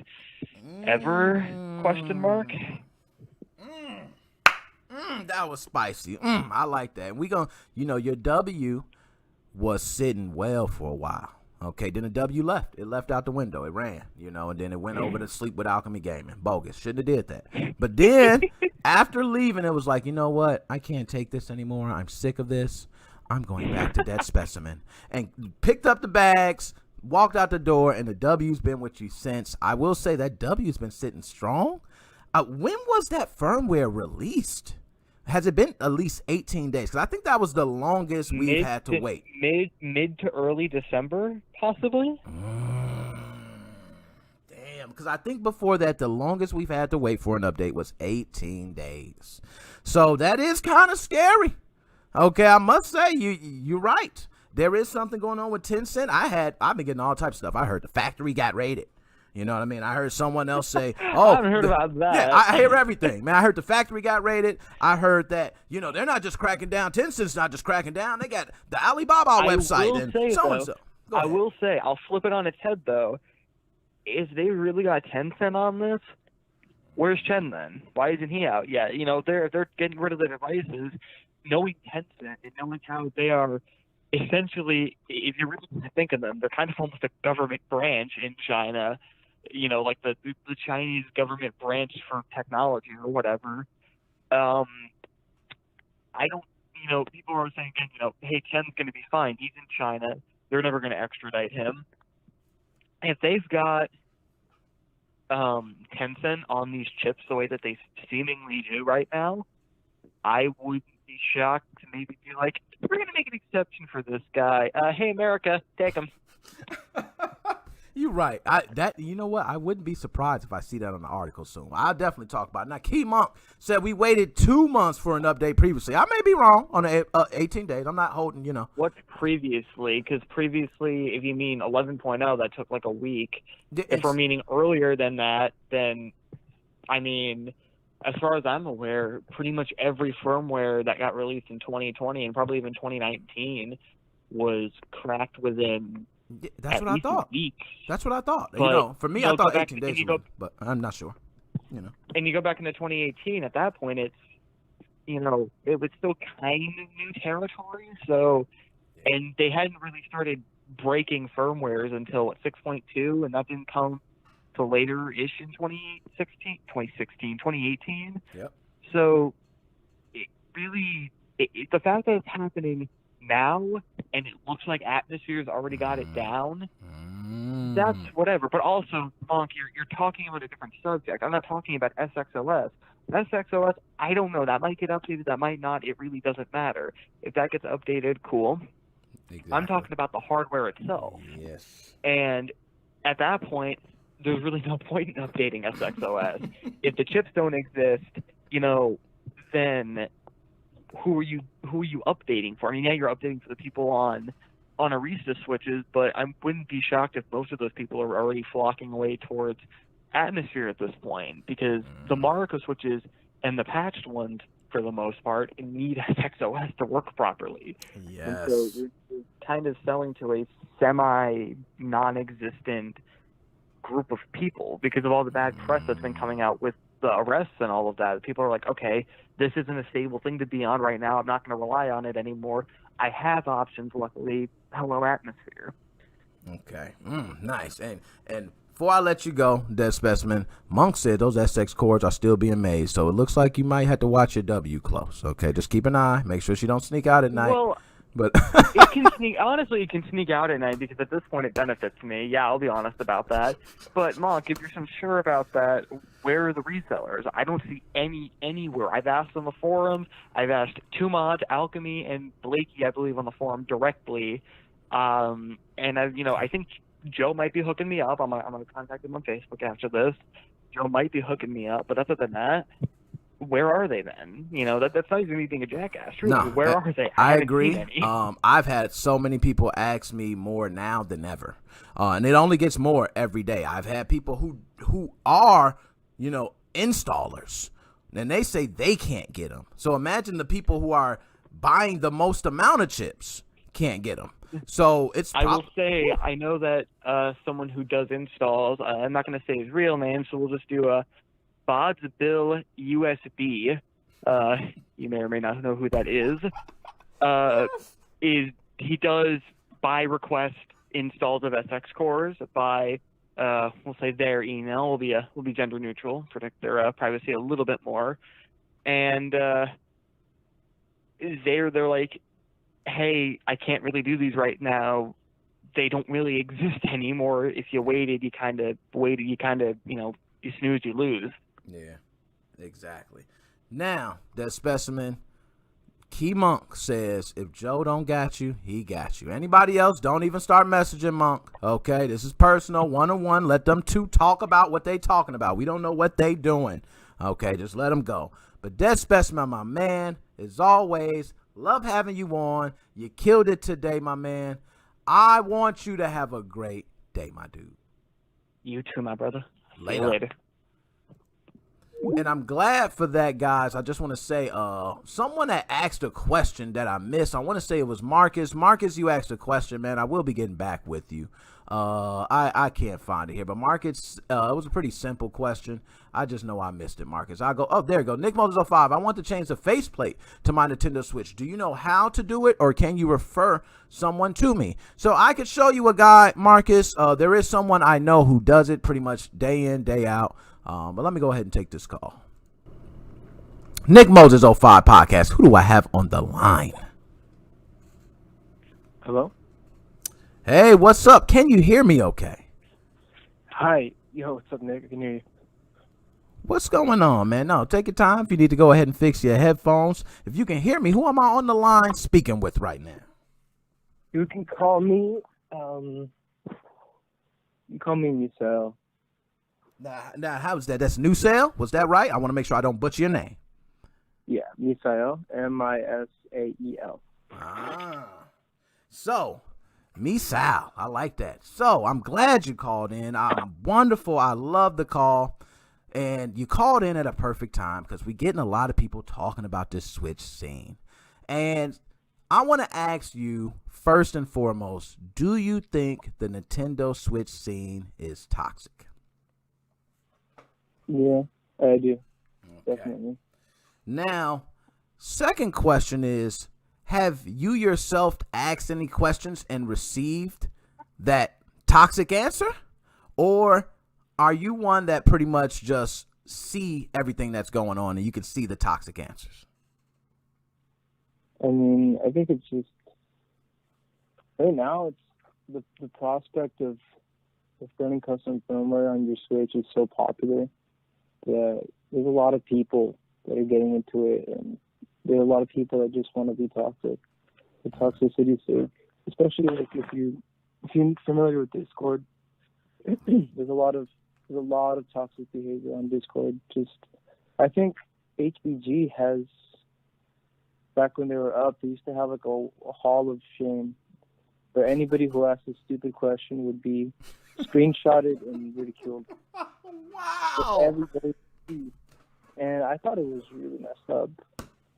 ever, question mark. That was spicy. I like that. We gonna, your W was sitting well for a while. Okay, then the W left. It left out the window. It ran, and then it went over to Sleep with Alchemy Gaming. Bogus. Shouldn't have did that. But then, after leaving, it was like, you know what? I can't take this anymore. I'm sick of this. I'm going back to that specimen. And picked up the bags, walked out the door, and the W's been with you since. I will say that W's been sitting strong. When was that firmware released? Has it been at least 18 days? Because I think that was the longest we've had to wait. Mid to early December, possibly? Damn, because I think before that, the longest we've had to wait for an update was 18 days. So that is kind of scary. Okay, I must say, you're right. There is something going on with Tencent. I've been getting all types of stuff. I heard the factory got raided. You know what I mean? I heard someone else say, "Oh, I haven't heard about that." Yeah, I hear everything, man. I heard the factory got raided. I heard that they're not just cracking down. Tencent's not just cracking down. They got the Alibaba website and so and so. I will say, I'll flip it on its head though. If they really got Tencent on this, where's Chen then? Why isn't he out yet? They're getting rid of the devices, knowing Tencent and knowing how they are. Essentially, if you really think of them, they're kind of almost a government branch in China. Like the Chinese government branch for technology or whatever. I don't, people are saying, hey, Chen's going to be fine. He's in China. They're never going to extradite him. If they've got Tencent on these chips the way that they seemingly do right now, I wouldn't be shocked to maybe be like, we're going to make an exception for this guy. Hey, America, take him. You're right. You know what? I wouldn't be surprised if I see that on the article soon. I'll definitely talk about it. Now, Key Monk said we waited 2 months for an update previously. I may be wrong on the 18 days. I'm not holding, What's previously? Because previously, if you mean 11.0, that took like a week. If we're meaning earlier than that, then, I mean, as far as I'm aware, pretty much every firmware that got released in 2020 and probably even 2019 was cracked within That's what I thought. Weeks. That's what I thought. But, for me, I thought 18 days, but I'm not sure. And you go back into 2018. At that point, it's it was still kind of new territory. So, and they hadn't really started breaking firmwares until 6.2, and that didn't come till later-ish in 2018. Yep. So, it really, the fact that it's happening now, and it looks like Atmosphere's already got it down, that's whatever. But also, Monk, you're talking about a different subject. I'm not talking about SXOS. SXOS, I don't know. That might get updated. That might not. It really doesn't matter. If that gets updated, cool. Exactly. I'm talking about the hardware itself. Yes. And at that point, there's really no point in updating SXOS. If the chips don't exist, then who are you updating for? I mean, yeah, you're updating for the people on Arista switches, but I wouldn't be shocked if most of those people are already flocking away towards Atmosphere at this point, because the Marco switches and the patched ones, for the most part, need SXOS to work properly. Yes. And so you're kind of selling to a semi-non-existent group of people because of all the bad press that's been coming out with the arrests and all of that. People are like, okay, this isn't a stable thing to be on right now. I'm not going to rely on it anymore. I have options, luckily. Hello, Atmosphere. Okay. Nice. And before I let you go, Dead Specimen, Monk said those SX cores are still being made, so it looks like you might have to watch your W close. Okay, just keep an eye. Make sure she don't sneak out at night. Well, but it can sneak. Honestly, it can sneak out at night because at this point it benefits me. Yeah, I'll be honest about that. But Monk, if you're sure about that, where are the resellers? I don't see any anywhere. I've asked on the forums. I've asked Tumod, Alchemy, and Blakey, I believe, on the forum directly. And I think Joe might be hooking me up. I'm gonna contact him on Facebook after this. Joe might be hooking me up, but other than that, where are they then? That's not even me being a jackass. Truly, no, where are they? I agree. I've had so many people ask me more now than ever, and it only gets more every day. I've had people who are installers, and they say they can't get them. So imagine the people who are buying the most amount of chips can't get them. So I will say, I know that someone who does installs, I'm not going to say his real name, so we'll just do a Bod's Bill USB. You may or may not know who that is. He does by request installs of SX cores by we'll say their email. Will be gender neutral, protect their privacy a little bit more, and they're like, hey, I can't really do these right now, they don't really exist anymore. If you waited, you kind of, you snooze, you lose. Yeah, exactly. Now, that specimen, Key Monk says, if Joe don't got you, he got you. Anybody else, don't even start messaging Monk. Okay, this is personal, one-on-one. Let them two talk about what they talking about. We don't know what they doing. Okay, just let them go. But Dead Specimen, my man, as always, love having you on. You killed it today, my man. I want you to have a great day, my dude. You too, my brother. Later. See you later. And I'm glad for that, guys. I just want to say, someone that asked a question that I missed. I want to say it was Marcus. Marcus, you asked a question, man. I will be getting back with you. I can't find it here, but Marcus, it was a pretty simple question. I just know I missed it, Marcus. I'll go, oh, there you go. NickMoses05, I want to change the faceplate to my Nintendo Switch. Do you know how to do it, or can you refer someone to me? So I could show you a guy, Marcus. There is someone I know who does it pretty much day in, day out. But let me go ahead and take this call. NickMoses05 podcast. Who do I have on the line? Hello? Hey, what's up? Can you hear me okay? Hi. Yo, what's up, Nick? I can hear you. What's going on, man? No, take your time. If you need to go ahead and fix your headphones. If you can hear me, who am I on the line speaking with right now? You can call me, you can call me Misael. Now, how's that? That's New Sale? Was that right? I want to make sure I don't butcher your name. Yeah, Misael, Misael. So, Misael, I like that. So, I'm glad you called in. Wonderful. I love the call. And you called in at a perfect time because we're getting a lot of people talking about this Switch scene. And I want to ask you, first and foremost, do you think the Nintendo Switch scene is toxic? Yeah, I do. Okay. Definitely. Now, second question is, have you yourself asked any questions and received that toxic answer? Or are you one that pretty much just see everything that's going on and you can see the toxic answers? I mean, I think it's just, right now, it's the prospect of running custom firmware on your Switch is so popular that there's a lot of people that are getting into it, and there are a lot of people that just want to be toxic. The toxicity sake, especially like if you're familiar with Discord, there's a lot of toxic behavior on Discord. Just, I think HBG has, back when they were up, they used to have like a hall of shame where anybody who asked a stupid question would be screenshotted and ridiculed. Wow. Everybody, and I thought it was really messed up.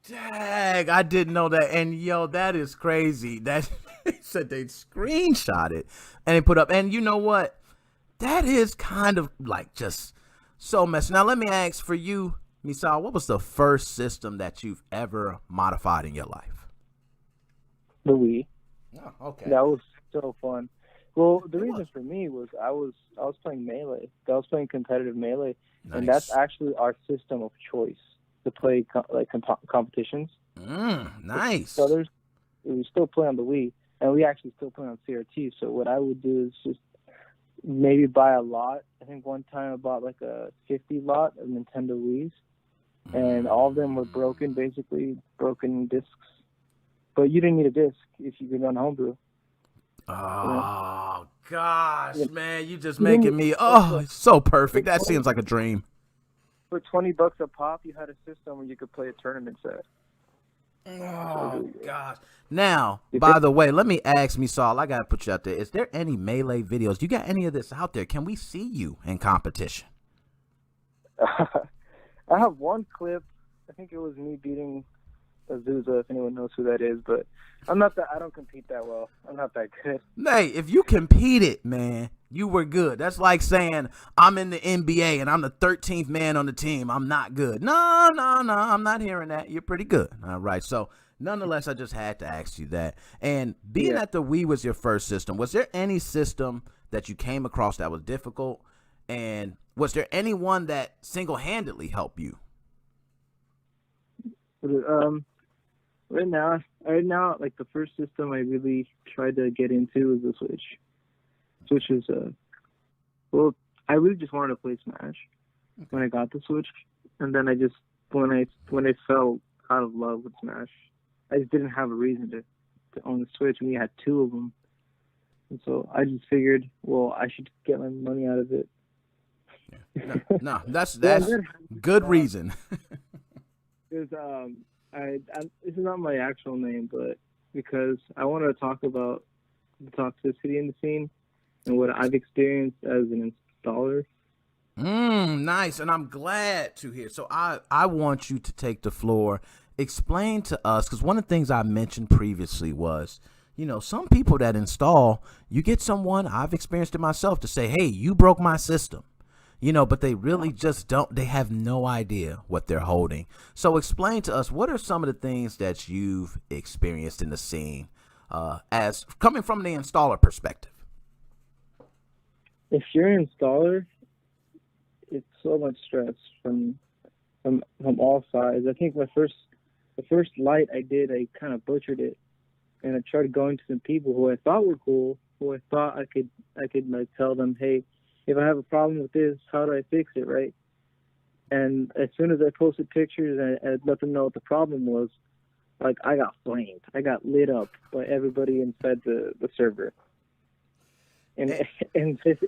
Dang, I didn't know that. And yo, that is crazy. That they said they'd screenshot it and they put up. And you know what? That is kind of like just so messy. Now let me ask for you, Misael, what was the first system that you've ever modified in your life? The Wii. Oh, okay. That was so fun. Well, the reason for me was I was playing Melee. I was playing competitive Melee, Nice. and that's actually our system of choice to play competitions. Nice. So we still play on the Wii, and we actually still play on CRT. So what I would do is just maybe buy a lot. I think one time I bought like a 50 lot of Nintendo Wiis, and all of them were broken, basically broken discs. But you didn't need a disc if you could run Homebrew. Oh, gosh, man, you just making me, it's so perfect. That seems like a dream. For $20 a pop, you had a system where you could play a tournament set. Oh, gosh. Now, by the way, let me ask Misael, I got to put you out there. Is there any Melee videos? You got any of this out there? Can we see you in competition? I have one clip. I think it was me beating Azusa, if anyone knows who that is, but I don't compete that well. I'm not that good. Hey, if you competed, man, you were good. That's like saying I'm in the NBA and I'm the 13th man on the team. I'm not good. No, I'm not hearing that. You're pretty good. All right. So nonetheless, I just had to ask you that. And being that the Wii was your first system, was there any system that you came across that was difficult? And was there anyone that single-handedly helped you? right now, like the first system I really tried to get into is the Switch. Switch is well, I really just wanted to play Smash when I got the Switch, and then I just when I fell out of love with Smash, I just didn't have a reason to own the Switch, and we had two of them, and so I just figured, well, I should get my money out of it. No, that's good reason. Because this is not my actual name, but because I want to talk about the toxicity in the scene and what I've experienced as an installer. Nice, and I'm glad to hear. So I want you to take the floor, explain to us, because one of the things I mentioned previously was, some people that install, you get someone, I've experienced it myself, to say, hey, you broke my system. But they really just don't, they have no idea what they're holding. So explain to us, what are some of the things that you've experienced in the scene as coming from the installer perspective? If you're an installer, it's so much stress from all sides. I think the first light I did, I kind of butchered it, and I tried going to some people who I thought were cool, who I thought I could like tell them, hey, if I have a problem with this, how do I fix it, right? And as soon as I posted pictures and let them know what the problem was, like, I got flamed. I got lit up by everybody inside the server. And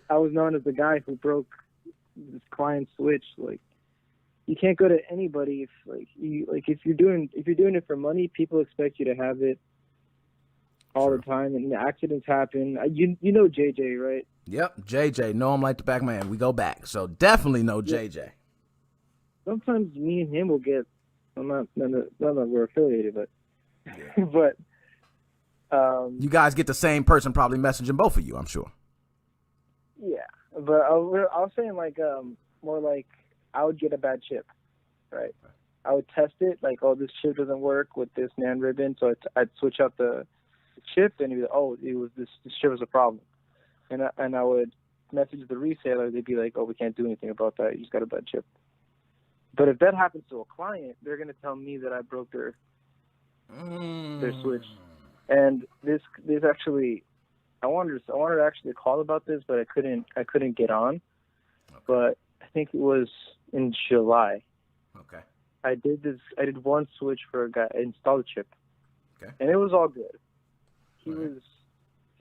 I was known as the guy who broke this client Switch. Like, you can't go to anybody if you're doing it for money, people expect you to have it all the time, and accidents happen. You know JJ, right? Yep, JJ. Know him like the back of my hand. We go back, so definitely know JJ. Sometimes me and him will get. I'm not that we're affiliated, but but you guys get the same person probably messaging both of you, I'm sure. Yeah, but I was saying more like I would get a bad chip, right? I would test it like, oh, this chip doesn't work with this NAND ribbon, so I'd switch out the chip, and it'd be like, oh, it was this chip was a problem. And I would message the reseller. They'd be like, "Oh, we can't do anything about that. You just got a bad chip." But if that happens to a client, they're gonna tell me that I broke their Switch. And this actually, I wanted to actually call about this, but I couldn't get on. Okay. But I think it was in July. Okay. I did one switch for a guy. I installed a chip. Okay. And it was all good. He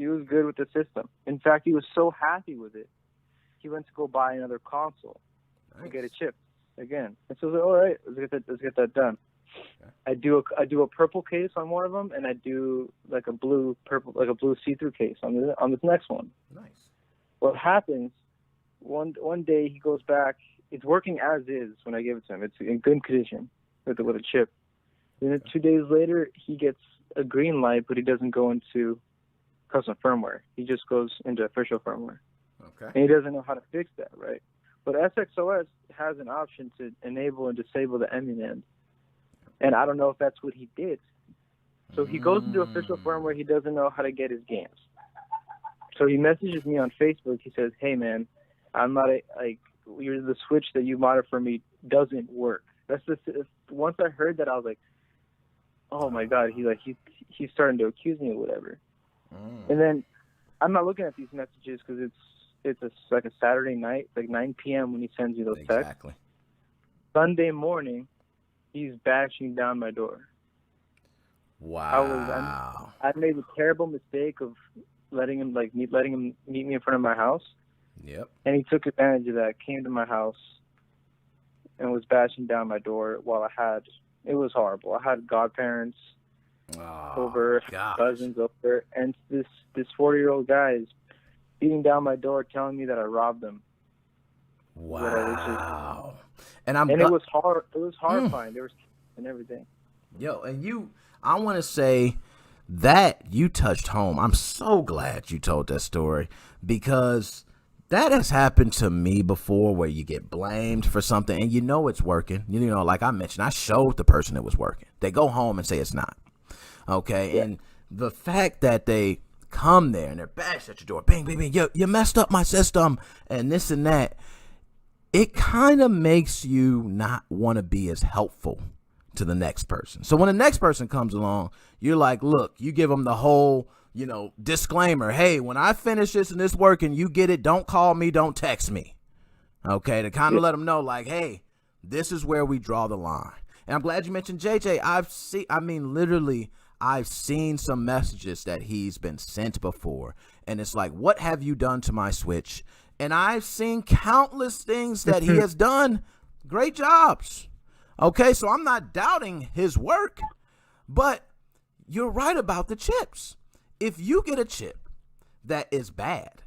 was good with the system. In fact, he was so happy with it, he went to go buy another console to get a chip again. And so I was like, all right, let's get that done. Okay. I do a purple case on one of them, and I do like a blue see-through case on this next one. Nice. What happens? One day he goes back. It's working as is when I give it to him. It's in good condition with a chip. Then 2 days later, he gets a green light, but he doesn't go into custom firmware. He just goes into official firmware. Okay. And he doesn't know how to fix that, right? But SXOS has an option to enable and disable the emuland. And I don't know if that's what he did. So he goes into official firmware. He doesn't know how to get his games. So he messages me on Facebook. He says, "Hey man, I'm not the Switch that you modded for me doesn't work." Once I heard that, I was like, "Oh my God!" He's starting to accuse me or whatever. And then I'm not looking at these messages because it's like a Saturday night, like 9 p.m. when he sends me those texts. Exactly. Sunday morning, he's bashing down my door. Wow. I made a terrible mistake of letting him meet me in front of my house. Yep. And he took advantage of that, came to my house, and was bashing down my door while it was horrible. I had godparents over, cousins over, and this 40-year-old guy is beating down my door telling me that I robbed him. Wow. It was hard. It was horrifying. There was and everything. Yo, and I want to say that you touched home. I'm so glad you told that story, because that has happened to me before, where you get blamed for something and it's working. Like I mentioned, I showed the person it was working. They go home and say it's not. Okay. Yeah. And the fact that they come there and they're bashed at your door, bang, bang, bang, you messed up my system and this and that, it kind of makes you not want to be as helpful to the next person. So when the next person comes along, you're like, look, you give them the whole, disclaimer. Hey, when I finish this and this work and you get it, don't call me, don't text me. Okay, to kind of let them know, like, hey, this is where we draw the line. And I'm glad you mentioned JJ. I've seen some messages that he's been sent before. And it's like, what have you done to my Switch? And I've seen countless things that he has done. Great jobs. Okay, so I'm not doubting his work, but you're right about the chips. If you get a chip that is bad,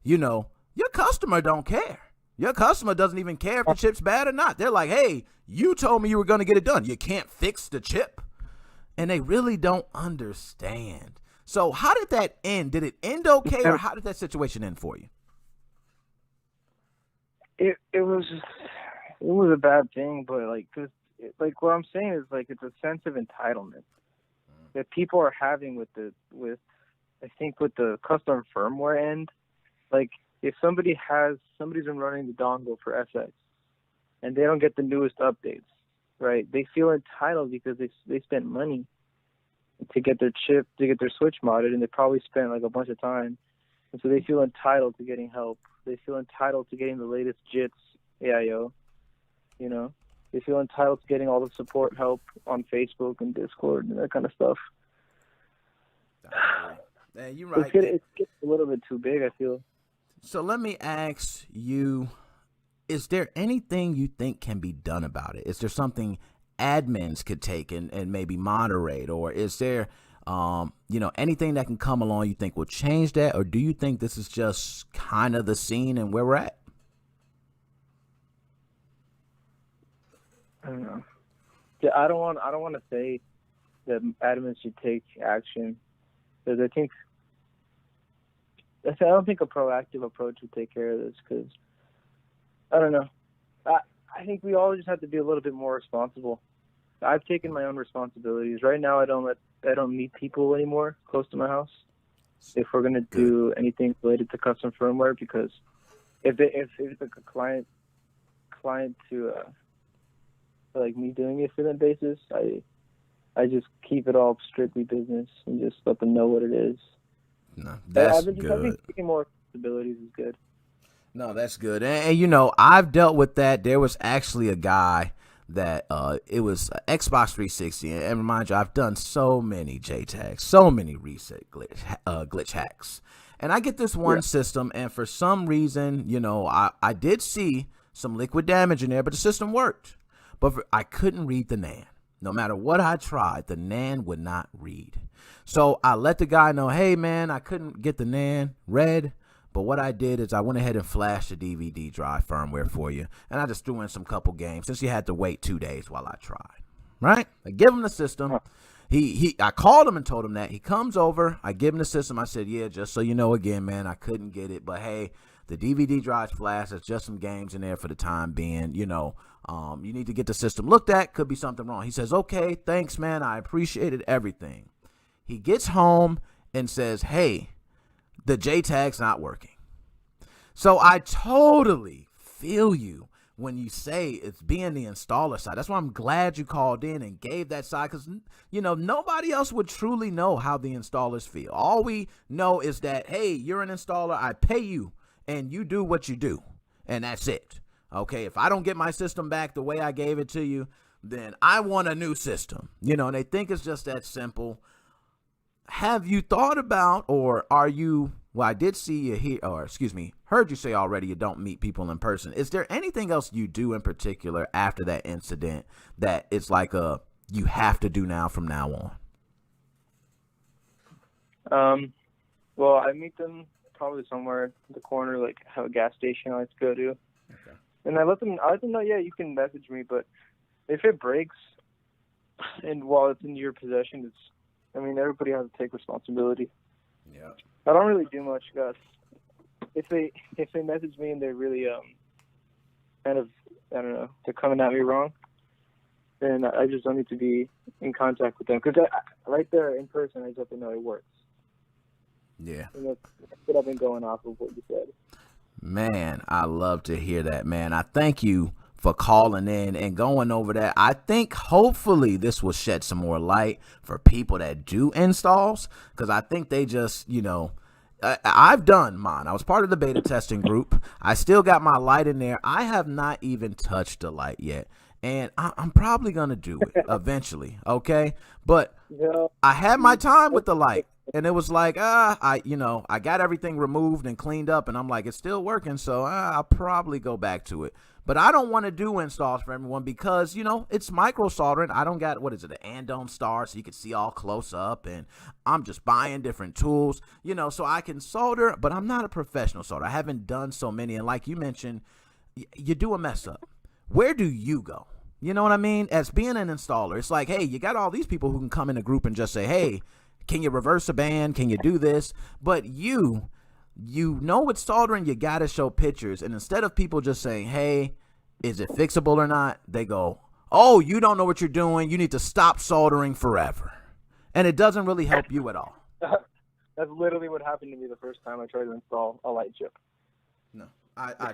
your customer don't care. Your customer doesn't even care if the chip's bad or not. They're like, hey, you told me you were going to get it done. You can't fix the chip. And they really don't understand. So how did that end? Did it end okay, or how did that situation end for you? It was a bad thing, but what I'm saying is it's a sense of entitlement that people are having with the custom firmware end. Like, if somebody's been running the dongle for SX and they don't get the newest updates, right? They feel entitled because they spent money to get their chip, to get their Switch modded, and they probably spent a bunch of time, and so they feel entitled to getting help. They feel entitled to getting the latest JITs AIO. They feel entitled to getting all the support help on Facebook and Discord and that kind of stuff. Man, you're right. It's getting a little bit too big, I feel. So let me ask you, is there anything you think can be done about it? Is there something admins could take and maybe moderate? Or is there, anything that can come along you think will change that? Or do you think this is just kind of the scene and where we're at? I don't know. Yeah, I don't want to say that admins should take action, because I don't think a proactive approach would take care of this, because I don't know. I think we all just have to be a little bit more responsible. I've taken my own responsibilities. Right now, I don't meet people anymore close to my house if we're gonna do anything related to custom firmware, because if it's like a client to like me doing it for them basis, I just keep it all strictly business and just let them know what it is. No, that's good. I think taking more responsibilities is good. No, that's good. And I've dealt with that. There was actually a guy that it was Xbox 360, and remind you, I've done so many JTAGs, so many reset glitch hacks, and I get this one system, and for some reason, I did see some liquid damage in there, but the system worked. But I couldn't read the NAND. No matter what I tried, the NAND would not read. So I let the guy know, hey man, I couldn't get the NAND read. But what I did is I went ahead and flashed the DVD drive firmware for you. And I just threw in some couple games since you had to wait 2 days while I tried. Right? I give him the system. I called him and told him that. He comes over. I give him the system. I said, yeah, just so you know, again, man, I couldn't get it. But hey, the DVD drive's flashed. There's just some games in there for the time being. You need to get the system looked at. Could be something wrong. He says, okay, thanks, man. I appreciated everything. He gets home and says, hey, the JTAG's not working. So I totally feel you when you say it's being the installer side. That's why I'm glad you called in and gave that side, because, nobody else would truly know how the installers feel. All we know is that, hey, you're an installer. I pay you and you do what you do. And that's it. Okay, if I don't get my system back the way I gave it to you, then I want a new system. And they think it's just that simple. Have you thought about, or are you, well, I did see you here, heard you say already you don't meet people in person. Is there anything else you do in particular after that incident that it's like you have to do now from now on? Well, I meet them probably somewhere in the corner, like have a gas station I like to go to. Okay. And I let them know, yeah, you can message me, but if it breaks and while it's in your possession, everybody has to take responsibility. Yeah. I don't really do much, guys. If they message me and they're really kind of, I don't know, they're coming at me wrong, then I just don't need to be in contact with them, because right there in person, I just have to know it works. Yeah. And that's what I've been going off of what you said. Man, I love to hear that, man. I thank you for calling in and going over that. I think hopefully this will shed some more light for people that do installs, because I think they just, I've done mine. I was part of the beta testing group. I still got my light in there. I have not even touched the light yet, and I'm probably going to do it eventually, okay? But I had my time with the light, and it was like, I got everything removed and cleaned up, and I'm like, it's still working, so I'll probably go back to it. But I don't want to do installs for everyone because, it's micro soldering. I don't got, an andon star so you can see all close up, and I'm just buying different tools, so I can solder, but I'm not a professional solder. I haven't done so many, and like you mentioned, you do a mess up. Where do you go? You know what I mean? As being an installer, it's like, hey, you got all these people who can come in a group and just say, hey, can you reverse a band? Can you do this? But you with soldering, you got to show pictures. And instead of people just saying, hey, is it fixable or not? They go, oh, you don't know what you're doing. You need to stop soldering forever. And it doesn't really help you at all. That's literally what happened to me the first time I tried to install a light chip. No, I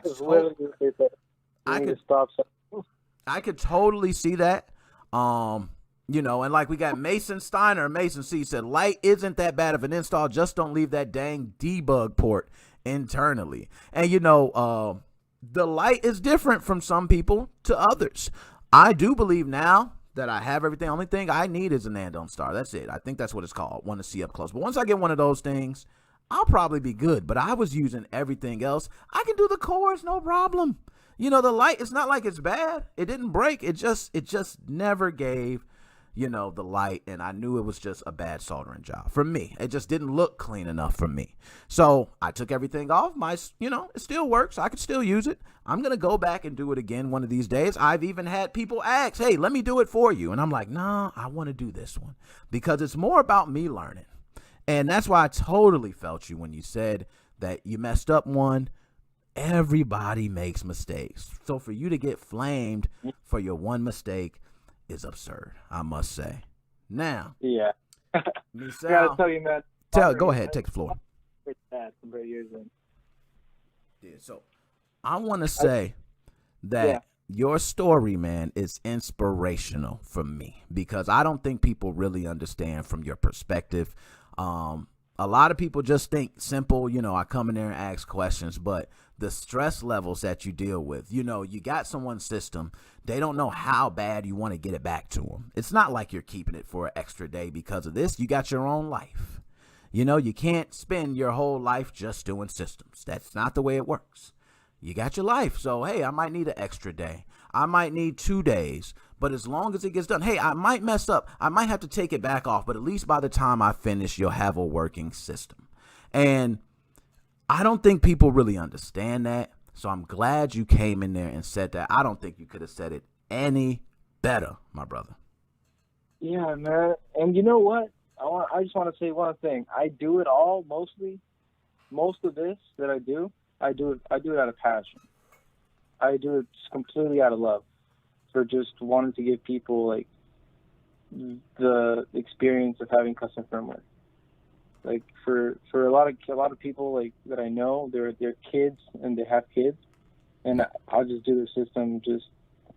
could totally see that. And like we got Mason Steiner, Mason C said, light isn't that bad of an install. Just don't leave that dang debug port internally. And, the light is different from some people to others. I do believe now that I have everything. Only thing I need is an andon star. That's it. I think that's what it's called. Want to see up close. But once I get one of those things, I'll probably be good. But I was using everything else. I can do the cores, no problem. The light, it's not like it's bad. It didn't break. It just never gave, the light, and I knew it was just a bad soldering job for me. It just didn't look clean enough for me. So I took everything off. It still works. I could still use it. I'm going to go back and do it again one of these days. I've even had people ask, hey, let me do it for you. And I'm like, no, I want to do this one because it's more about me learning. And that's why I totally felt you when you said that you messed up one. Everybody makes mistakes. So for you to get flamed for your one mistake is absurd, I must say. Now, yeah, Michelle, I gotta tell you, man. Go ahead, take the floor. Yeah, so I want to say that your story, man, is inspirational for me because I don't think people really understand from your perspective. A lot of people just think simple, I come in there and ask questions, but the stress levels that you deal with, you got someone's system. They don't know how bad you want to get it back to them. It's not like you're keeping it for an extra day because of this. You got your own life. You can't spend your whole life just doing systems. That's not the way it works. You got your life. So, hey, I might need an extra day. I might need 2 days. But as long as it gets done, hey, I might mess up. I might have to take it back off. But at least by the time I finish, you'll have a working system. And I don't think people really understand that. So I'm glad you came in there and said that. I don't think you could have said it any better, my brother. Yeah, man. And you know what? I just want to say one thing. I do it all mostly. Most of this that I do it out of passion. I do it just completely out of love for just wanting to give people like the experience of having custom firmware. Like for a lot of people like that I know, they're kids and they have kids, and I'll just do their system just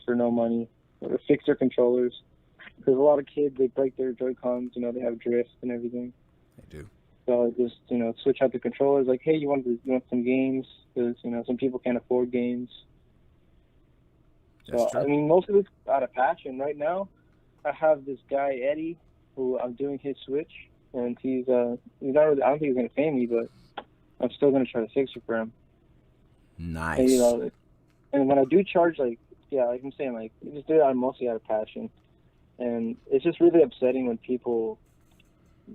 for no money or fix their controllers. Because a lot of kids, they break their Joy-Cons, they have drift and everything. They do. So I just switch out the controllers. Like, hey, you want some games? Because some people can't afford games. That's so true. I mean, most of it's out of passion. Right now, I have this guy Eddie, who I'm doing his switch. And he's not really, I don't think he's going to pay me, but I'm still going to try to fix it for him. Nice. And, and when I do charge, like I'm saying, like, I just do it mostly out of passion. And it's just really upsetting when people,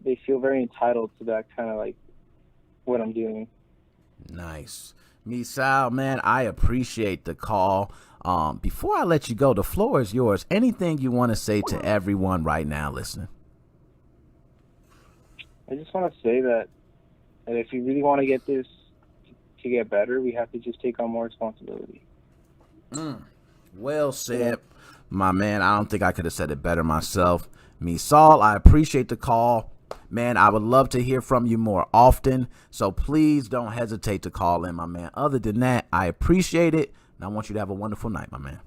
they feel very entitled to that kind of, like, what I'm doing. Nice. Misal, man, I appreciate the call. Before I let you go, the floor is yours. Anything you want to say to everyone right now listening? I just want to say that if you really want to get this to get better, we have to just take on more responsibility. Well said, my man. I don't think I could have said it better myself. Misal, I appreciate the call. Man, I would love to hear from you more often, so please don't hesitate to call in, my man. Other than that, I appreciate it, and I want you to have a wonderful night, my man.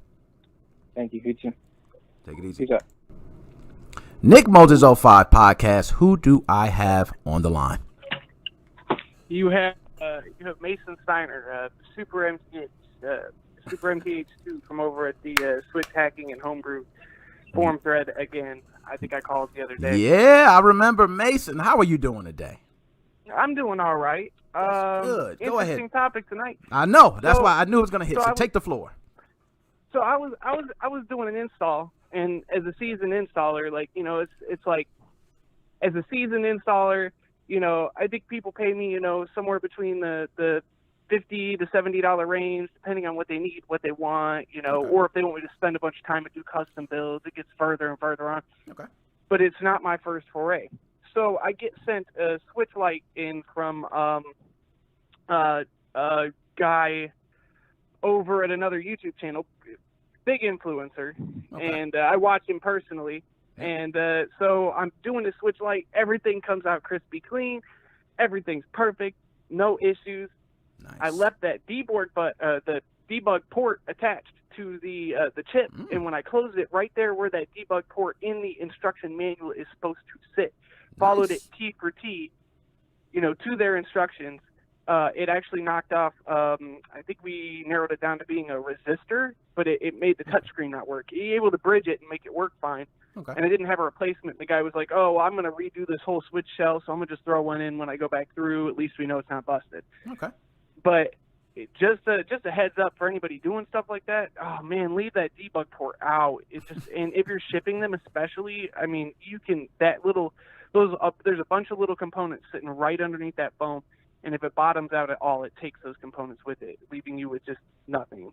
Thank you. Good too. Take it easy. Peace out. NickMoses05 podcast. Who do I have on the line? You have Mason Steiner, Super MTH2 from over at the Switch Hacking and Homebrew forum thread again. I think I called the other day. Yeah, I remember Mason. How are you doing today? I'm doing all right. That's good. Go ahead. Interesting topic tonight. I know. That's why I knew it was going to hit. So take the floor. So I was doing an install, and as a seasoned installer, like, you know, it's like, as a seasoned installer, you know, I think people pay me, you know, somewhere between the $50 to $70 range, depending on what they need, what they want, you know, or if they want me to spend a bunch of time and do custom builds, it gets further and further on. Okay. But it's not my first foray. So I get sent a switch light in from a guy over at another YouTube channel, big influencer, and I watch him personally. And so I'm doing the switch light. Everything comes out crispy clean. Everything's perfect. No issues. Nice. I left that debug port attached to the chip, and when I closed it, right there where that debug port in the instruction manual is supposed to sit, followed it T for T, you know, to their instructions. It actually knocked off, I think we narrowed it down to being a resistor, but it made the touchscreen not work. He able to bridge it and make it work fine. Okay. And I didn't have a replacement. The guy was like, oh, I'm going to redo this whole switch shell, so I'm going to just throw one in when I go back through. At least we know it's not busted. Okay. But just a heads up for anybody doing stuff like that. Oh man, leave that debug port out. It's just, and if you're shipping them, especially, I mean, you can there's a bunch of little components sitting right underneath that foam, and if it bottoms out at all, it takes those components with it, leaving you with just nothing.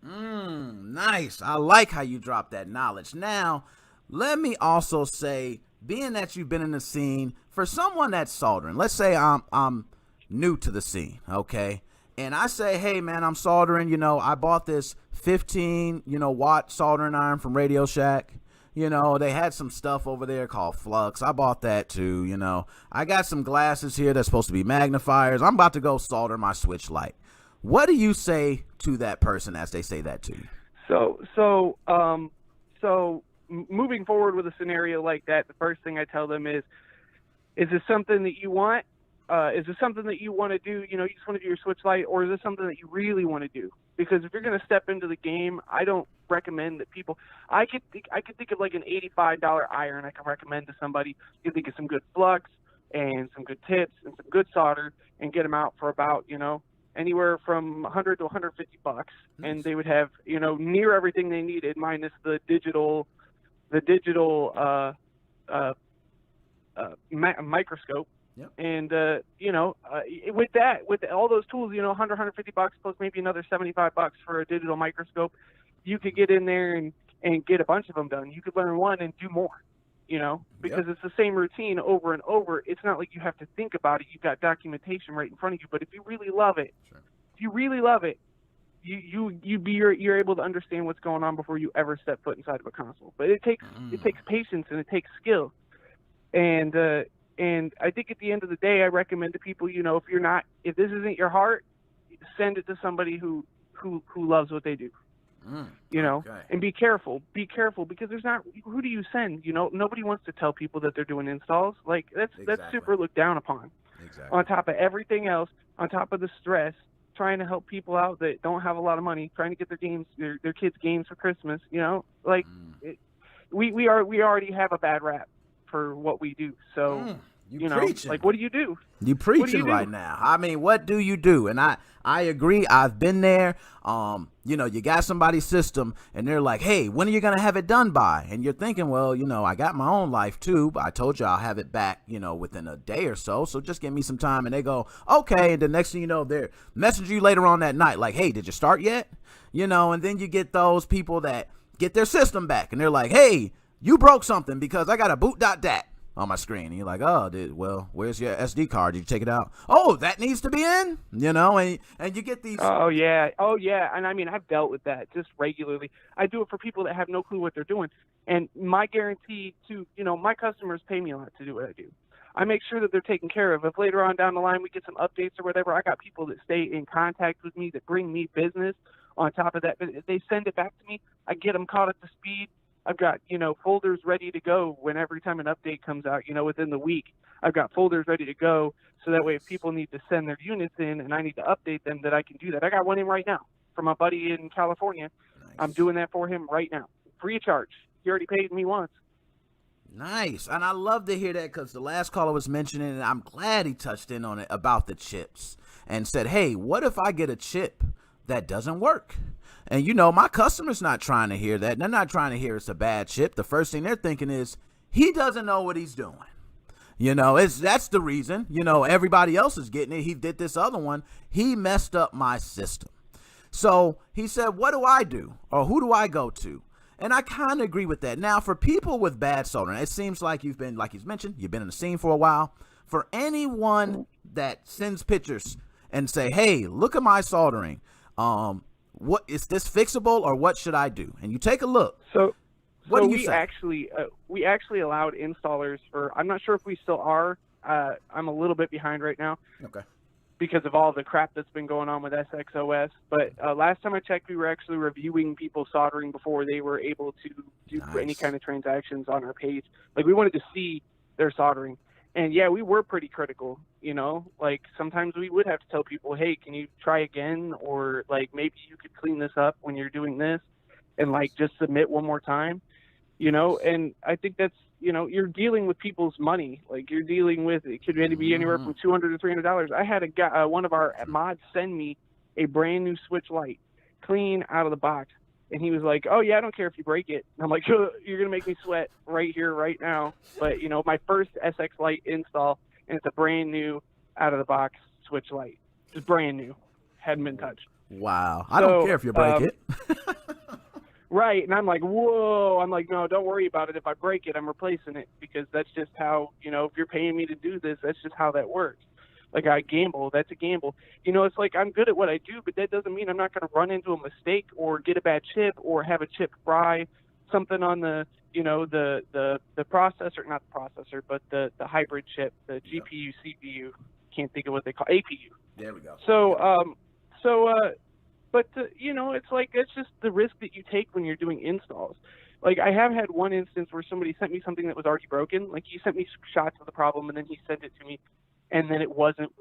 Nice. I like how you dropped that knowledge. Now, let me also say, being that you've been in the scene, for someone that's soldering, let's say I'm new to the scene, okay? And I say, hey, man, I'm soldering. You know, I bought this 15, watt soldering iron from Radio Shack. You know, they had some stuff over there called Flux. I bought that too, you know. I got some glasses here that's supposed to be magnifiers. I'm about to go solder my switch light. What do you say to that person as they say that to you? So moving forward with a scenario like that, the first thing I tell them is this something that you want? Is this something that you want to do? You know, you just want to do your switch light, or is this something that you really want to do? Because if you're going to step into the game, I don't recommend that people. I could think of like an $85 iron I can recommend to somebody. You think of some good flux and some good tips and some good solder, and get them out for about, anywhere from $100 to $150, nice. And they would have, near everything they needed, minus the digital microscope. Yep. And with all those tools, $100, $150 plus maybe another $75 for a digital microscope, you could get in there and get a bunch of them done. You could learn one and do more, because It's the same routine over and over. It's not like you have to think about it. You've got documentation right in front of you. But if you really love it, you're able to understand what's going on before you ever step foot inside of a console. But it takes patience and it takes skill. And I think at the end of the day, I recommend to people, if this isn't your heart, send it to somebody who loves what they do. Okay. And be careful because who do you send? Nobody wants to tell people that they're doing installs. Like that's super looked down upon. Exactly. On top of everything else, on top of the stress, trying to help people out that don't have a lot of money, trying to get their kids games for Christmas, we already have a bad rap for what we do. So preaching. Like, what do you do? You preaching right now. I mean, what do you do? And I agree. I've been there. You got somebody's system and they're like, hey, when are you going to have it done by? And you're thinking, well, I got my own life too, but I told you I'll have it back, within a day or so. So just give me some time. And they go, okay. And the next thing you know, they're messaging you later on that night. Like, hey, did you start yet? And then you get those people that get their system back and they're like, hey, you broke something because I got a boot.dat on my screen. And you're like, where's your SD card? Did you take it out? Oh, that needs to be in, and you get these. Oh yeah. And I mean, I've dealt with that just regularly. I do it for people that have no clue what they're doing. And my guarantee to, my customers pay me a lot to do what I do. I make sure that they're taken care of. If later on down the line we get some updates or whatever, I got people that stay in contact with me, that bring me business on top of that. But they send it back to me. I get them caught at the speed. I've got, folders ready to go when every time an update comes out, within the week. I've got folders ready to go, so that way if people need to send their units in and I need to update them, that I can do that. I got one in right now from a buddy in California. Nice. I'm doing that for him right now, free of charge. He already paid me once. Nice. And I love to hear that, because the last caller was mentioning, and I'm glad he touched in on it about the chips and said, hey, what if I get a chip that doesn't work? And, my customer's not trying to hear that. They're not trying to hear it's a bad chip. The first thing they're thinking is, he doesn't know what he's doing. That's the reason. Everybody else is getting it. He did this other one. He messed up my system. So he said, what do I do? Or who do I go to? And I kind of agree with that. Now, for people with bad soldering, it seems like you've been, like he's mentioned, you've been in the scene for a while. For anyone that sends pictures and say, hey, look at my soldering. What is this fixable, or what should I do? And you take a look. So what do you we say? We actually allowed installers for, I'm not sure if we still are. I'm a little bit behind right now. Okay. Because of all the crap that's been going on with SXOS. But last time I checked, we were actually reviewing people's soldering before they were able to do any kind of transactions on our page. Like, we wanted to see their soldering. And yeah, we were pretty critical, like sometimes we would have to tell people, hey, can you try again? Or like, maybe you could clean this up when you're doing this, and like, just submit one more time, and I think that's, you're dealing with people's money. Like, you're dealing with, it could be anywhere from $200 to $300. I had a guy, one of our mods, send me a brand new switch light, clean out of the box. And he was like, oh, yeah, I don't care if you break it. And I'm like, you're going to make me sweat right here, right now. But, my first SX light install, and it's a brand new out-of-the-box switch light. Just brand new. Hadn't been touched. Wow. I don't care if you break it. Right. And I'm like, whoa. I'm like, no, don't worry about it. If I break it, I'm replacing it, because that's just how, if you're paying me to do this, that's just how that works. Like, I gamble. That's a gamble. It's like, I'm good at what I do, but that doesn't mean I'm not going to run into a mistake or get a bad chip or have a chip fry, something on the, the processor, not the processor, but the hybrid chip, the GPU, CPU. Can't think of what they call APU. There we go. But it's like, it's just the risk that you take when you're doing installs. Like, I have had one instance where somebody sent me something that was already broken. Like, he sent me shots of the problem, and then he sent it to me. And then it wasn't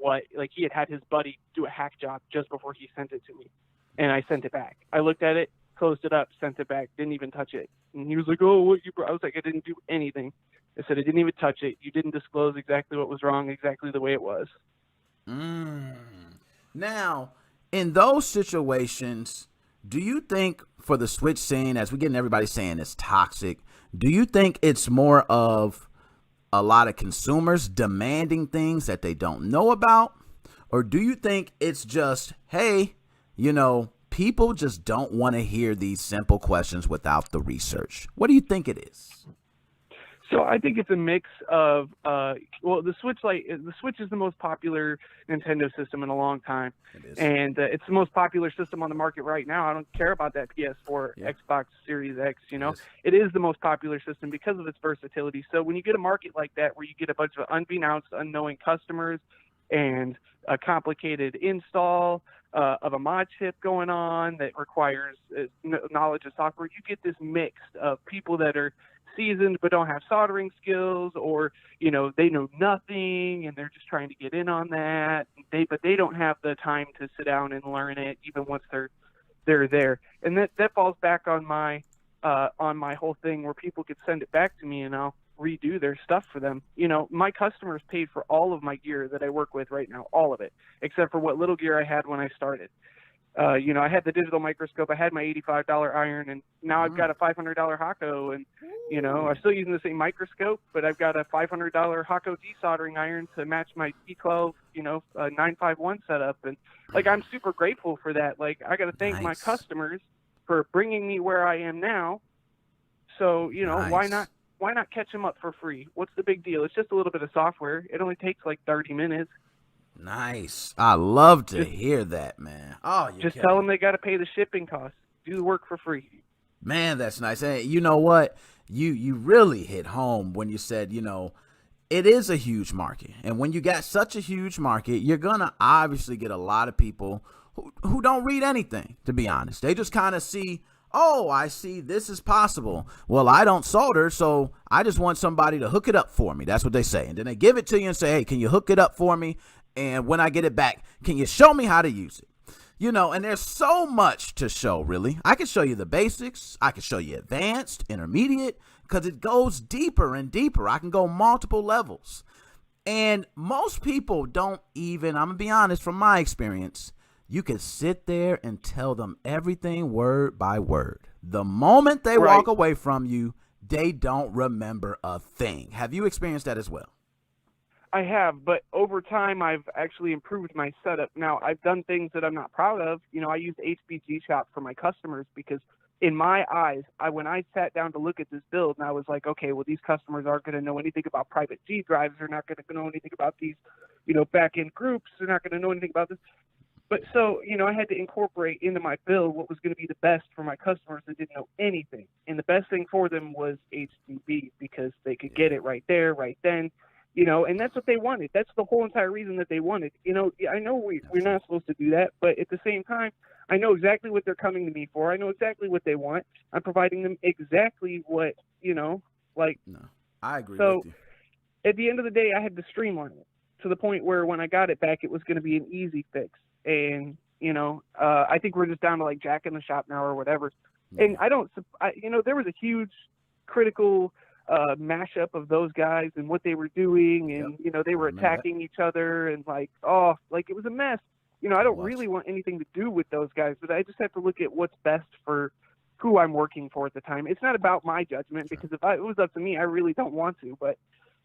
he had his buddy do a hack job just before he sent it to me. And I sent it back. I looked at it, closed it up, sent it back, didn't even touch it. And he was like, oh, what you brought? I was like, I didn't do anything. I said, I didn't even touch it. You didn't disclose exactly what was wrong, exactly the way it was. Now, in those situations, do you think for the switch scene, as we're getting everybody saying it's toxic, do you think it's more of a lot of consumers demanding things that they don't know about? Or do you think it's just, hey, people just don't want to hear these simple questions without the research? What do you think it is? So I think it's a mix of, the Switch is the most popular Nintendo system in a long time. It is. And it's the most popular system on the market right now. I don't care about that PS4, Yeah. Xbox Series X, Yes. It is the most popular system because of its versatility. So when you get a market like that, where you get a bunch of unbeknownst, unknowing customers and a complicated install of a mod chip going on that requires knowledge of software, you get this mix of people that are seasoned but don't have soldering skills, or they know nothing and they're just trying to get in on that, but they don't have the time to sit down and learn it even once they're there. And that falls back on my whole thing, where people could send it back to me and I'll redo their stuff for them. My customers paid for all of my gear that I work with right now, all of it, except for what little gear I had when I started. I had the digital microscope, I had my $85 iron, and now I've got a $500 Hako, and I'm still using the same microscope, but I've got a $500 Hako desoldering iron to match my T12 951 setup. And like, I'm super grateful for that. Like, I got to thank my customers for bringing me where I am now. So why not catch them up for free? What's the big deal? It's just a little bit of software. It only takes like 30 minutes. Nice. I love to hear that, man. Oh, just tell them they got to pay the shipping costs. Do the work for free. Man, that's nice. Hey, you know what? You really hit home when you said, it is a huge market. And when you got such a huge market, you're going to obviously get a lot of people who don't read anything, to be honest. They just kind of see, oh, I see this is possible. Well, I don't solder, so I just want somebody to hook it up for me. That's what they say. And then they give it to you and say, hey, can you hook it up for me? And when I get it back, can you show me how to use it? You know, and there's so much to show, really. I can show you the basics. I can show you advanced, intermediate, because it goes deeper and deeper. I can go multiple levels. And most people don't even, I'm going to be honest, from my experience, you can sit there and tell them everything word by word. The moment they walk away from you, they don't remember a thing. Have you experienced that as well? I have, but over time, I've actually improved my setup. Now, I've done things that I'm not proud of. You know, I use HBG Shop for my customers because in my eyes, when I sat down to look at this build, and I was like, okay, well, these customers aren't going to know anything about private G drives. They're not going to know anything about these, you know, back-end groups. They're not going to know anything about this. But so, you know, I had to incorporate into my build what was going to be the best for my customers that didn't know anything. And the best thing for them was HDB because they could get it right there, right then, you know, and that's what they wanted. That's the whole entire reason that they wanted. You know, I know we're not supposed to do that, but at the same time, I know exactly what they're coming to me for. I know exactly what they want. I'm providing them exactly what, you know, like. No, I agree with you. At the end of the day, I had to streamline it to the point where when I got it back, it was going to be an easy fix. And, you know, I think we're just down to like Jack in the Shop now or whatever. Yeah. And you know, there was a huge critical mashup of those guys and what they were doing. And, you know, they were attacking each other and like, oh, like it was a mess. You know, I don't really want anything to do with those guys, but I just have to look at what's best for who I'm working for at the time. It's not about my judgment because if it was up to me, I really don't want to, but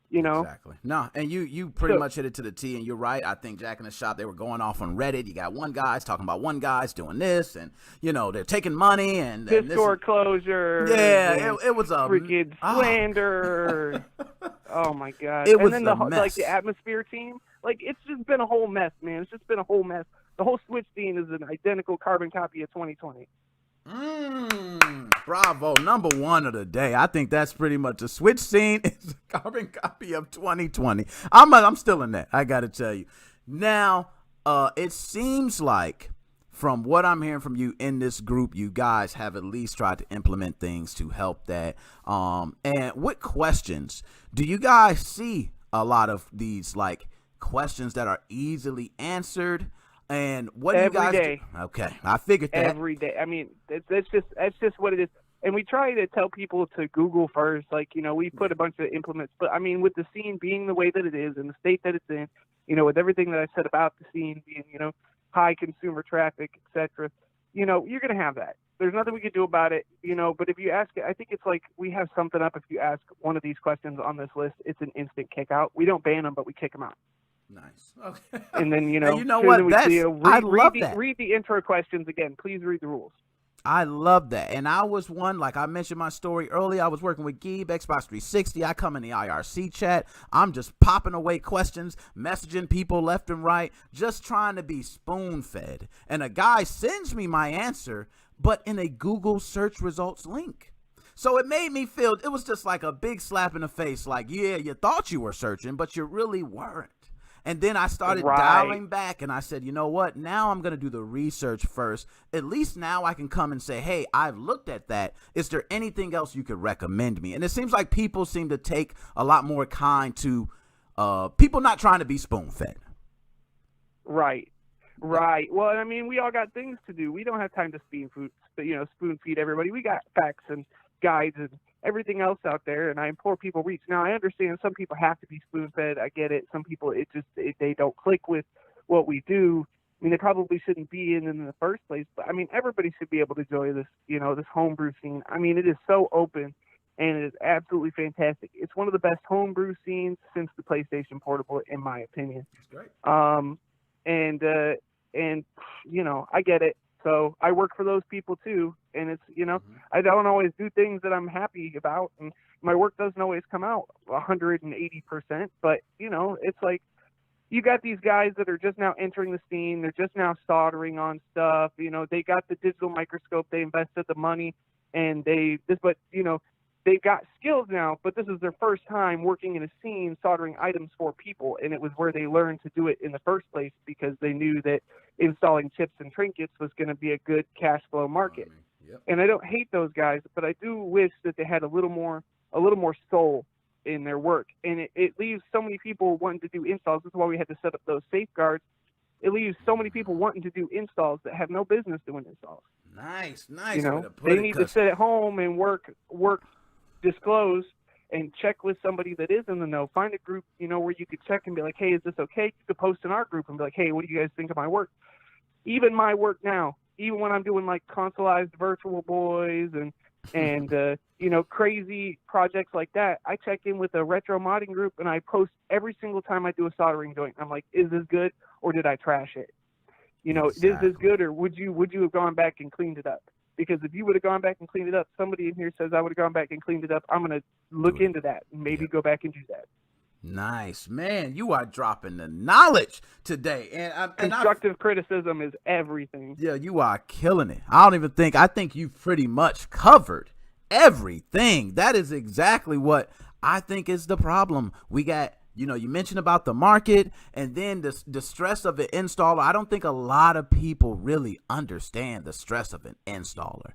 you know. Exactly. No, and you pretty much hit it to the T, and you're right. I think Jack in the Shop, they were going off on Reddit. You got one guy's talking about one guy's doing this, and, you know, they're taking money. And store closure. Yeah, it was a freaking slander. Oh, my God. It was and then mess. the Atmosphere team. Like, it's just been a whole mess, man. It's just been a whole mess. The whole Switch scene is an identical carbon copy of 2020. Bravo. Number one of the day. I think that's pretty much the Switch scene is a carbon copy of 2020. I'm still in that. I got to tell you. Now, it seems like from what I'm hearing from you in this group, you guys have at least tried to implement things to help that. And what questions do you guys see a lot of these like questions that are easily answered? And what do you guys day. do? Okay, I figured that. Every day. I mean, that's just what it is. And we try to tell people to Google first. Like, you know, we put a bunch of implements. But, I mean, with the scene being the way that it is and the state that it's in, you know, with everything that I said about the scene being, you know, high consumer traffic, etc., you know, you're going to have that. There's nothing we can do about it, you know. But if you ask it, I think it's like we have something up. If you ask one of these questions on this list, it's an instant kick out. We don't ban them, but we kick them out. Nice. Okay. And then, you know, and you know what? I love that. Read the intro questions again. Please read the rules. I love that. And I was one, like I mentioned my story earlier, I was working with Geeb, Xbox 360. I come in the IRC chat. I'm just popping away questions, messaging people left and right, just trying to be spoon-fed. And a guy sends me my answer, but in a Google search results link. So it made me feel, it was just like a big slap in the face. Like, yeah, you thought you were searching, but you really weren't. And then I started dialing back and I said, you know what? Now I'm going to do the research first. At least now I can come and say, hey, I've looked at that. Is there anything else you could recommend me? And it seems like people seem to take a lot more kind to people not trying to be spoon-fed. Right. Well, I mean, we all got things to do. We don't have time to spoon feed everybody. We got facts and guides and everything else out there, and I implore people reach. Now, I understand some people have to be spoon-fed. I get it. Some people, they don't click with what we do. I mean, they probably shouldn't be in the first place, but I mean, everybody should be able to enjoy this, you know, this homebrew scene. I mean, it is so open, and it is absolutely fantastic. It's one of the best homebrew scenes since the PlayStation Portable, in my opinion. That's great. And you know, I get it. So I work for those people too, and it's, you know, I don't always do things that I'm happy about, and my work doesn't always come out 180%, but, you know, it's like you got these guys that are just now entering the scene, they're just now soldering on stuff, you know, they got the digital microscope, they invested the money, and but, you know, they've got skills now, but this is their first time working in a scene soldering items for people, and it was where they learned to do it in the first place because they knew that installing chips and trinkets was going to be a good cash flow market. Yep. And I don't hate those guys, but I do wish that they had a little more soul in their work. And it leaves so many people wanting to do installs. This is why we had to set up those safeguards. It leaves so many people wanting to do installs that have no business doing installs. Nice. You know, they need to sit at home and work disclosed and check with somebody that is in the know. Find a group, you know, where you could check and be like, hey, is this okay? You could post in our group and be like, hey, what do you guys think of my work? Even my work now, even when I'm doing like consoleized virtual boys and you know, crazy projects like that, I check in with a retro modding group and I post every single time I do a soldering joint. I'm like, is this good or did I trash it? You know, Exactly. Is this good or would you have gone back and cleaned it up? Because if you would have gone back and cleaned it up, somebody in here says I would have gone back and cleaned it up. I'm going to look into that and maybe go back and do that. Nice, man. You are dropping the knowledge today. And constructive criticism is everything. Yeah, you are killing it. I think you've pretty much covered everything. That is exactly what I think is the problem. We got, you know, you mentioned about the market and then the stress of an installer. I don't think a lot of people really understand the stress of an installer.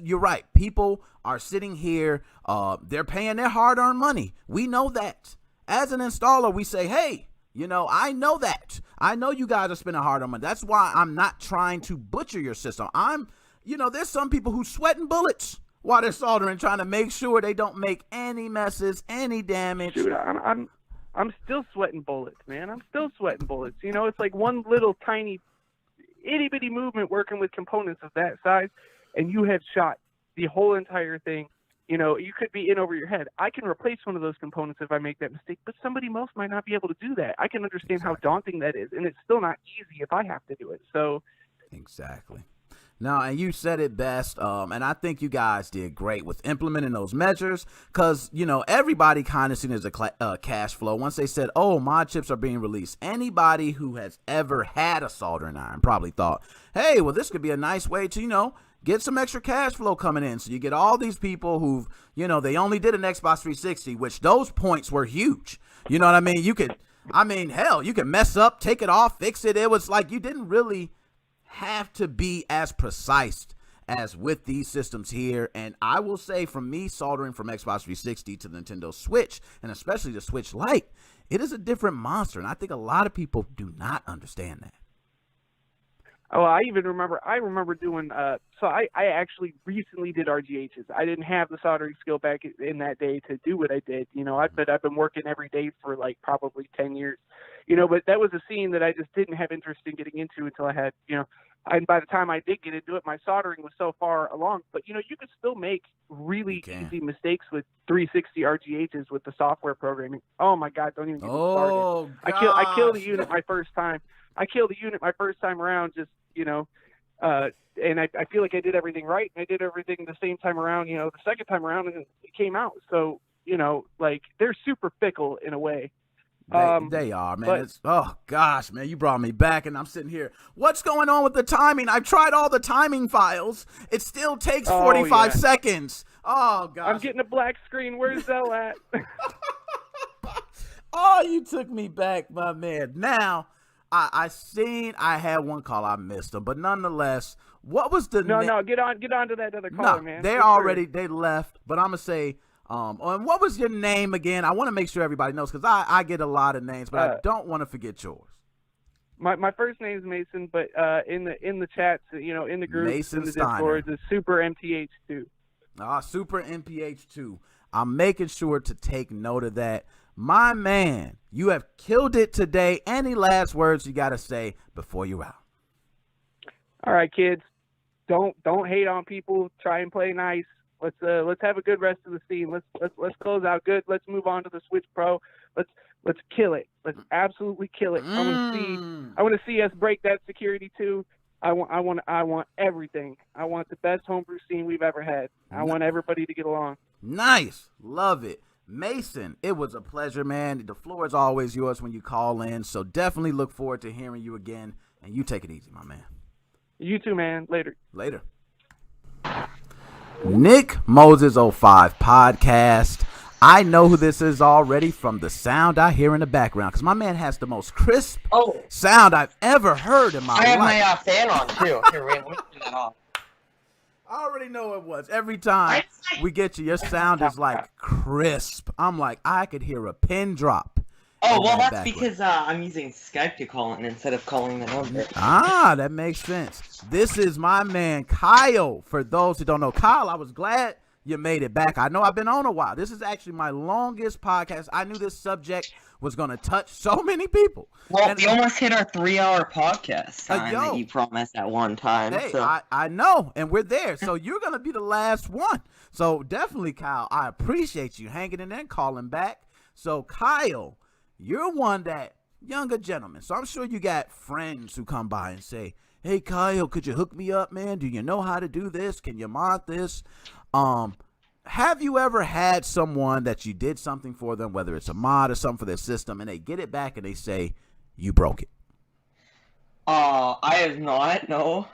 You're right. People are sitting here, they're paying their hard-earned money. We know that. As an installer, we say, hey, you know, I know that. I know you guys are spending hard-earned money. That's why I'm not trying to butcher your system. There's some people who sweating bullets while they're soldering, trying to make sure they don't make any messes, any damage. Dude, I'm still sweating bullets, man. I'm still sweating bullets. You know, it's like one little tiny itty bitty movement working with components of that size, and you have shot the whole entire thing. You know, you could be in over your head. I can replace one of those components if I make that mistake, but somebody else might not be able to do that. I can understand how daunting that is, and it's still not easy if I have to do it. So, exactly. No, and you said it best, and I think you guys did great with implementing those measures because, you know, everybody kind of seen it as a cash flow. Once they said, oh, mod chips are being released, anybody who has ever had a soldering iron probably thought, hey, well, this could be a nice way to, you know, get some extra cash flow coming in. So you get all these people who've, you know, they only did an Xbox 360, which those points were huge. You know what I mean? You could mess up, take it off, fix it. It was like you didn't really have to be as precise as with these systems here. And I will say, from me soldering from Xbox 360 to the Nintendo Switch, and especially the Switch Lite, it is a different monster, and I think a lot of people do not understand that. Oh, I remember doing, so I actually recently did RGHs. I didn't have the soldering skill back in that day to do what I did. You know, I've been working every day for like probably 10 years, you know, but that was a scene that I just didn't have interest in getting into until I had, you know, and by the time I did get into it, my soldering was so far along. But, you know, you could still make really easy mistakes with 360 RGHs with the software programming. Oh, my God, don't even get me started. I killed the unit my first time. Around, just, you know, and I feel like I did everything right. And I did everything the same time around, you know, the second time around, and it came out. So, you know, like, they're super fickle in a way. They are, man. Oh, gosh, man, you brought me back, and I'm sitting here. What's going on with the timing? I've tried all the timing files. It still takes 45 seconds. Oh, gosh. I'm getting a black screen. Where's Zell at? Oh, you took me back, my man. Now, I had one call. I missed them, but nonetheless, what was the No, get on to that other caller, man. They left, but I'm going to say, and what was your name again? I want to make sure everybody knows because I get a lot of names, but I don't want to forget yours. My first name is Mason, but in the chats, you know, in the group, in the Discord, it's Super MPH2. Super MPH2. I'm making sure to take note of that. My man, you have killed it today. Any last words you got to say before you're out? All right, kids, don't hate on people. Try and play nice. Let's have a good rest of the scene. Let's close out good. Let's move on to the Switch Pro. Let's kill it. Let's absolutely kill it. I want to see us break that security too. I want everything. I want the best homebrew scene we've ever had. I want everybody to get along. Nice. Love it. Mason, it was a pleasure, man. The floor is always yours when you call in, so definitely look forward to hearing you again, and you take it easy, my man. You too, man. Later. NickMoses05 podcast. I know who this is already from the sound I hear in the background, because my man has the most crisp sound I've ever heard in my life. I have my fan on too. Here, wait, let me turn that off. I already know it was. Every time we get you, your sound is like crisp. I'm like, I could hear a pin drop. Oh, well, that's because I'm using Skype to call in instead of calling the number. Ah, that makes sense. This is my man, Kyle. For those who don't know, Kyle, I was glad you made it back. I know I've been on a while. This is actually my longest podcast. I knew this subject was going to touch so many people. Well, we almost hit our 3-hour podcast time that you promised at one time. Hey, so. I know, and we're there. So you're going to be the last one. So definitely, Kyle, I appreciate you hanging in there and calling back. So, Kyle, you're one that younger gentleman. So I'm sure you got friends who come by and say, hey, Kyle, could you hook me up, man? Do you know how to do this? Can you mod this? Have you ever had someone that you did something for them, whether it's a mod or something for their system, and they get it back and they say, you broke it? I have not, no.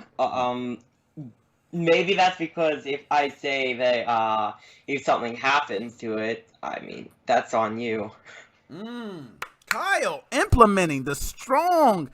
Maybe that's because if I say that if something happens to it, I mean, that's on you. Kyle implementing the strong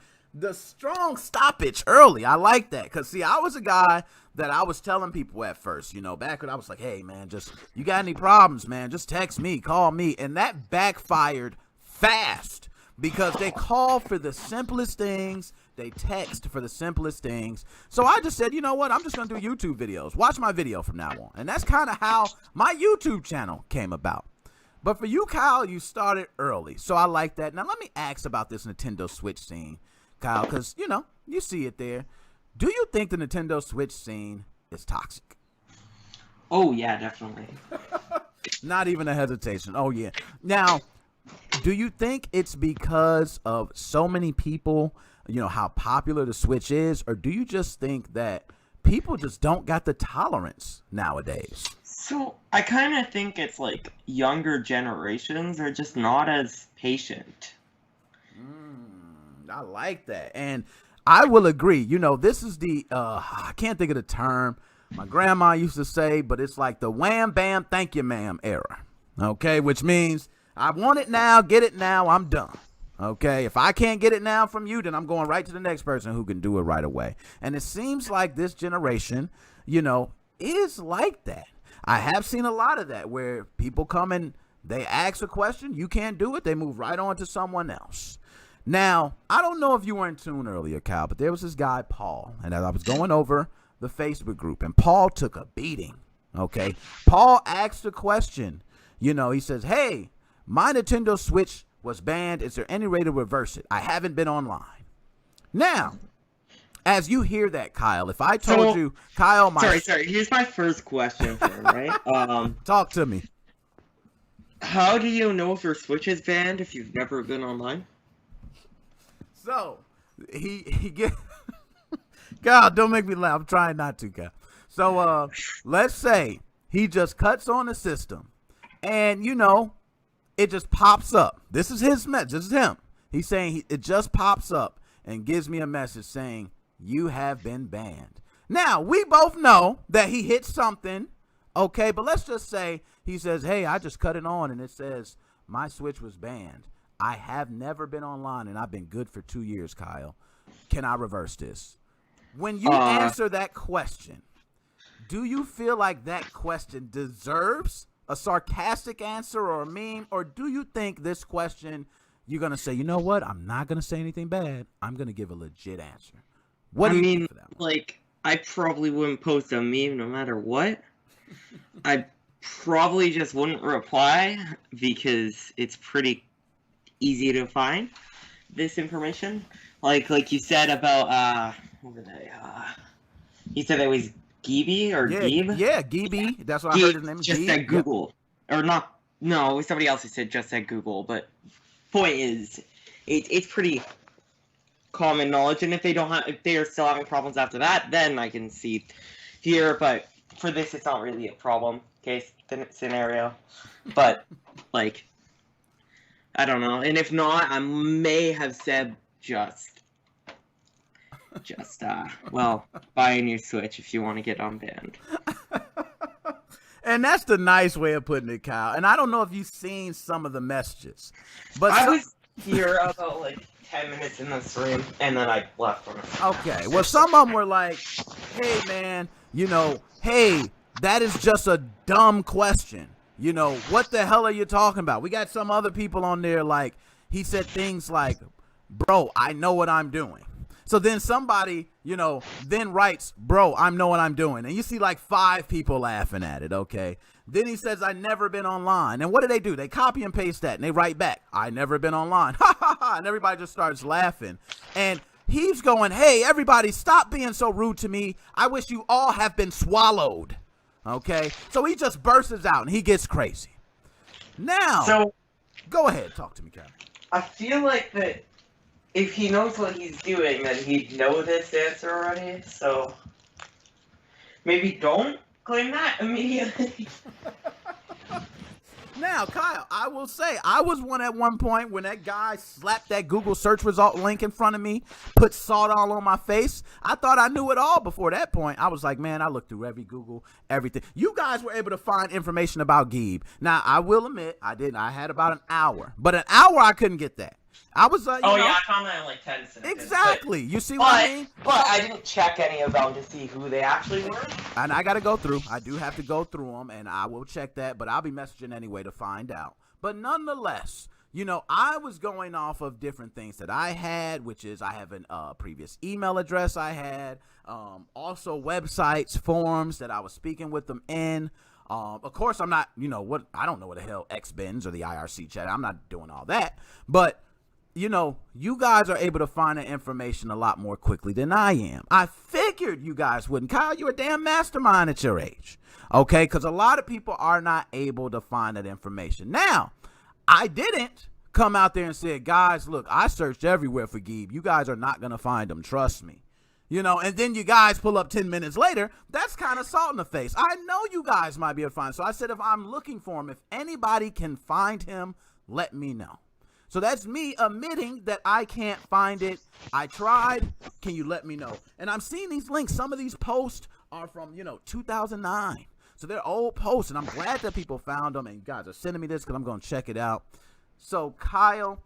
stoppage early. I like that, because see, I was a guy that I was telling people at first, back when I was like, hey man, just, you got any problems, man, just text me, call me. And that backfired fast, because they call for the simplest things, they text for the simplest things. So I just said, you know what, I'm just gonna do YouTube videos. Watch my video from now on. And that's kind of how my YouTube channel came about. But for you, Kyle, you started early, so I like that. Now let me ask about this Nintendo Switch scene, Kyle, because you see it there. Do you think the Nintendo Switch scene is toxic? Oh yeah, definitely. Not even a hesitation. Oh yeah. Now, do you think it's because of so many people, how popular the Switch is, or do you just think that people just don't got the tolerance nowadays? So I kind of think it's like younger generations are just not as patient. I like that. And I will agree. This is the, I can't think of the term my grandma used to say, but it's like the wham, bam, thank you, ma'am era. Okay, which means I want it now, get it now, I'm done. Okay, if I can't get it now from you, then I'm going right to the next person who can do it right away. And it seems like this generation, is like that. I have seen a lot of that where people come and they ask a question, you can't do it, they move right on to someone else. Now, I don't know if you were in tune earlier, Kyle, but there was this guy, Paul, and I was going over the Facebook group, and Paul took a beating, okay? Paul asked a question. He says, hey, my Nintendo Switch was banned. Is there any way to reverse it? I haven't been online. Now, as you hear that, Kyle, if I told you, Kyle, Sorry, here's my first question for him, right? Talk to me. How do you know if your Switch is banned if you've never been online? So, he get God, don't make me laugh. I'm trying not to, Kyle. So, let's say he just cuts on the system, and it just pops up. This is his message. This is him. He's saying it just pops up and gives me a message saying, you have been banned. Now, we both know that he hit something, okay, but let's just say he says, hey, I just cut it on, and it says my Switch was banned. I have never been online, and I've been good for 2 years, Kyle. Can I reverse this? When you answer that question, do you feel like that question deserves a sarcastic answer or a meme, or do you think this question, you're going to say, you know what, I'm not going to say anything bad. I'm going to give a legit answer. What do you think for that one? Like, I probably wouldn't post a meme no matter what. I probably just wouldn't reply because it's pretty easy to find this information. Like you said about what were they? You said it was Geeby or Geeb? Yeah, Geeby. That's what I heard his name. Just said Google. Yep. Or not. No, it was somebody else who just said Google. But point is, it's pretty common knowledge. And if they are still having problems after that, then I can see here. But for this, it's not really a problem case scenario. But like, I don't know. And if not, I may have said well, buy a new Switch if you want to get unbanned. And that's the nice way of putting it, Kyle. And I don't know if you've seen some of the messages, but I was here about like 10 minutes in this room, and then I left from it. okay. Well, some of them were like, hey, man, hey, that is just a dumb question. What the hell are you talking about? We got some other people on there, like, he said things like, bro, I know what I'm doing. So then somebody, then writes, bro, I know what I'm doing. And you see like 5 people laughing at it, okay? Then he says, I never been online. And what do? They copy and paste that, and they write back, I never been online. Ha, ha, ha. And everybody just starts laughing. And he's going, hey, everybody, stop being so rude to me. I wish you all have been swallowed, okay? So he just bursts out, and he gets crazy. Now, So go ahead, talk to me, Kevin. I feel like that if he knows what he's doing, then he'd know this answer already. So maybe don't claim that immediately. Now, Kyle, I will say, I was one at one point when that guy slapped that Google search result link in front of me, put salt all on my face. I thought I knew it all before that point. I was like, man, I looked through every Google, everything. You guys were able to find information about Geeb. Now, I will admit, I didn't. I had about an hour. But an hour, I couldn't get that. I was yeah, I found that in like 10 seconds. Exactly. You see what I mean? But I didn't check any of them to see who they actually were. And I got to go through. I do have to go through them, and I will check that, but I'll be messaging anyway to find out. But nonetheless, I was going off of different things that I had, which is I have a previous email address I had, also websites, forums that I was speaking with them in. Of course, I'm not, I don't know what the hell X-Bins or the IRC chat. I'm not doing all that. But you guys are able to find that information a lot more quickly than I am. I figured you guys wouldn't. Kyle, you're a damn mastermind at your age. Okay? Because a lot of people are not able to find that information. Now, I didn't come out there and say, guys, look, I searched everywhere for Geeb. You guys are not going to find them. Trust me. And then you guys pull up 10 minutes later. That's kind of salt in the face. I know you guys might be able to find him. So I said, if I'm looking for him, if anybody can find him, let me know. So that's me admitting that I can't find it. I tried. Can you let me know? And I'm seeing these links. Some of these posts are from, 2009. So they're old posts, and I'm glad that people found them. And you guys are sending me this because I'm going to check it out. So, Kyle,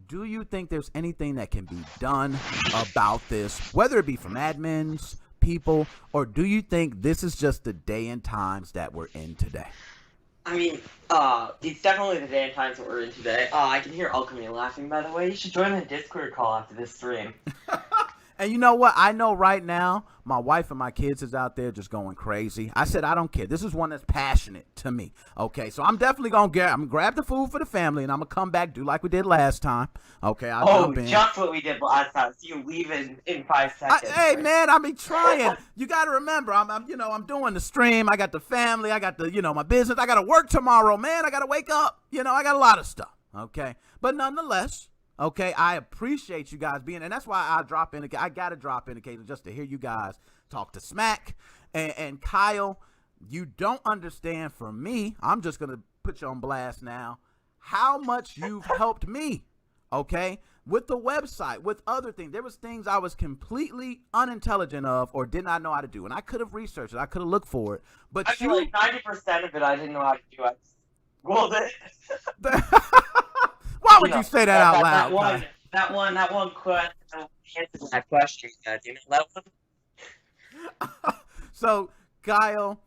do you think there's anything that can be done about this, whether it be from admins, people, or do you think this is just the day and times that we're in today? I mean, it's definitely the day and times that we're in today. I can hear Alchemy laughing, by the way. You should join the Discord call after this stream. And you know what? I know right now, my wife and my kids is out there just going crazy. I said, I don't care. This is one that's passionate to me. Okay, so I'm definitely going to grab the food for the family, and I'm going to come back, do like we did last time. Okay, I'll jump in. Just what we did last time. So you leave in 5 seconds. Hey, man, I be trying. You got to remember, I'm doing the stream. I got the family. I got the, my business. I got to work tomorrow, man. I got to wake up. I got a lot of stuff. Okay, but nonetheless. Okay, I appreciate you guys being, and that's why I drop in. I gotta drop in occasionally just to hear you guys talk to smack. And Kyle, you don't understand. For me, I'm just gonna put you on blast now. How much you've helped me, okay, with the website, with other things. There was things I was completely unintelligent of or did not know how to do, and I could have researched it. I could have looked for it, but I feel like 90% of it I didn't know how to do. I just googled it. Why would you say that out loud? That one question. Answer that question. Do you know that one? So, Kyle,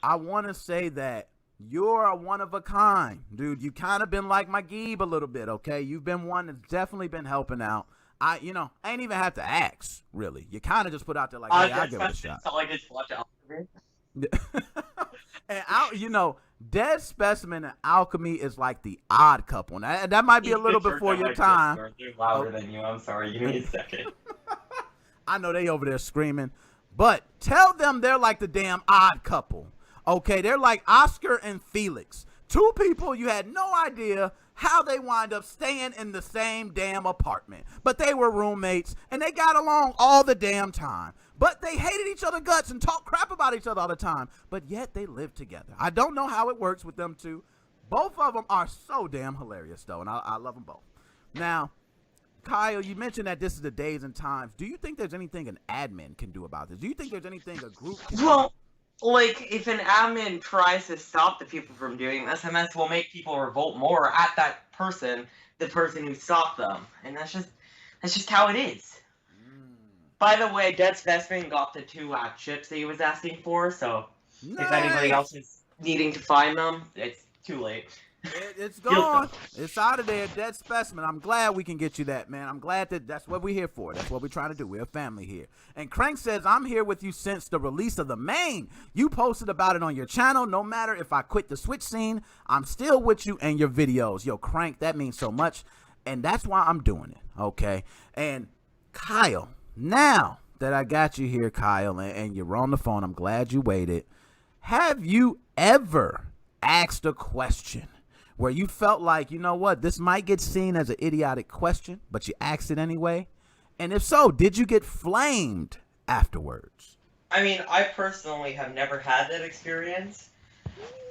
I want to say that you're a one of a kind, dude. You kind of been like my Geeb a little bit, okay? You've been one that's definitely been helping out. I ain't even have to ask, really. You kind of just put out there like, hey, I'll give it a shot. So I just watch it. And Dead Specimen and Alchemy is like the odd couple. Now, that might be a little before your time. They're louder than you. I'm sorry. Give me a second. I know they over there screaming, but tell them they're like the damn odd couple. Okay, they're like Oscar and Felix. 2 people you had no idea how they wind up staying in the same damn apartment. But they were roommates, and they got along all the damn time. But they hated each other guts and talked crap about each other all the time. But yet they lived together. I don't know how it works with them 2. Both of them are so damn hilarious, though, and I love them both. Now, Kyle, you mentioned that this is the days and times. Do you think there's anything an admin can do about this? Do you think there's anything a group can do? Well, like, if an admin tries to stop the people from doing this, MS will make people revolt more at that person, the person who stopped them. And that's just how it is. By the way, Dead Specimen got the 2 chips that he was asking for, so if anybody else is needing to find them, it's too late. It's gone. It's out of there, Dead Specimen. I'm glad we can get you that, man. I'm glad that's what we're here for. That's what we're trying to do. We're a family here. And Crank says, I'm here with you since the release of the main. You posted about it on your channel. No matter if I quit the Switch scene, I'm still with you and your videos. Yo, Crank, that means so much. And that's why I'm doing it, okay? And Kyle, now that I got you here, Kyle, and you're on the phone, I'm glad you waited. Have you ever asked a question where you felt like, you know what, this might get seen as an idiotic question, but you asked it anyway? And if so, did you get flamed afterwards? I mean, I personally have never had that experience.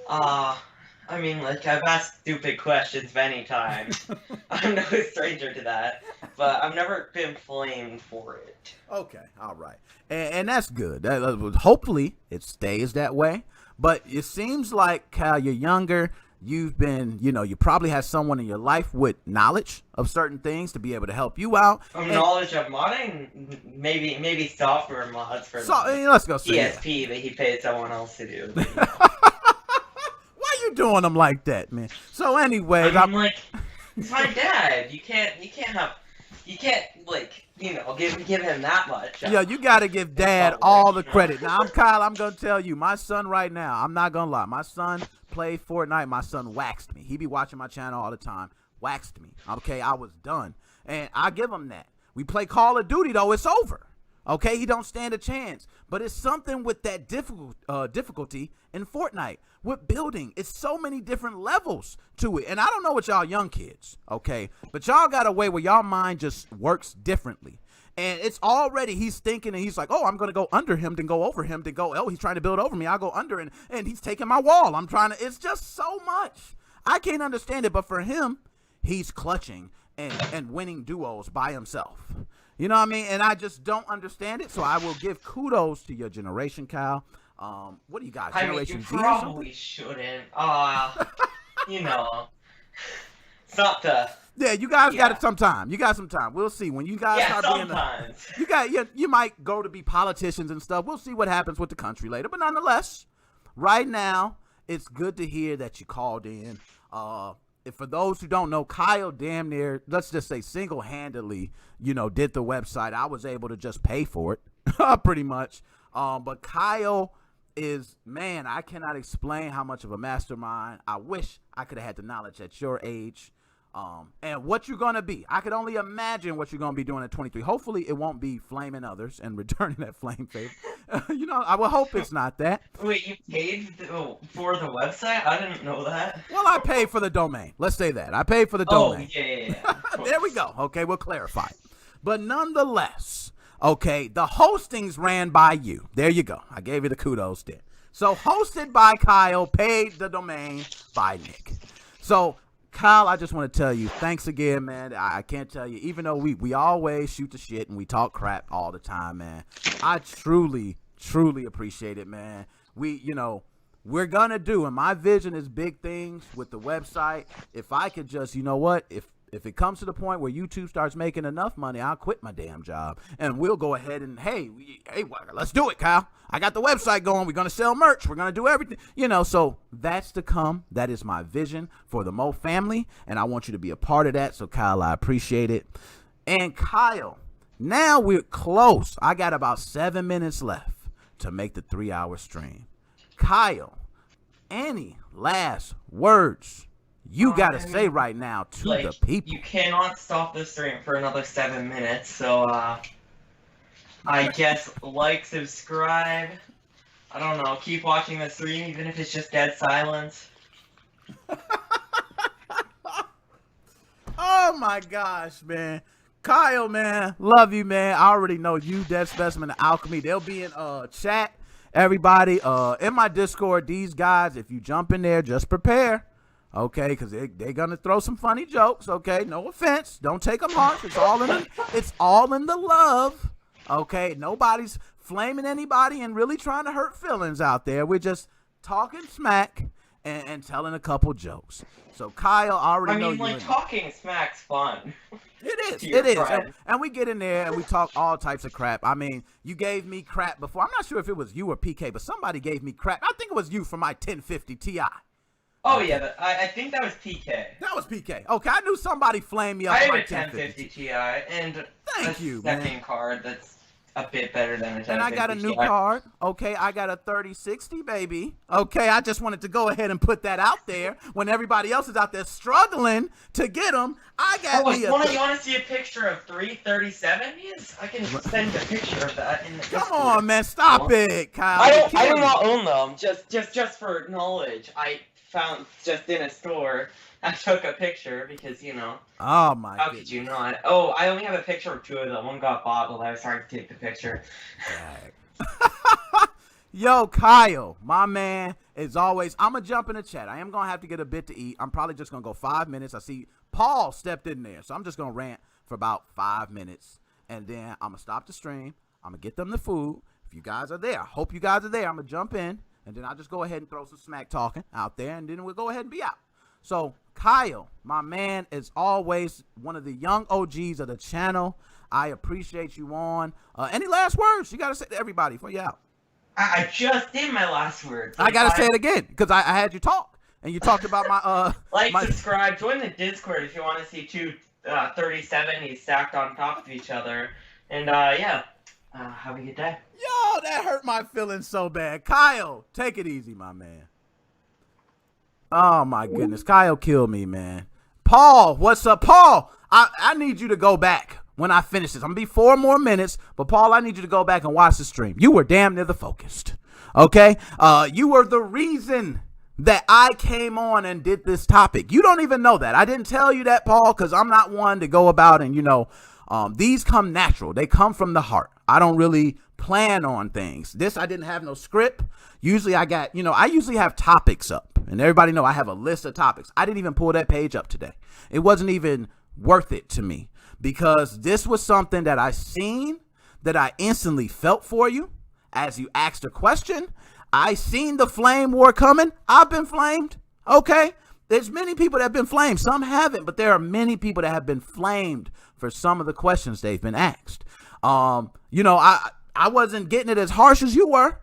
I mean, like, I've asked stupid questions many times. I'm no stranger to that, but I've never been flamed for it. Okay, all right. And that's good. Hopefully, it stays that way. But it seems like, Kyle, you're younger. You've been, you probably have someone in your life with knowledge of certain things to be able to help you out. Knowledge of modding? Maybe software mods for let's go say ESP that he paid someone else to do. Why you doing them like that, man? So anyway, I'm like, it's my dad. You can't give him that much. Yeah, you got to give Dad all the credit. Now, Kyle, I'm going to tell you, my son right now, I'm not going to lie. My son played Fortnite. My son waxed me. He be watching my channel all the time. Waxed me. Okay, I was done. And I give him that. We play Call of Duty, though. It's over. Okay, he don't stand a chance. But it's something with that difficulty in Fortnite. With building, it's so many different levels to it. And I don't know what y'all young kids, okay? But y'all got a way where y'all mind just works differently. And it's already, he's thinking, and he's like, oh, I'm going to go under him, then go over him, then go, oh, he's trying to build over me. I'll go under, and he's taking my wall. It's just so much. I can't understand it, but for him, he's clutching and winning duos by himself. You know what I mean? And I just don't understand it, so I will give kudos to your generation, Kyle. What do you got? Generation Z or something? Probably shouldn't. It's not the... Yeah, you guys got it sometime. You got some time. We'll see. When you guys start being you might go to be politicians and stuff. We'll see what happens with the country later. But nonetheless, right now, it's good to hear that you called in. For those who don't know, Kyle damn near, let's just say single-handedly, did the website. I was able to just pay for it, pretty much. But Kyle is, man, I cannot explain how much of a mastermind. I wish I could have had the knowledge at your age. And what you're going to be. I could only imagine what you're going to be doing at 23. Hopefully it won't be flaming others and returning that flame favor. I will hope it's not that. Wait, you paid for the website? I didn't know that. Well, I paid for the domain. Let's say that. I paid for the domain. Oh, yeah. There we go. Okay, we'll clarify. But nonetheless, okay, the hostings ran by you. There you go. I gave you the kudos there. So hosted by Kyle, paid the domain by Nick. So Kyle, I just want to tell you, thanks again, man. I can't tell you, even though we always shoot the shit and we talk crap all the time, man, I truly, truly appreciate it, man. We're going to do, and my vision is big things with the website. If I could just, if it comes to the point where YouTube starts making enough money, I'll quit my damn job. And we'll go ahead and, hey, let's do it, Kyle. I got the website going. We're going to sell merch. We're going to do everything. So that's to come. That is my vision for the Mo family. And I want you to be a part of that. So, Kyle, I appreciate it. And, Kyle, now we're close. I got about 7 minutes left to make the 3-hour stream. Kyle, any last words you got to say right now to the people? You cannot stop the stream for another 7 minutes, so I guess subscribe. I don't know, keep watching the stream even if it's just dead silence. Oh my gosh, man. Kyle, man, love you, man. I already know you, Dead Specimen, and Alchemy. They'll be in chat. Everybody, in my Discord, these guys, if you jump in there, just prepare. Okay, because they're going to throw some funny jokes, okay? No offense. Don't take them harsh. It's all in the love. Okay, nobody's flaming anybody and really trying to hurt feelings out there. We're just talking smack and telling a couple jokes. So Kyle, I already know you. Like, talking smack's fun. It is. It is. And we get in there and we talk all types of crap. I mean, you gave me crap before. I'm not sure if it was you or PK, but somebody gave me crap. I think it was you for my 1050 Ti. Oh, yeah, but I think that was PK. That was PK. Okay, I knew somebody flamed me up. I for have my a 1050 Ti, and thank a you, second man. card that's a bit better than a 1050 And I got a new Ti. card. Okay, I got a 3060, baby. Okay, I just wanted to go ahead and put that out there when everybody else is out there struggling to get them. I got me a... You want to see a picture of 3 3070s? I can send a picture of that in the Discord. Come on, man, stop it, Kyle. I do not own them. Just for knowledge, I found just in a store. I took a picture because, you know. Oh, my How could you not? Oh, I only have a picture of 2 of them. One got bought while I was trying to take the picture. Yo, Kyle, my man, as always, I'm going to jump in the chat. I am going to have to get a bit to eat. I'm probably just going to go 5 minutes. I see Paul stepped in there, so I'm just going to rant for about 5 minutes. And then I'm going to stop the stream. I'm going to get them the food. If you guys are there, I hope you guys are there. I'm going to jump in, and then I'll just go ahead and throw some smack talking out there, and then we'll go ahead and be out. So, Kyle, my man, is always one of the young OGs of the channel. I appreciate you on. Any last words you got to say to everybody before you out? I just did my last words. I got to say it again because I had you talk, and you talked about my... subscribe, join the Discord if you want to see 2 3070s stacked on top of each other. And, yeah, have a good day. Yo, that hurt my feelings so bad. Kyle, take it easy, my man. Oh, my goodness. Kyle killed me, man. Paul, what's up? Paul, I need you to go back when I finish this. I'm going to be 4 more minutes, but Paul, I need you to go back and watch the stream. You were damn near the focused, okay? You were the reason that I came on and did this topic. You don't even know that. I didn't tell you that, Paul, because I'm not one to go about and, you know, these come natural. They come from the heart. I don't really plan on things. This, I didn't have no script. Usually I got, you know, I usually have topics up. And everybody know I have a list of topics. I didn't even pull that page up today. It wasn't even worth it to me because this was something that I seen that I instantly felt for you as you asked a question. I seen the flame war coming. I've been flamed. Okay. There's many people that have been flamed. Some haven't, but there are many people that have been flamed for some of the questions they've been asked. You know, I wasn't getting it as harsh as you were.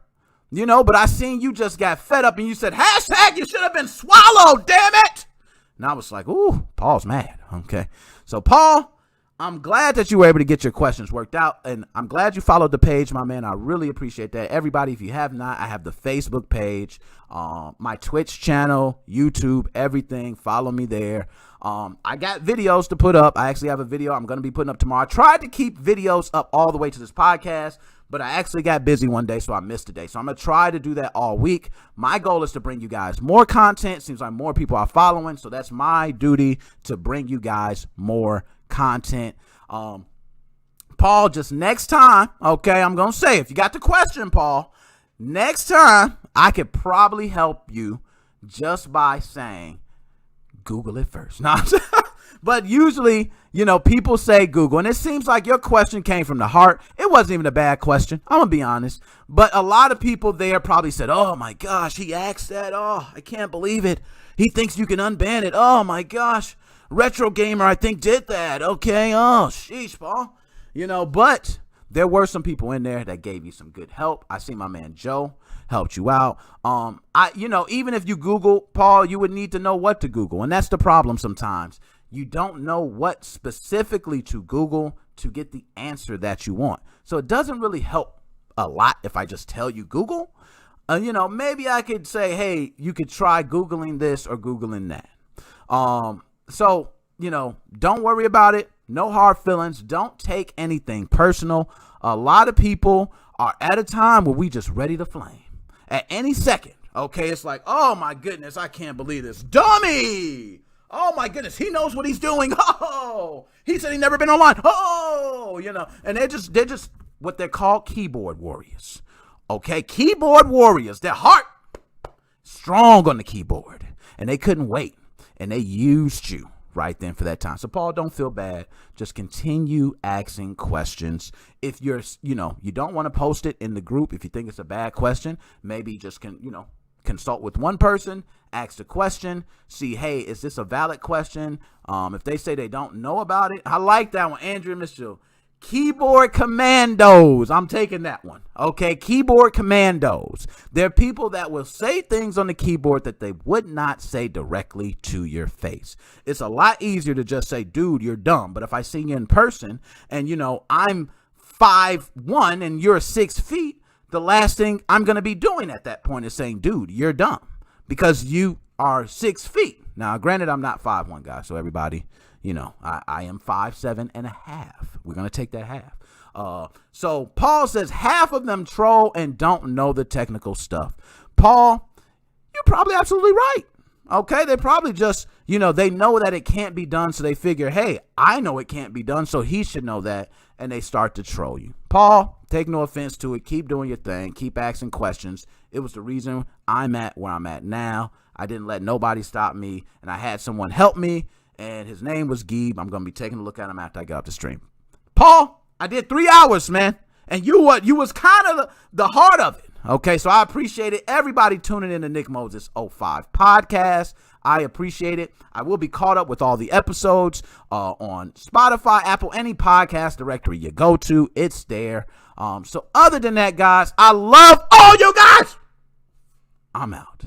You know, but I seen you just got fed up and you said, hashtag, you should have been swallowed, damn it. And I was like, ooh, Paul's mad. Okay. So, Paul, I'm glad that you were able to get your questions worked out. And I'm glad you followed the page, my man. I really appreciate that. Everybody, if you have not, I have the Facebook page, my Twitch channel, YouTube, everything. Follow me there. I got videos to put up. I actually have a video I'm going to be putting up tomorrow. I tried to keep videos up all the way to this podcast, but I actually got busy one day, so I missed a day. So I'm going to try to do that all week. My goal is to bring you guys more content. Seems like more people are following, so that's my duty to bring you guys more content. Paul, just next time, okay, I'm going to say, if you got the question, Paul, next time I could probably help you just by saying, Google it first. No, but usually, you know, people say Google, and it seems like your question came from the heart. It wasn't even a bad question. I'm going to be honest. But a lot of people there probably said, oh, my gosh, he asked that. Oh, I can't believe it. He thinks you can unban it. Oh, my gosh. Retro Gamer, I think, did that. Okay. Oh, sheesh, Paul. You know, but there were some people in there that gave you some good help. I see my man Joe helped you out. You know, even if you Google, Paul, you would need to know what to Google. And that's the problem sometimes. You don't know what specifically to Google to get the answer that you want. So it doesn't really help a lot if I just tell you Google. You know, maybe I could say, hey, you could try Googling this or Googling that. So, you know, don't worry about it. No hard feelings. Don't take anything personal. A lot of people are at a time where we just ready to flame. At any second, okay, it's like, oh my goodness, I can't believe this. Dummy! Oh my goodness, he knows what he's doing. Oh, he said he never been online. Oh, you know, and they're just what they're called keyboard warriors. Okay, keyboard warriors. Their heart strong on the keyboard, and they couldn't wait, and they used you right then for that time. So Paul, don't feel bad. Just continue asking questions. If you're, you don't want to post it in the group, if you think it's a bad question, maybe just consult with one person, ask the question, see, hey, is this a valid question? If they say they don't know about it, I like that one, Andrea Mitchell. Keyboard commandos. I'm taking that one. Okay, keyboard commandos. They're people that will say things on the keyboard that they would not say directly to your face. It's a lot easier to just say, dude, you're dumb. But if I see you in person and, I'm 5'1" and you're 6 feet, the last thing I'm going to be doing at that point is saying, dude, you're dumb because you are 6 feet. Now, granted, I'm not 5'1", guys. So everybody, I am 5'7.5". We're going to take that half. So Paul says half of them troll and don't know the technical stuff. Paul, you're probably absolutely right. Okay. They probably just, they know that it can't be done. So they figure, hey, I know it can't be done. So he should know that. And they start to troll you. Paul, take no offense to it. Keep doing your thing. Keep asking questions. It was the reason I'm at where I'm at now. I didn't let nobody stop me. And I had someone help me. And his name was Geeb. I'm going to be taking a look at him after I get off the stream. Paul, I did 3 hours, man. And you was kind of the heart of it. Okay, so I appreciate it. Everybody tuning in to NickMoses05 podcast. I appreciate it. I will be caught up with all the episodes on Spotify, Apple, any podcast directory you go to. It's there. So other than that, guys, I love all you guys. I'm out.